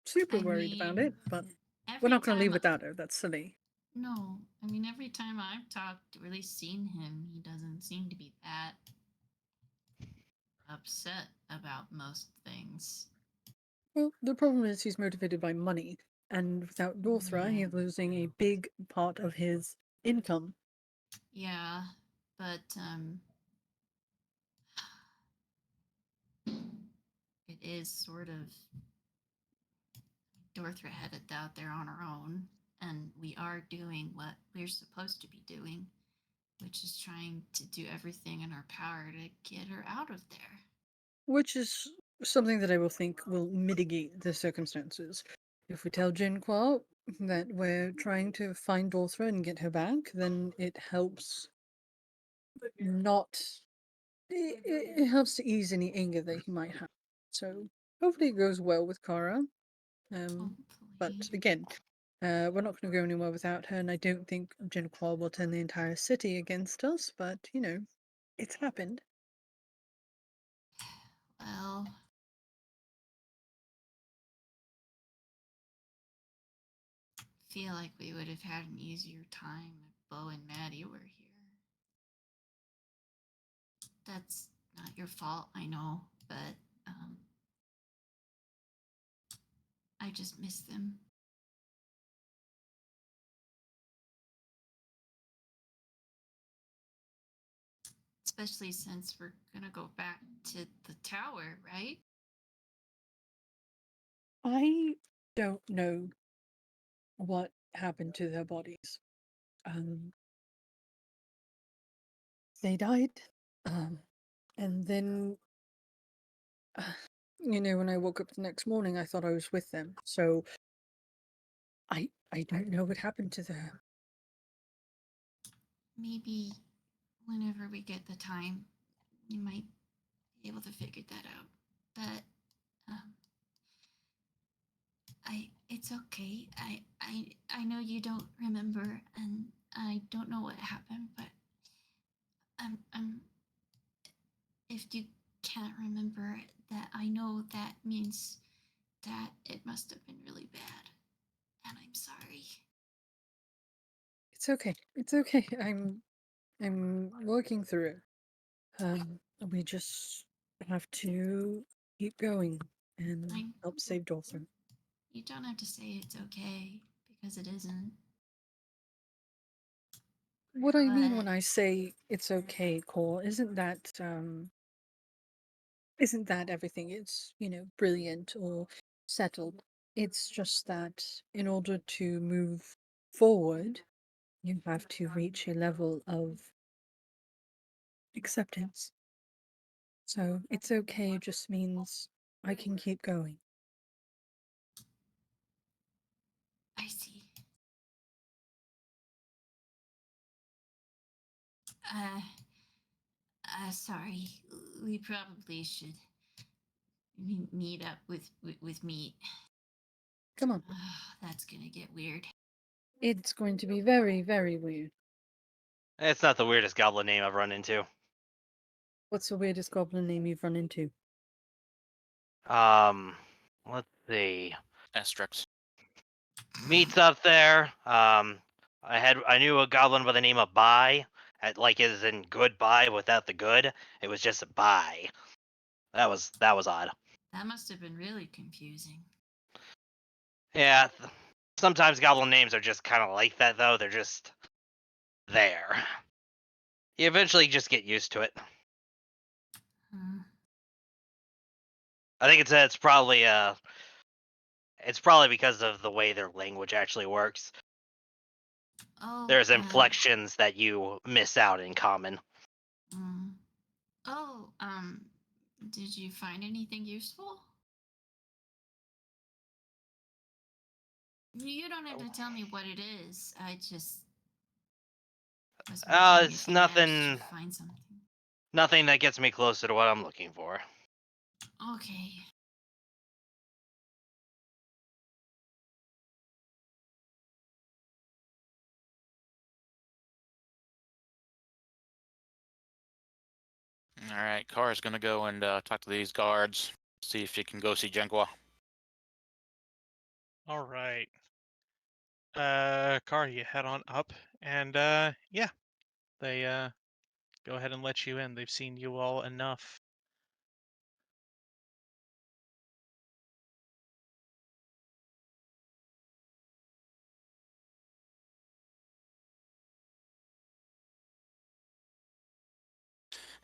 super I worried about mean, it, but we're every not going to leave time- without her. That's silly. No, I mean every time I've talked, or at least seen him, he doesn't seem to be that upset about most things. Well, the problem is he's motivated by money. and without Northra, he's losing a big part of his income. Yeah, but it is sort of Dorthra headed out there on her own, and we are doing what we're supposed to be doing, which is trying to do everything in our power to get her out of there. Which is something that I will think will mitigate the circumstances. If we tell Jinqua that we're trying to find Dorthra and get her back, then it helps not. It helps to ease any anger that he might have. So hopefully it goes well with Kara. But Hopefully. again, we're not going to go anywhere without her, and I don't think Jinqua will turn the entire city against us. But you know, it's happened. Well, feel like we would have had an easier time if Bo and Maddie were here. That's not your fault, I know, but I just miss them. Especially since we're gonna go back to the tower, right? I don't know what happened to their bodies. They died, and then you know, when I woke up the next morning, I thought I was with them. So I don't know what happened to them. Maybe whenever we get the time, we might be able to figure that out. But it's okay. I know you don't remember, and I don't know what happened, but if you can't remember that, I know that means that it must have been really bad, and I'm sorry. It's okay. It's okay. I'm working through it. We just have to keep going and I help save Dawson. You don't have to say it's okay, because it isn't. What I mean when But I say it's okay, Cole, isn't that everything is, you know, brilliant or settled. It's just that in order to move forward, you have to reach a level of acceptance. So it's okay just means I can keep going. I see. Sorry. We probably should meet up with meat. Come on. That's gonna get weird. It's going to be very, very weird. It's not the weirdest goblin name I've run into. What's the weirdest goblin name you've run into? Let's see. Asterix. Meat's up there. I knew a goblin by the name of Bye, like as in goodbye without the good. It was just Bye. That was odd. That must have been really confusing. Yeah. Sometimes goblin names are just kind of like that, though. They're just there. You eventually just get used to it. I think it's probably because of the way their language actually works. Oh. There's inflections that you miss out in common. Oh. Did you find anything useful? You don't have to tell me what it is. I just was wondering It's if you managed nothing. to find something. Nothing that gets me closer to what I'm looking for. Okay. All right, Kara's gonna go and talk to these guards, see if she can go see Jenqua. All right. Car, you head on up, and yeah, they go ahead and let you in. They've seen you all enough.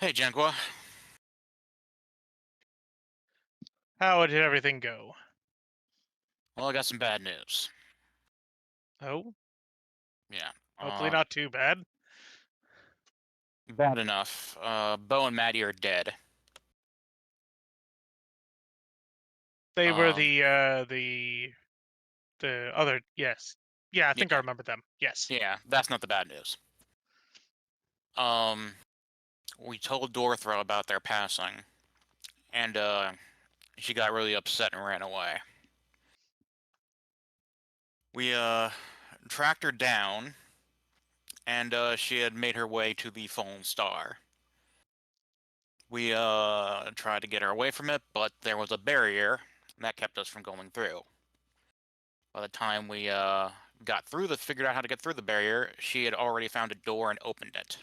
Hey, Jenqua. How did everything go? Well, I got some bad news. Oh, Yeah. hopefully not too bad. Bad enough. Bo and Maddie are dead. They were Um, the other. Yes, yeah, I think I Yeah. remember them. Yes. Yeah, that's not the bad news. We told Dorthra about their passing, and she got really upset and ran away. We tracked her down, and she had made her way to the Fallen Star. We tried to get her away from it, but there was a barrier that kept us from going through. By the time we figured out how to get through the barrier, she had already found a door and opened it.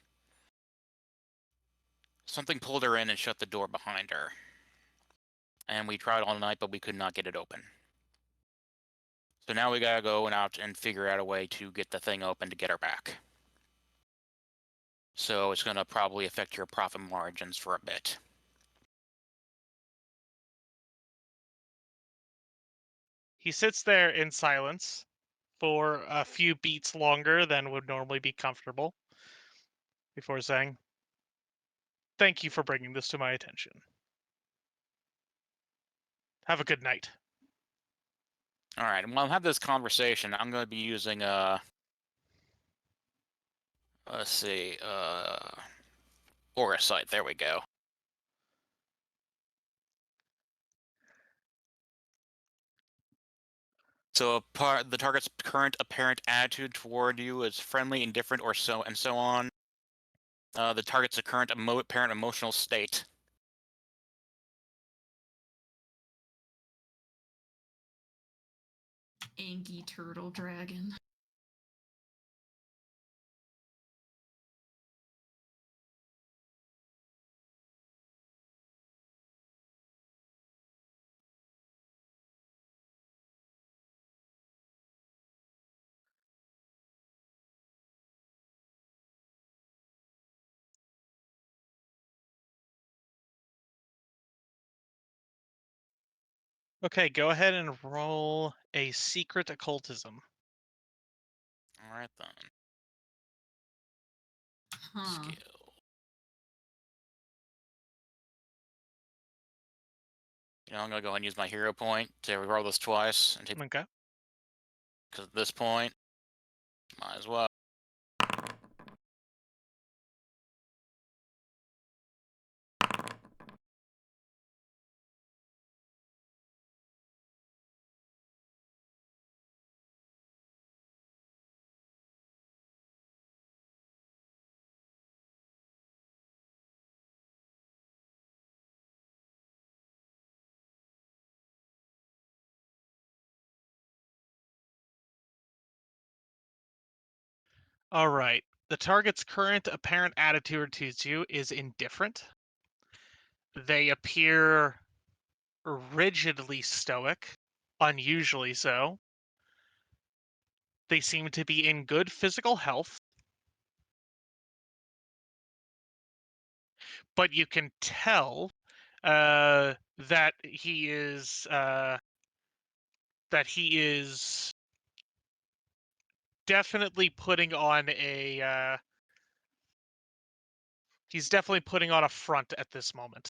Something pulled her in and shut the door behind her. And we tried all night, but we could not get it open. So now we gotta go out and figure out a way to get the thing open to get her back. So it's gonna probably affect your profit margins for a bit. He sits there in silence for a few beats longer than would normally be comfortable before saying, "Thank you for bringing this to my attention. Have a good night." All right. While I have this conversation, I'm gonna be using let's see, Aura Sight. There we go. So the target's current apparent attitude toward you is friendly, indifferent, or so on. The target's current apparent emotional state. Angie turtle dragon. Okay, go ahead and roll a secret occultism. All right then. Huh. Skill. I'm gonna go ahead and use my hero point to reroll this twice and take. Okay. Because at this point, might as well. All right. The target's current apparent attitude towards you is indifferent. They appear rigidly stoic, unusually so. They seem to be in good physical health, but you can tell that he is definitely putting on a he's definitely putting on a front at this moment.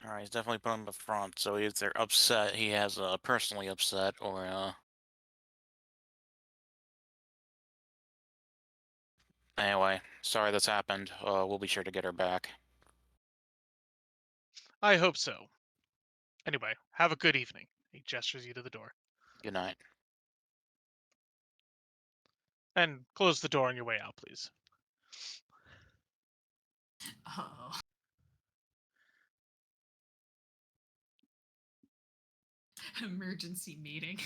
All right, he's definitely put on the front. So either upset, he has personally upset, or anyway, sorry this happened. We'll be sure to get her back. I hope so. Anyway, have a good evening. He gestures you to the door. Good night. And close the door on your way out, please. Oh. Emergency meeting.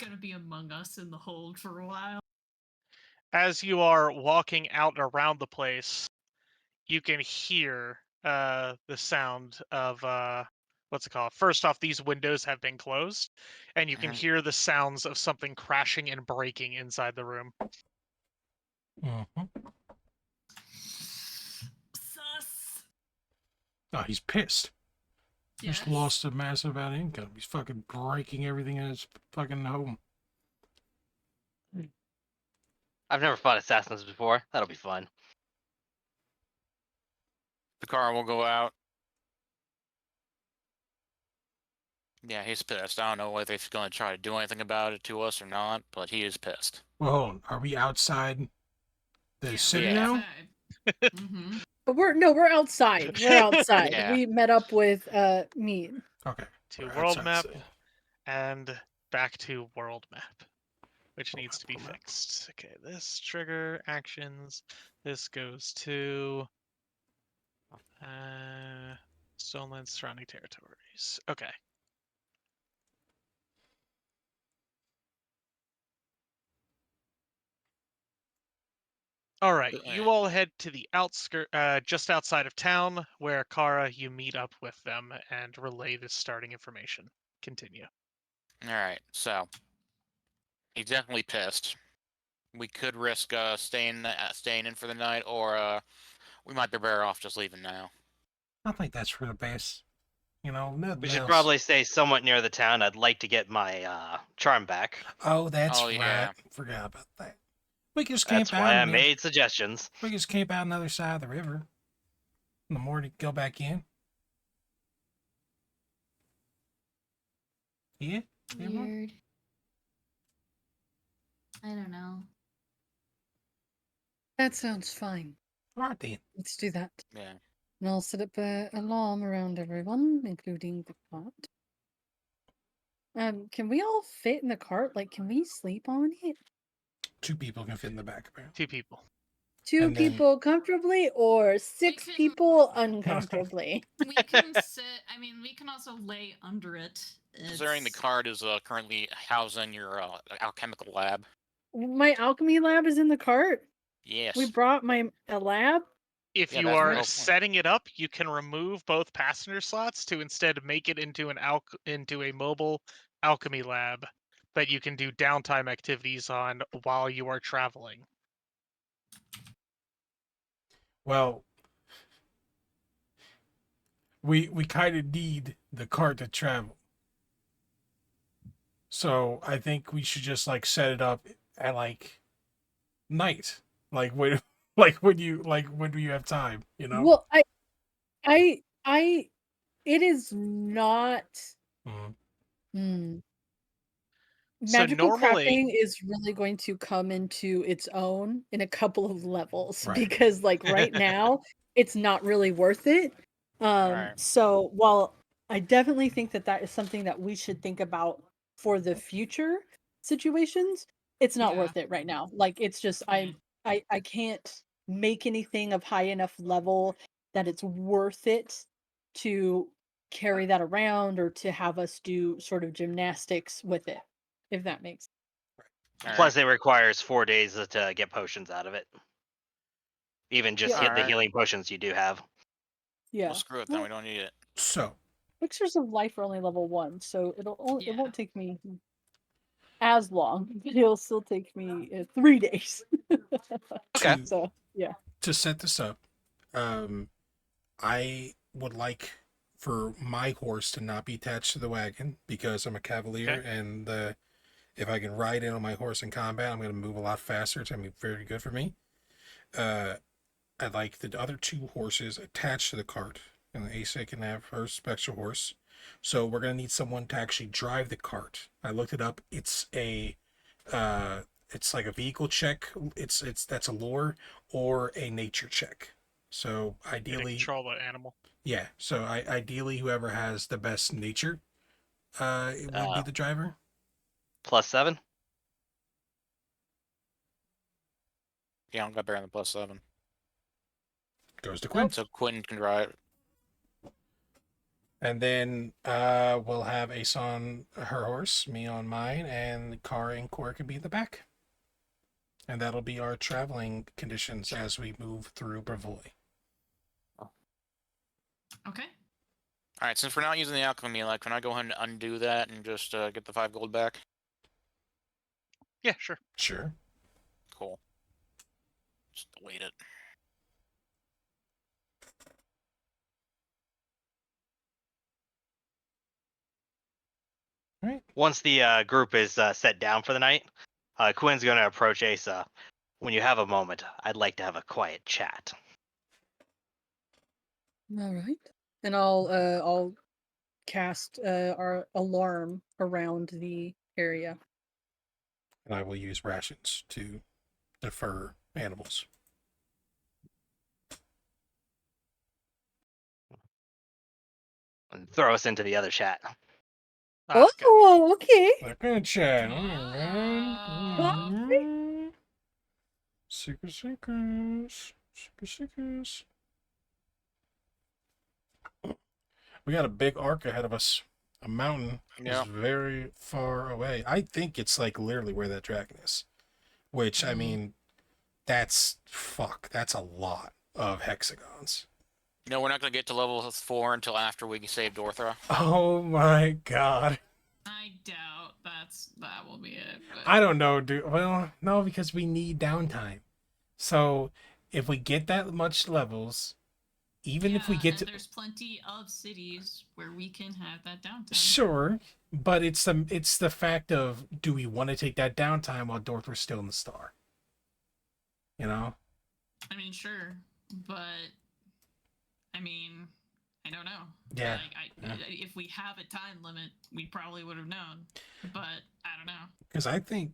Gonna be among us in the hold for a while. As you are walking out around the place, you can hear the sound of what's it called? First off, these windows have been closed, and you can Mhm. hear the sounds of something crashing and breaking inside the room. Mm-hmm. Sus. Oh, he's pissed. Yes. Just lost a massive amount of income. He's fucking breaking everything in his fucking home. I've never fought assassins before. That'll be fun. The car will go out. Yeah, he's pissed. I don't know whether he's going to try to do anything about it to us or not, but he is pissed. Well, hold on. Are we outside the city we're now? Mm-hmm. But we're outside. We're outside. Yeah. We met up with Mead. Okay. To we're world outside map the city. and back to world map, which needs to be World map. fixed. Okay, this trigger actions. This goes to Stoneland surrounding territories. Okay. All right, you all head to the outskirt, just outside of town, where Kara, you meet up with them and relay the starting information. Continue. All right, so he's definitely pissed. We could risk staying in for the night, or we might be better off just leaving now. I think that's for the best. You know, nothing We should else. probably stay somewhat near the town. I'd like to get my charm back. Oh, that's Oh, right. yeah. Forgot about that. We can just That's camp why out. I on the- made suggestions. We can just camp out on the other side of the river. In the morning, go back in. Yeah. Yeah, Mom? Weird. I don't know. That sounds fine. All right then. Let's do that. Yeah. And I'll set up an alarm around everyone, including the cart. Can we all fit in the cart? Like, can we sleep on it? 2 people can fit in the back, apparently. 2 people. Two And then- people comfortably or 6 can- people uncomfortably? We can sit. I mean, we can also lay under it. Considering the It's- cart is currently housing your alchemical lab. My alchemy lab is in the cart. Yes. We brought a lab. If Yeah, you that's the are whole point. setting it up, you can remove both passenger slots to instead make it into into a mobile alchemy lab that you can do downtime activities on while you are traveling. Well, we kind of need the cart to travel. So I think we should just like set it up at like night, like when, when do you have time? You know. Well, it is not. Mhm. Hmm. So Magical normally- crafting is really going to come into its own in a couple of levels Right. because, like, right now, it's not really worth it. Right. So while I definitely think that is something that we should think about for the future situations, it's not Yeah. worth it right now. Like, it's just I can't make anything of high enough level that it's worth it to carry that around or to have us do sort of gymnastics with it, if that makes All Plus, right. it requires 4 days to get potions out of it. Even just Yeah. hit the Alright. healing potions you do have. yeah. Well, screw it then. We don't need it. So Elixirs of life are only level 1, so it Yeah. won't take me as long. It'll still take me 3 days. Okay. So yeah. to set this up, I would like for my horse to not be attached to the wagon because I'm a cavalier, Okay. and if I can ride in on my horse in combat, I'm going to move a lot faster. It's going to be very good for me. I'd like the other 2 horses attached to the cart, and the Asa can have her special horse. So we're going to need someone to actually drive the cart. I looked it up. It's it's like a vehicle check. That's a lore or a nature check. So You to ideally, control the animal. yeah. So ideally, whoever has the best nature, it would be the driver. +7. Yeah, I got better than +7. Goes to Quinn. So Quentin can drive. And then we'll have Ace on her horse, me on mine, and Kara and Cora can be in the back. And that'll be our traveling conditions as we move through Bravoy. Okay. All right, since we're not using the alchemy, like, can I go ahead and undo that and just get the 5 gold back? Yeah, sure. Sure. Cool. Just delete it. All right. Once the group is set down for the night, Quinn's going to approach Asa. When you have a moment, I'd like to have a quiet chat. All right. And I'll cast our alarm around the area. And I will use rations to defer animals. And throw us into the other chat. Ah, gotcha. Oh, okay. Like a chat. Ah. Secret secrets. Secret secrets. We got a big arc ahead of us. A mountain Yeah. is very far away. I think it's like literally where that dragon is. Which, I mean, that's a lot of hexagons. No, we're not going to get to level 4 until after we saved Orthra. Oh my god. I doubt that will be it. But... I don't know, dude. Well, no, because we need downtime. So if we get that much levels, even if we Yeah, get and to there's plenty of cities where we can have that downtime. sure, but it's the fact of, do we want to take that downtime while Dorthra's still in the star? You know? I mean, sure, but I mean, I don't know. Yeah. Like, if we have a time limit, we probably would have known. But I don't know. Because I think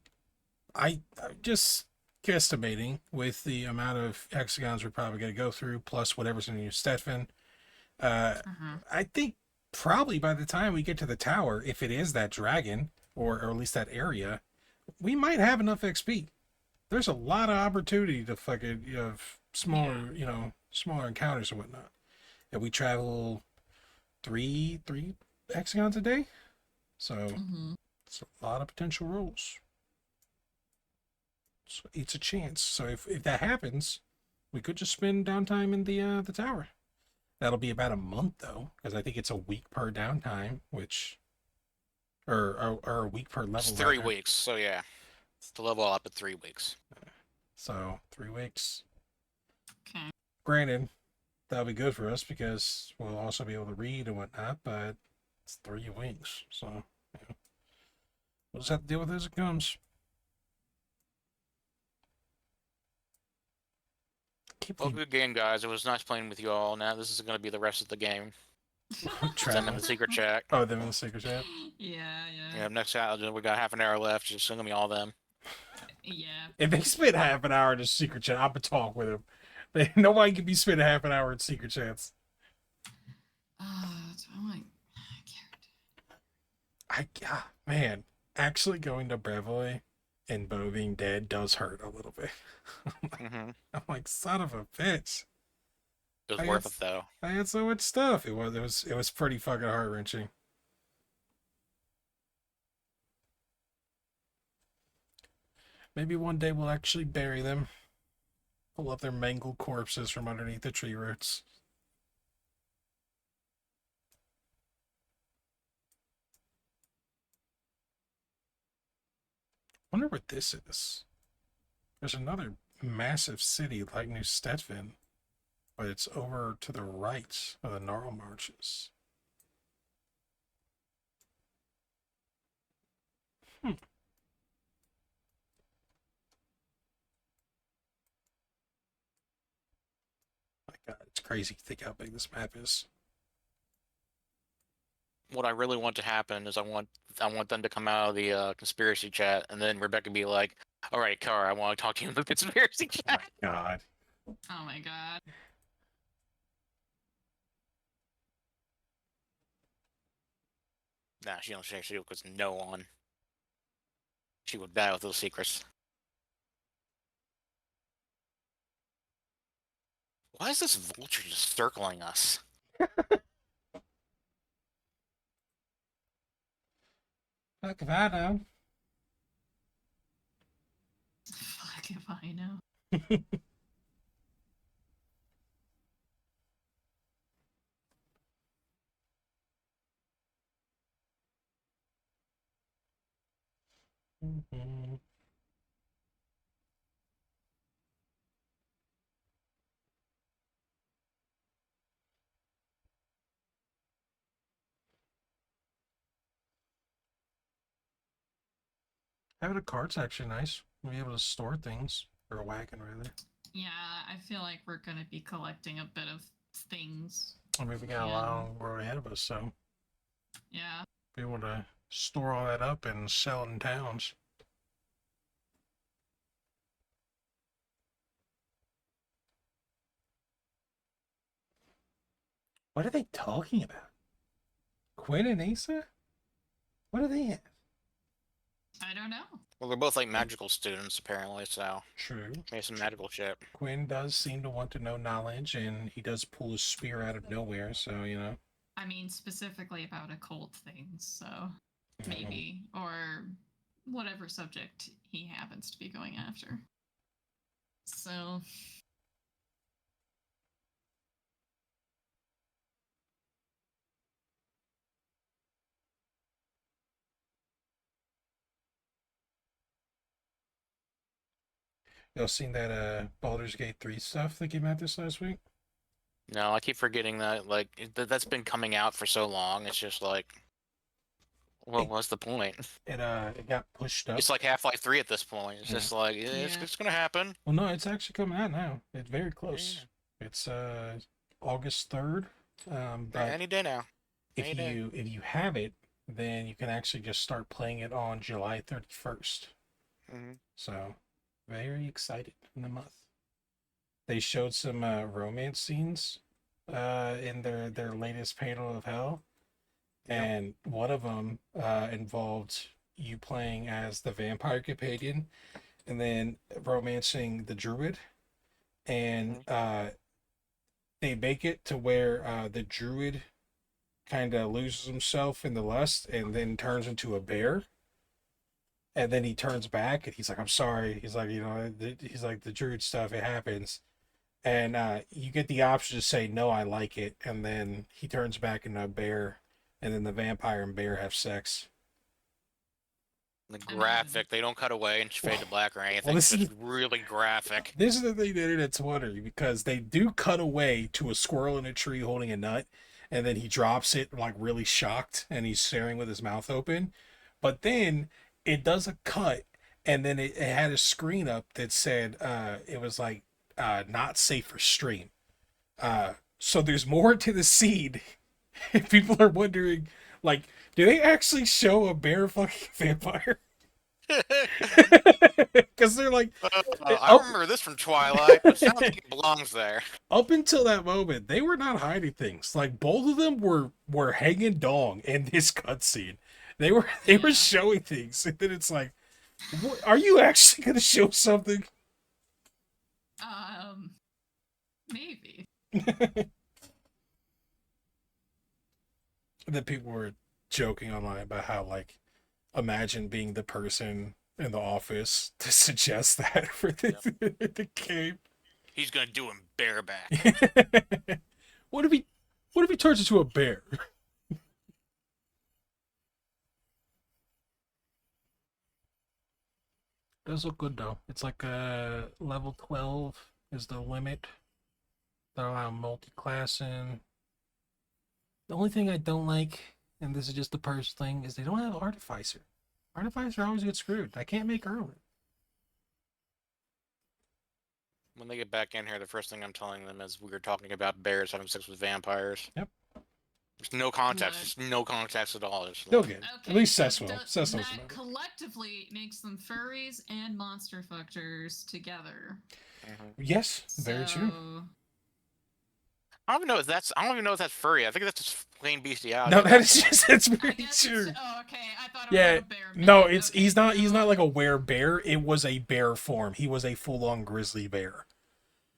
I'm just guesstimating with the amount of hexagons we're probably going to go through, plus whatever's in your Stetfin. I think probably by the time we get to the tower, if it is that dragon, or at least that area, we might have enough XP. There's a lot of opportunity to fucking smaller, smaller encounters and whatnot. And we travel three hexagons a day, so it's a lot of potential rolls. So it's a chance. So if that happens, we could just spend downtime in the tower. That'll be about a month though, because I think it's a week per downtime, which or a week per level. It's 3 rather. weeks, so yeah. It's to level up at 3 weeks. So 3 weeks. Okay. Granted, that'll be good for us because we'll also be able to read and whatnot, but it's 3 weeks, so we'll just have to deal with it as it comes. Well, good game, guys. It was nice playing with you all. Now this is going to be the rest of the game. Send them the secret chat. Oh, them in the secret chat? Yeah. Yeah, next chat, we got half an hour left. Just send me all them. Yeah. If they spend half an hour in the secret chat, I'm gonna talk with them. Nobody can be spending half an hour in secret chats. That's my character. Man, actually going to Brevoy and Bo being dead does hurt a little bit. I'm like, son of a bitch. It was worth it though. I had so much stuff. It was pretty fucking heart wrenching. Maybe one day we'll actually bury them. Pull up their mangled corpses from underneath the tree roots. Wonder what this is. There's another massive city like New Stetfin, but it's over to the right of the Gnarl Marches. My God, it's crazy to think how big this map is. What I really want to happen is I want them to come out of the conspiracy chat, and then Rebecca be like, "All right, Kara, I want to talk to you in the conspiracy chat." Oh my God. Oh my god. Nah, she don't share shield because no one. She would die with those secrets. Why is this vulture just circling us? Fuck if I know. Fuck if I know. Mhm. Having a cart's actually nice. We'll be able to store things. Or a wagon, rather. Yeah, I feel like we're gonna be collecting a bit of things. I mean, we got a long road ahead of us, so Yeah. be able to store all that up and sell it in towns. What are they talking about? Quinn and Asa? What do they have? I don't know. Well, they're both like magical students apparently, so True. maybe some magical shit. Quinn does seem to want to know knowledge, and he does pull his spear out of nowhere, so, you know. I mean, specifically about occult things, so maybe. Or whatever subject he happens to be going after. So. Y'all seen that Baldur's Gate 3 stuff that came out this last week? No, I keep forgetting that. Like that's been coming out for so long. It's just like, well, what's the point? It got pushed up. It's like Half-Life 3 at this point. It's just like it's gonna happen. Well, no, it's actually coming out now. It's very close. Yeah. It's August 3rd. But Any day now. if you have it, then you can actually just start playing it on July 31st. Mm-hmm. So, very excited in the month. They showed some romance scenes in their latest panel of Hell, and one of them involved you playing as the vampire companion, and then romancing the druid, and they make it to where the druid kind of loses himself in the lust and then turns into a bear. And then he turns back and he's like, I'm sorry. He's like, he's like, the druid stuff, it happens. And you get the option to say, no, I like it. And then he turns back into a bear. And then the vampire and bear have sex. The graphic, they don't cut away and fade to black or anything. Well, It's just really graphic. This is the thing the internet's wondering, because they do cut away to a squirrel in a tree holding a nut. And then he drops it like really shocked and he's staring with his mouth open. But then it does a cut, and then it had a screen up that said it was like not safe for stream. So there's more to the scene. And people are wondering, like, do they actually show a bear fucking vampire? Because they're like, I remember this from Twilight, but it sounds like it belongs there. Up until that moment, they were not hiding things. Like, both of them were hanging dong in this cutscene. They were showing things, and then it's like, are you actually gonna show something? Maybe. And then people were joking online about how, like, imagine being the person in the office to suggest that for the game. He's gonna do him bareback. What if he turns into a bear? Does look good though. It's like level 12 is the limit. They'll allow multi-classing. The only thing I don't like, and this is just the person thing, is they don't have Artificer. Artificer always gets screwed. I can't make Erwin. When they get back in here, the first thing I'm telling them is we were talking about bears having sex with vampires. Yep. There's no context. There's no context at all. It's They'll like, get it. Okay, At least so Cess will. Cess knows that about it. collectively makes them furries and monster fuckers together. Yes, very true. So- I don't even know if that's furry. I think that's just plain bestiality. No, at that is point. just that's I very guess true. oh, okay. I thought it was Yeah, like a bear. no, man. it's Okay, he's not so- like a werebear. It was a bear form. He was a full-on grizzly bear.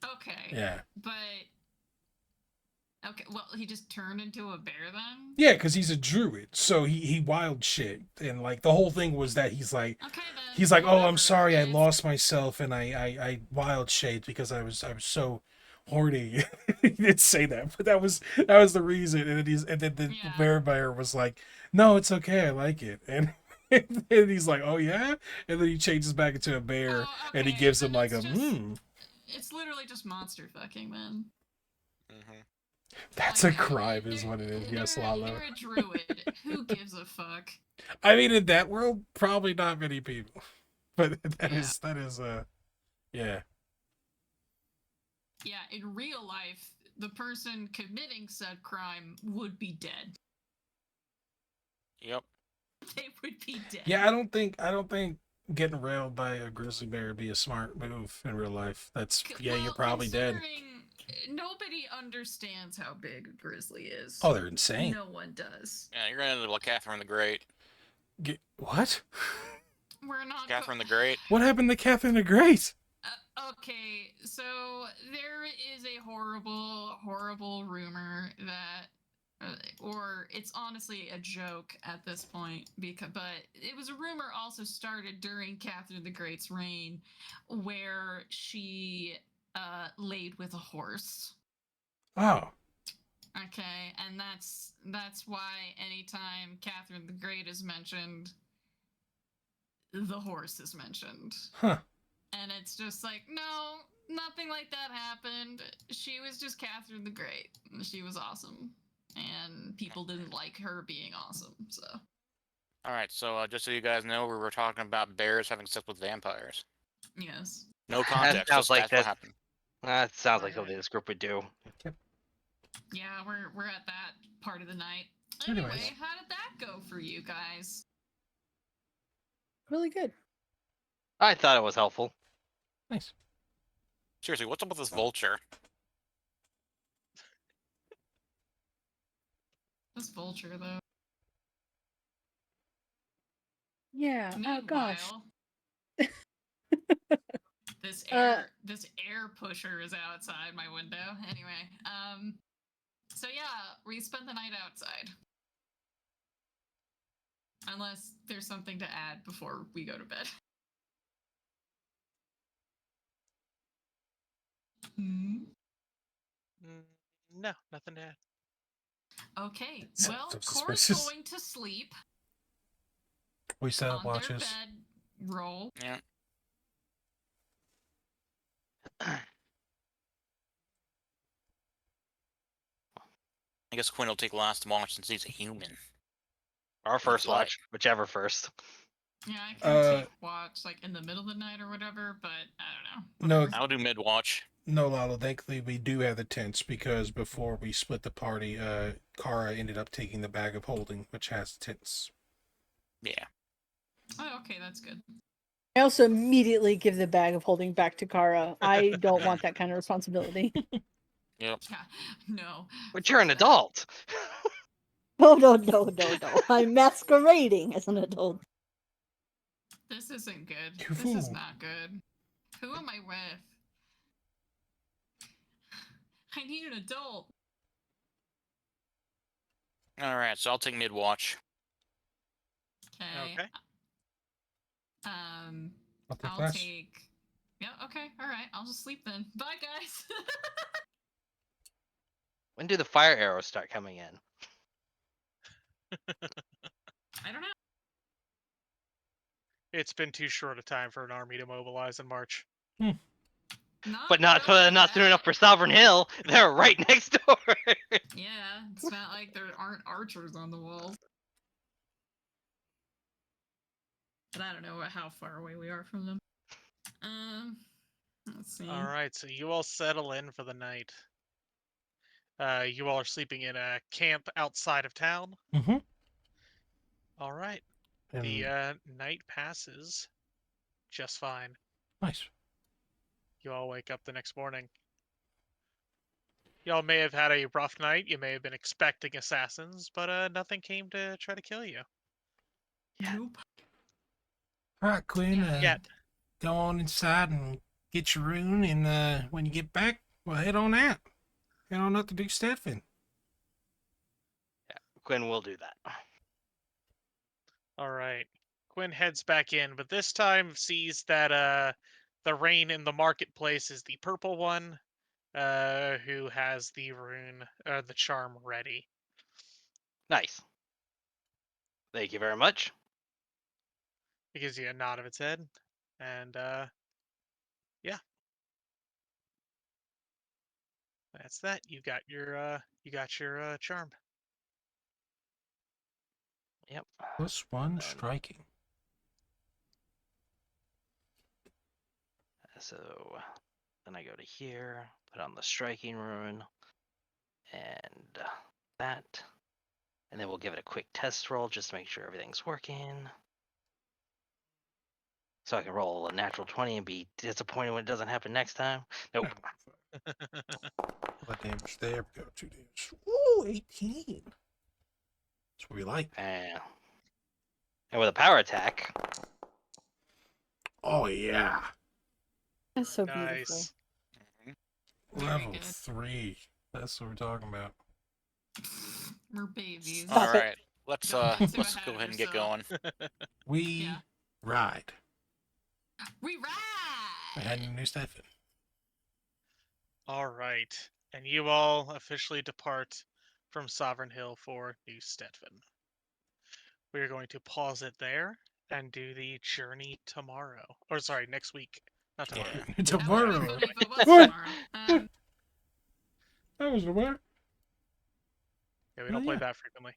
Okay. Yeah. But okay, well, he just turned into a bear then. Yeah, because he's a druid, so he wild shit, and like the whole thing was that he's like, Okay then. he's like, oh, I'm whatever. sorry, I If- lost myself, and I wild shaped because I was so horny. He didn't say that, but that was the reason. And then the Yeah. bear was like, no, it's okay, I like it, and And then he's like, "Oh yeah," and then he changes back into a bear, Oh, and he okay, gives him then like a it's just- hmm. It's literally just monster fucking, then. Mm-hmm. That's Like, a crime, is they're- what it is. Yes, they're Lalo. a druid. Who gives a fuck? I mean, in that world, probably not many people, but that Yeah. is yeah. Yeah, in real life, the person committing said crime would be dead. Yep. They would be dead. Yeah, I don't think getting railed by a grizzly bear would be a smart move in real life. That's Well, you're probably dead. considering nobody understands how big a grizzly is. Oh, they're insane. No one does. Yeah, you're gonna end up like Catherine the Great. What? We're not. Catherine the Great. What happened to Catherine the Great? Okay, so there is a horrible rumor that, or it's honestly a joke at this point, but it was a rumor also started during Catherine the Great's reign, where she laid with a horse. Oh, Okay, and that's why anytime Catherine the Great is mentioned, the horse is mentioned. huh. And it's just like, no, nothing like that happened. She was just Catherine the Great. She was awesome. And people didn't like her being awesome, so. Alright, so just so you guys know, we were talking about bears having sex with vampires. Yes. No context, sounds just like that's what that- happened. That sounds like something this group would do. Yeah, we're at that part of the night. Anyways. Anyway, how did that go for you guys? Really good. I thought it was helpful. Nice. Seriously, what's up with this vulture? This vulture, though. Yeah. Oh gosh. Meanwhile, this air pusher is outside my window. Anyway, so yeah, we spent the night outside. Unless there's something to add before we go to bed. Hmm? No, nothing to add. Okay, So- well, so Cora's suspicious. going to sleep We set up on watches. their bed roll. Yeah. I guess Quinn will take last watch since he's a human. Our first Like- watch, whichever first. Yeah, I can take watch like in the middle of the night or whatever, but I don't know. No, I'll do mid watch. no, Lalo. Thankfully, we do have the tents because before we split the party, Kara ended up taking the bag of holding, which has tents. Yeah. Oh, okay, that's good. I also immediately give the bag of holding back to Kara. I don't want that kind of responsibility. Yep. Yeah, no. But you're an adult. No, no, no, no, no. I'm masquerading as an adult. This isn't good. You This is fool. not good. Who am I with? I need an adult. Alright, so I'll take mid watch. Okay. Okay. I'll take I'll less. take. Yeah. Okay. All right. I'll just sleep then. Bye, guys. When do the fire arrows start coming in? I don't know. It's been too short a time for an army to mobilize in March. But not really not soon that- enough for Sovereign Hill. They're right next door. Yeah, it's not like there aren't archers on the walls. But I don't know how far away we are from them. Let's see. All right, so you all settle in for the night. You all are sleeping in a camp outside of town. Mm-hmm. All right. And The night passes just fine. nice. You all wake up the next morning. Y'all may have had a rough night. You may have been expecting assassins, but nothing came to try to kill you. Nope. All right, Quinn. Yeah. Yet. Go on inside and get your rune, and when you get back, we'll head on out. Head on up to do Stedfin. Quinn will do that. All right. Quinn heads back in, but this time sees that the rain in the marketplace is the purple one, who has the rune, the charm ready. Nice. Thank you very much. It gives you a nod of its head, and yeah, that's that. You got your charm. Yep. +1 striking. So then I go to here, put on the striking rune, and that. And then we'll give it a quick test roll just to make sure everything's working. So I can roll a natural 20 and be disappointed when it doesn't happen next time. Nope. What damage? There we go. 2 damage. Ooh, 18. That's what we like. And with a power attack, Oh, yeah. That's so beautiful. Nice. Very Level good. 3. That's what we're talking about. We're babies. Stop All it. right, let's Don't get too let's ahead go of ahead and get yourself. going. We Yeah. ride. We ride. Ahead in New Stefan. All right, and you all officially depart from Sovereign Hill for New Stedfan. We are going to pause it there and do the journey tomorrow. Or sorry, next week. Not tomorrow. Yeah. That would Tomorrow. be fun if it was What? tomorrow. That was the word. Yeah, we Oh, don't play yeah. that frequently.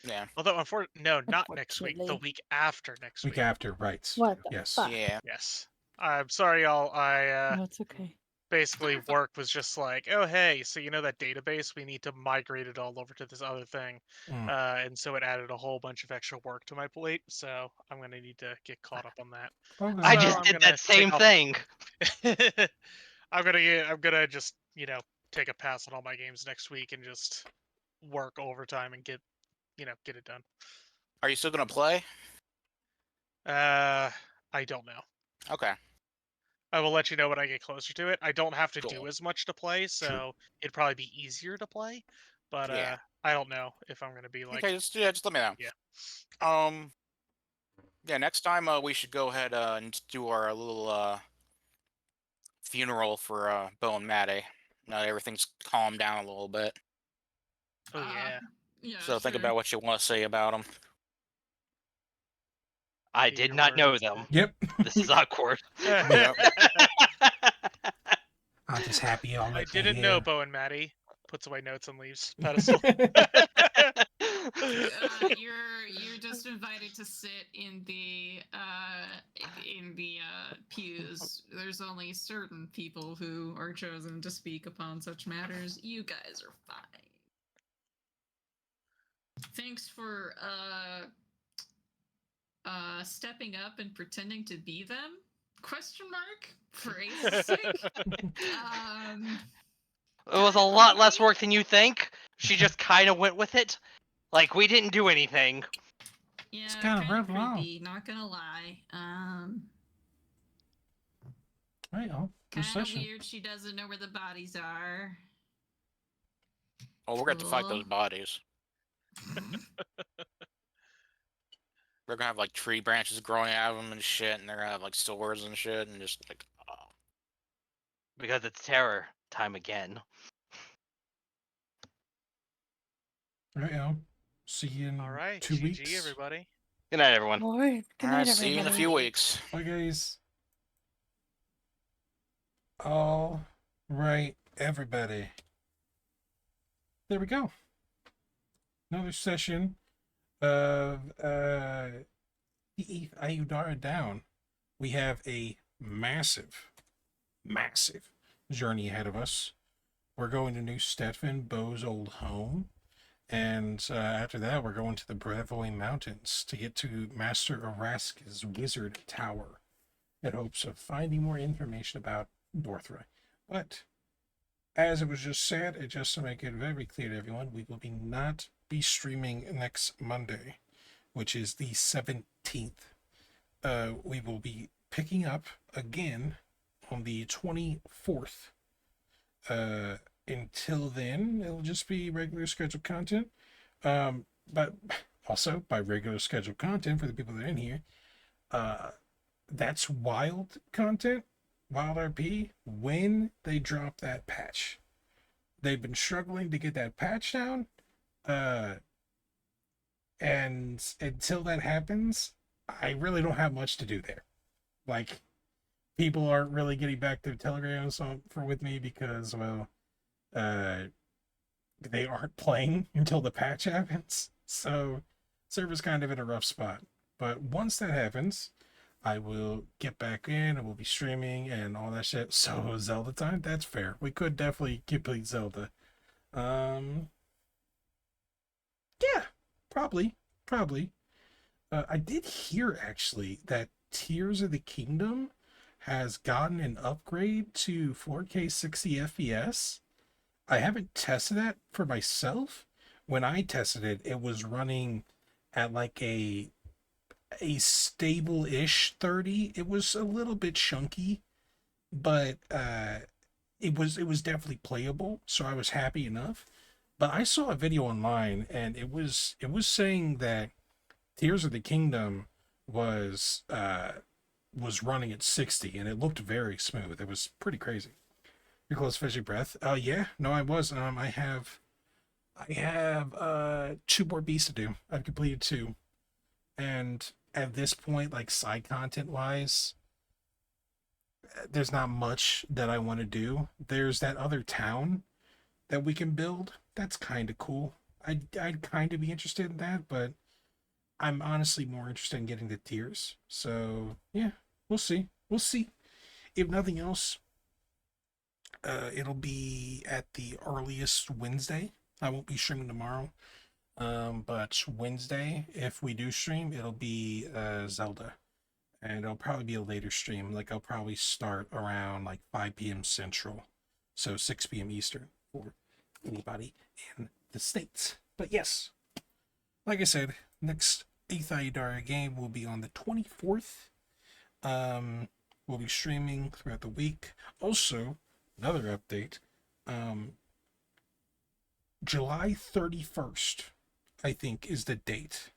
Yeah. Although, no, not next week. The Unfortunately. week after next Week week. after, right. What the Yes. fuck? Yeah. Yes. I'm sorry, y'all. I No, it's okay. basically work was just like, oh hey, so you know that database? We need to migrate it all over to this other thing, Mm. and so it added a whole bunch of extra work to my plate. So I'm gonna need to get caught up on that. Okay. I So just I'm did gonna that same take off- thing. I'm gonna just take a pass on all my games next week and just work overtime and get it done. Are you still gonna play? I don't know. Okay. I will let you know when I get closer to it. I don't have to do Cool. as much to play, so it'd probably be easier to play. But Yeah. I don't know if I'm gonna be like, Okay, just let me know. Yeah. Yeah, next time we should go ahead and do our little funeral for Bo and Maddie. Now that everything's calmed down a little bit. oh yeah, Yeah. So think sure. about what you want to say about them. I Be did your not word know instead. them. Yep. This is awkward. Yep. I'm just happy y'all I let me didn't know here. Bo and Maddie. Puts away notes and leaves pedestal. You're just invited to sit in the pews. There's only certain people who are chosen to speak upon such matters. You guys are fine. Thanks for stepping up and pretending to be them? Question mark for Ace's sake. It was a lot less work than you think. She just kind of went with it. Like, we didn't do anything. Yeah, It's kind kinda of rough, wow. creepy. Not gonna lie. Right, oh, Kind of procession. weird. She doesn't know where the bodies are. Oh, we're going to fight those Cool. bodies. We're gonna have like tree branches growing out of them and shit, and they're gonna have like swords and shit, and just like, oh. Because it's terror time again. Right, oh. See you in All right, 2 GG, weeks. everybody. Good night, everyone. All right. Good All right, night, see you in a everybody. few weeks. Bye, guys. All right, everybody. There we go. Another session of the Eighth Aiudara down. We have a massive journey ahead of us. We're going to New Stedfan, Bo's old home. And after that, we're going to the Brevoy Mountains to get to Master Araska's Wizard Tower in hopes of finding more information about Dorthra. But, as it was just said, and just to make it very clear to everyone, we will not be streaming next Monday, which is the 17th. We will be picking up again on the 24th. Until then, it'll just be regular scheduled content. But also, by regular scheduled content, for the people that are in here, that's wild content, wild RP, when they drop that patch. They've been struggling to get that patch down. And until that happens, I really don't have much to do there. Like, people aren't really getting back to Telegram with me because, well, they aren't playing until the patch happens. So, server's kind of in a rough spot. But once that happens, I will get back in and we'll be streaming and all that shit. So, Zelda time? That's fair. We could definitely complete Zelda. Yeah, probably. I did hear actually that Tears of the Kingdom has gotten an upgrade to 4K 60 FPS. I haven't tested that for myself. When I tested it, it was running at like a stable-ish 30. It was a little bit chunky, but it was definitely playable, so I was happy enough. But I saw a video online and it was saying that Tears of the Kingdom was running at 60 and it looked very smooth. It was pretty crazy. You're close, fishy breath. Yeah, no, I was. I have 2 more beasts to do. I've completed 2. And at this point, like side content wise, there's not much that I want to do. There's that other town that we can build. That's kind of cool. I'd kind of be interested in that, but I'm honestly more interested in getting the tiers. So yeah, we'll see. If nothing else, it'll be at the earliest Wednesday. I won't be streaming tomorrow. But Wednesday, if we do stream, it'll be Zelda. And it'll probably be a later stream. Like I'll probably start around like 5 p.m. Central. So 6 p.m. Eastern for anybody in the States. But yes, like I said, next Eighth Aiudara game will be on the 24th. We'll be streaming throughout the week. Also, another update. July 31st, I think, is the date.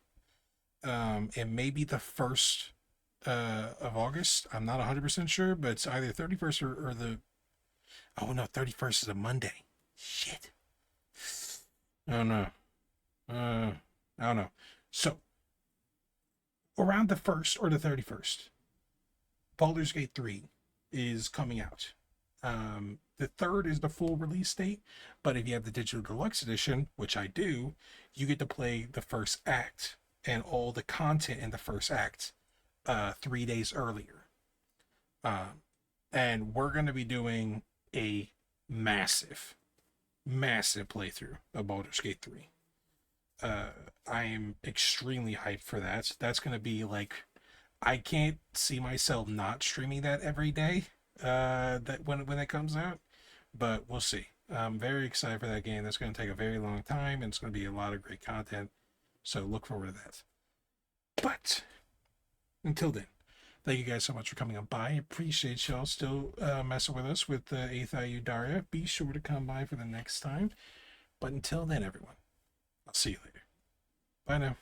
It may be the 1st of August. I'm not 100% sure, but it's either 31st or the... Oh, no, 31st is a Monday. Shit. Oh, no. I don't know. So, around the 1st or the 31st, Baldur's Gate 3 is coming out. The 3rd is the full release date, but if you have the digital deluxe edition, which I do, you get to play the first act and all the content in the first act 3 days earlier. And we're going to be doing a massive playthrough of Baldur's Gate 3. I am extremely hyped for that. That's going to be like, I can't see myself not streaming that every day that when it comes out, but we'll see. I'm very excited for that game. That's going to take a very long time, and it's going to be a lot of great content, so look forward to that. But until then, thank you guys so much for coming on by. Appreciate y'all still messing with us with the Eighth Aiudara. Be sure to come by for the next time. But until then, everyone, I'll see you later. Bye now.